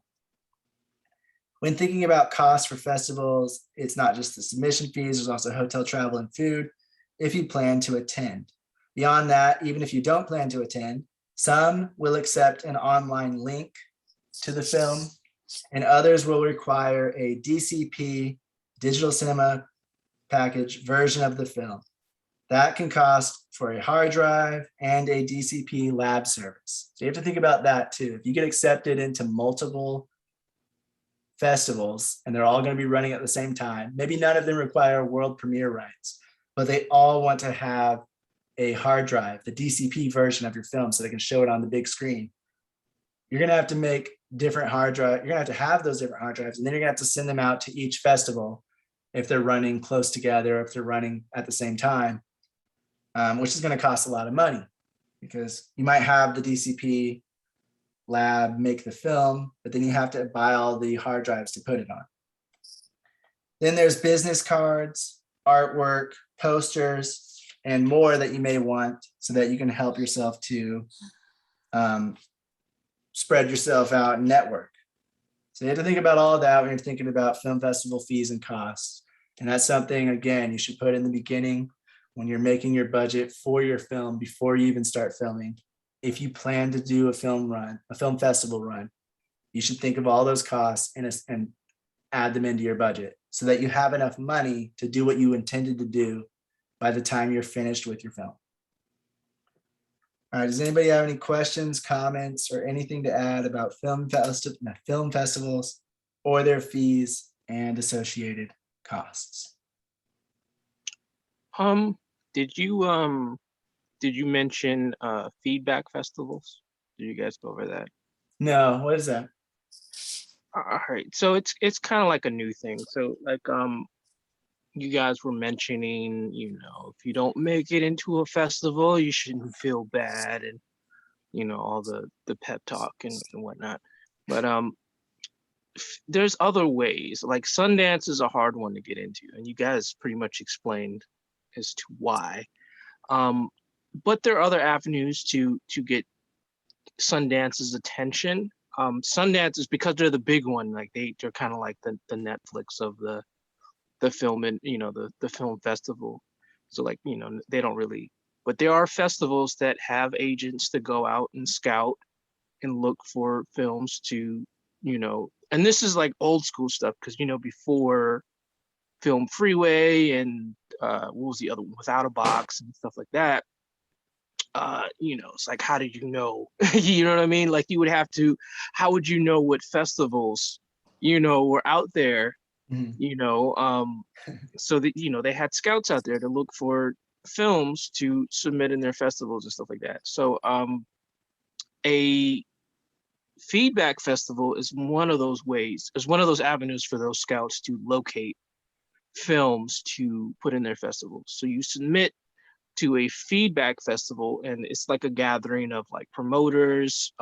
When thinking about costs for festivals, it's not just the submission fees, there's also hotel, travel, and food if you plan to attend. Beyond that, even if you don't plan to attend, some will accept an online link to the film, and others will require a DCP, digital cinema package version of the film. That can cost for a hard drive and a DCP lab service. So you have to think about that too. If you get accepted into multiple festivals and they're all going to be running at the same time, maybe none of them require world premiere rights, but they all want to have a hard drive, the DCP version of your film, so they can show it on the big screen. You're going to have to make different hard drives. You're going to have those different hard drives, and then you're going to have to send them out to each festival if they're running close together, if they're running at the same time, which is going to cost a lot of money because you might have the DCP lab make the film, but then you have to buy all the hard drives to put it on. Then there's business cards, artwork, posters, and more that you may want so that you can help yourself to spread yourself out and network. So you have to think about all of that when you're thinking about film festival fees and costs. And that's something, again, you should put in the beginning when you're making your budget for your film before you even start filming. If you plan to do a film run, a film festival run, you should think of all those costs and add them into your budget so that you have enough money to do what you intended to do by the time you're finished with your film. All right, does anybody have any questions, comments, or anything to add about film festivals or their fees and associated costs? Did you mention feedback festivals? Did you guys go over that? No, what is that? All right, so it's kind of like a new thing. So like you guys were mentioning, if you don't make it into a festival, you shouldn't feel bad, and all the pep talk and whatnot. But there's other ways. Like Sundance is a hard one to get into, and you guys pretty much explained as to why. But there are other avenues to get Sundance's attention. Sundance is because they're the big one. Like they're kind of like the Netflix of the film and the film festival. So like they don't really, but there are festivals that have agents to go out and scout and look for films to and this is like old school stuff because before Film Freeway and what was the other one, Without a Box and stuff like that. It's like, how did you know? You know what I mean? Like, you would have to, how would you know what festivals, were out there? So that they had scouts out there to look for films to submit in their festivals and stuff like that. So a feedback festival is one of those ways, is one of those avenues for those scouts to locate films to put in their festivals. So you submit to a feedback festival, and it's like a gathering of like promoters,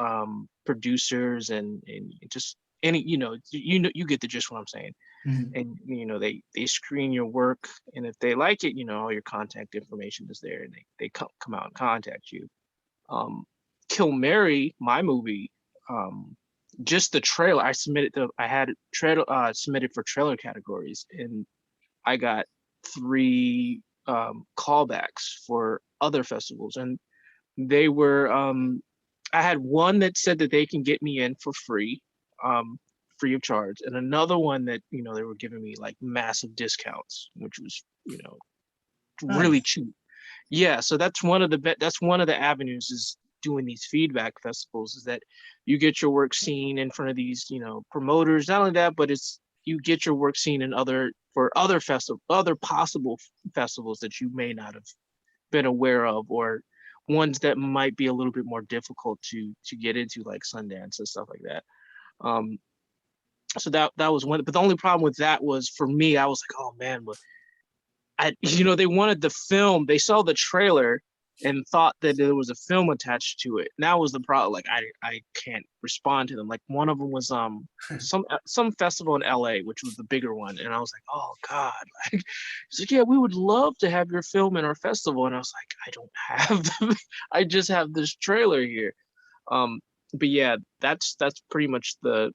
producers, and just any, you get the gist what I'm saying. And they screen your work, and if they like it, all your contact information is there, and they come out and contact you. Kill Mary, my movie, just the trailer, I had it submitted for trailer categories, and I got 3 callbacks for other festivals, and they were I had one that said that they can get me in for free, free of charge, and another one that they were giving me like massive discounts, which was really cheap. Yeah, so that's one of the avenues, is doing these feedback festivals, is that you get your work seen in front of these promoters. Not only that, but you get your work seen in other possible festivals that you may not have been aware of, or ones that might be a little bit more difficult to get into, like Sundance and stuff like that. So that was one, but the only problem with that was, for me, I was like, oh man, but they wanted the film. They saw the trailer and thought that there was a film attached to it. And that was the problem. Like, I can't respond to them. Like, one of them was some festival in LA, which was the bigger one. And I was like, oh God. Like, he's like, yeah, we would love to have your film in our festival. And I was like, I don't have I just have this trailer here. But yeah, that's pretty much the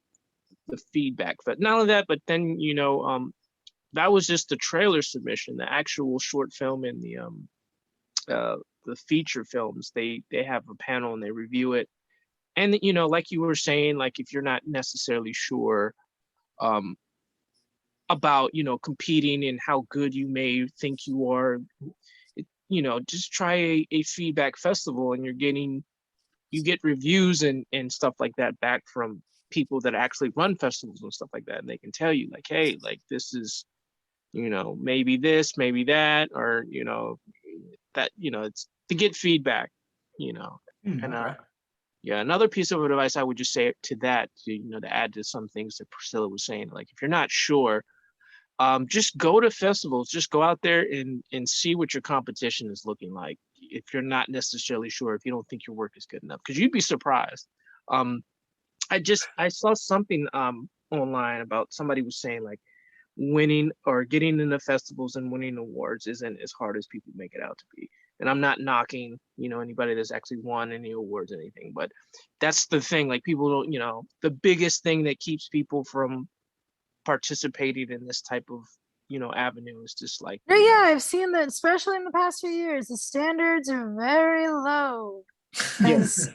feedback. But not only that, but then that was just the trailer submission. The actual short film and the feature films, they have a panel and they review it. And like you were saying, like, if you're not necessarily sure about competing and how good you may think you are, just try a feedback festival, and you get reviews and stuff like that back from people that actually run festivals and stuff like that, and they can tell you, like, hey, like, this is maybe this, maybe that, or that, it's to get feedback, and Okay. yeah, another piece of advice I would just say to that, to add to some things that Priscilla was saying, like, if you're not sure, just go to festivals, just go out there and see what your competition is looking like. If you're not necessarily sure, if you don't think your work is good enough, because you'd be surprised. I saw something online about, somebody was saying, like, winning or getting into festivals and winning awards isn't as hard as people make it out to be. And I'm not knocking, anybody that's actually won any awards or anything, but that's the thing. Like, people don't, the biggest thing that keeps people from participating in this type of, avenue is just like, Yeah, I've seen that, especially in the past few years, the standards are very low. Yes.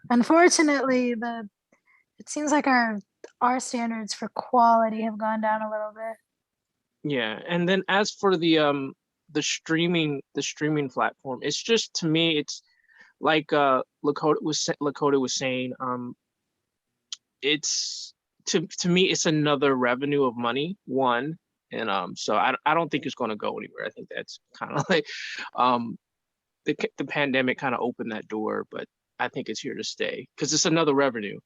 Unfortunately, it seems like our standards for quality have gone down a little bit. Yeah, and then as for the streaming platform, it's just, to me, it's like Lakota was saying, it's to me, it's another revenue of money, one, and so I don't think it's going to go anywhere. I think that's kind of like the pandemic kind of opened that door, but I think it's here to stay because it's another revenue.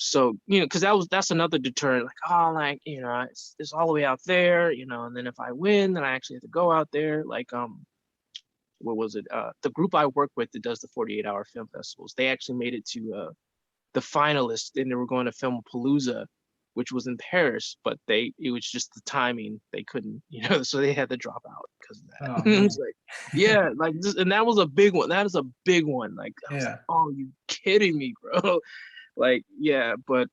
So because that's another deterrent, like, oh, like, it's all the way out there, and then if I win, then I actually have to go out there, like, what was it, the group I work with that does the 48-hour film festivals, they actually made it to the finalists, and they were going to film Palooza, which was in Paris, but it was just the timing, they couldn't, so they had to drop out because of that. Oh, It's like, yeah, like, and that was a big one. That is a big one. Like, I was like, oh, you kidding me, bro? Like, yeah, but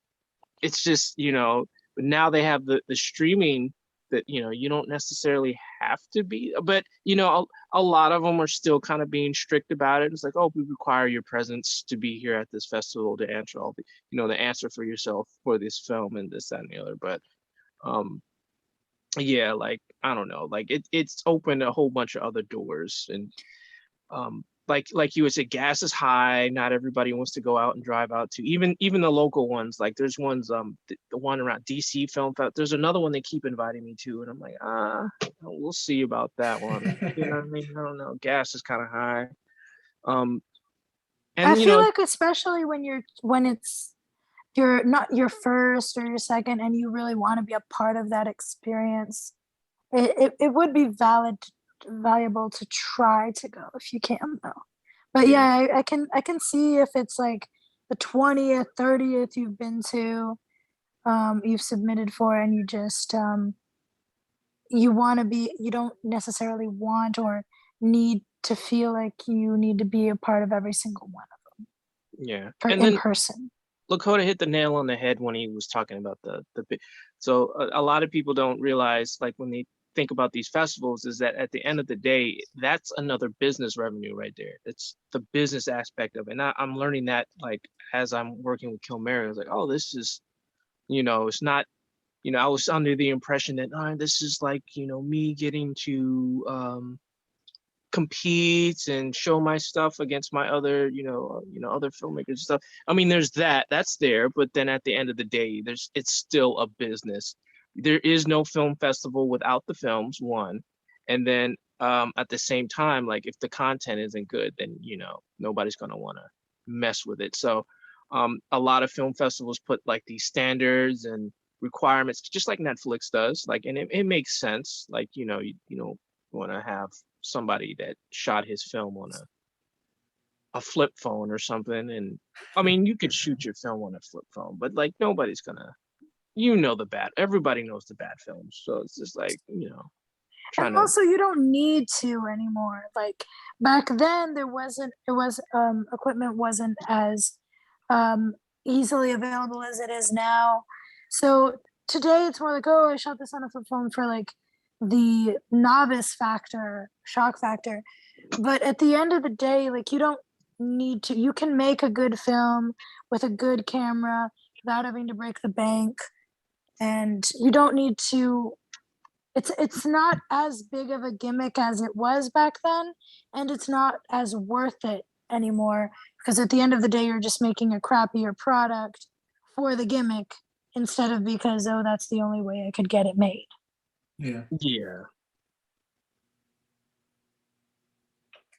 it's just, but now they have the streaming that, you don't necessarily have to be, but a lot of them are still kind of being strict about it. It's like, oh, we require your presence to be here at this festival to answer all the answer for yourself for this film and this, that, and the other. But yeah, like, I don't know, like it's opened a whole bunch of other doors. And like you would say, gas is high. Not everybody wants to go out and drive out to even the local ones. Like there's ones, the one around DC Film Fest. There's another one they keep inviting me to, and I'm like, we'll see about that one. You know what I mean? I don't know. Gas is kind of high. I And feel like especially when it's you're not your first or your second and you really want to be a part of that experience, it would be valuable to try to go if you can though. But yeah, I can see if it's like the 20th, 30th you've been to, you've submitted for, and you just you don't necessarily want or need to feel like you need to be a part of every single one of them. Yeah, in then person. Lakota hit the nail on the head when he was talking about the so a lot of people don't realize, like, when they think about these festivals, is that at the end of the day, that's another business revenue right there. It's the business aspect of it. And I'm learning that, like, as I'm working with Kilmary. I was like, oh, this is, it's not, I was under the impression that, this is like, me getting to compete and show my stuff against my other, other filmmakers and stuff. I mean, there's that's there, but then at the end of the day, it's still a business. There is no film festival without the films, one. And then at the same time, like, if the content isn't good, then, nobody's going to want to mess with it. So a lot of film festivals put like these standards and requirements, just like Netflix does. Like, and it makes sense. Like, you want to have somebody that shot his film on a flip phone or something. And I mean, you could shoot your film on a flip phone, but like, nobody's gonna, everybody knows the bad films. So it's just like, and also you don't need to anymore. Like back then equipment wasn't as easily available as it is now. So today it's more like, oh, I shot this on a flip phone for like the novice factor, shock factor. But at the end of the day, like, you don't need to, you can make a good film with a good camera without having to break the bank. And you don't need to, it's not as big of a gimmick as it was back then, and it's not as worth it anymore, because at the end of the day, you're just making a crappier product for the gimmick instead of because, oh, that's the only way I could get it made. Yeah.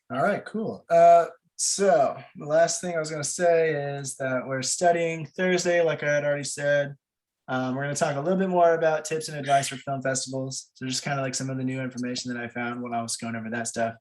All right, cool. So the last thing I was going to say is that we're studying Thursday, like I had already said. We're going to talk a little bit more about tips and advice for film festivals. So just kind of like some of the new information that I found when I was going over that stuff.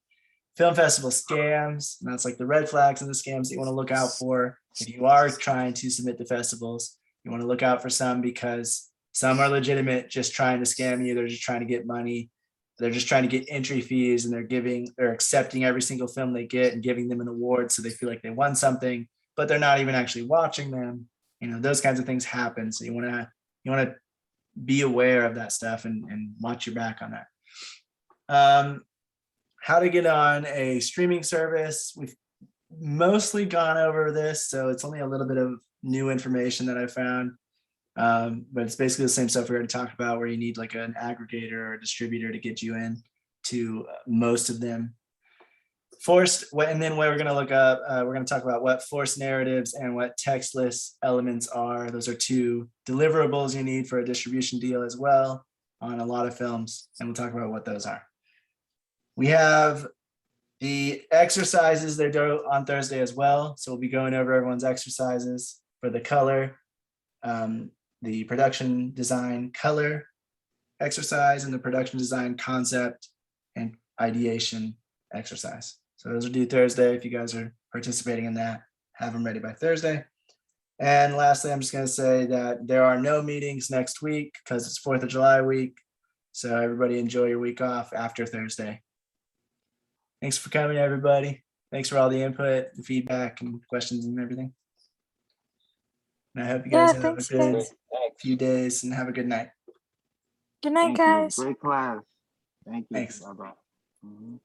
Film festival scams, and that's like the red flags and the scams that you want to look out for. If you are trying to submit to festivals, you want to look out for some, because some are legitimate, just trying to scam you. They're just trying to get money. They're just trying to get entry fees, and they're accepting every single film they get and giving them an award so they feel like they won something, but they're not even actually watching them. Those kinds of things happen. So you want to be aware of that stuff and watch your back on that. How to get on a streaming service. We've mostly gone over this, so it's only a little bit of new information that I found. But it's basically the same stuff we already talked about, where you need like an aggregator or a distributor to get you in to most of them. And then what we're going to look up, we're going to talk about what forced narratives and what textless elements are. Those are two deliverables you need for a distribution deal as well on a lot of films, and we'll talk about what those are. We have the exercises. They're due on Thursday as well, so we'll be going over everyone's exercises for the color, the production design color exercise, and the production design concept and ideation exercise. So those are due Thursday. If you guys are participating in that, have them ready by Thursday. And lastly, I'm just going to say that there are no meetings next week because it's 4th of July week. So everybody enjoy your week off after Thursday. Thanks for coming, everybody. Thanks for all the input, the feedback, and questions and everything. And I hope you guys have a good few days and have a good night. Good night, Thank you. guys. Great class. Thank you. Thanks. Bye-bye. Mhm.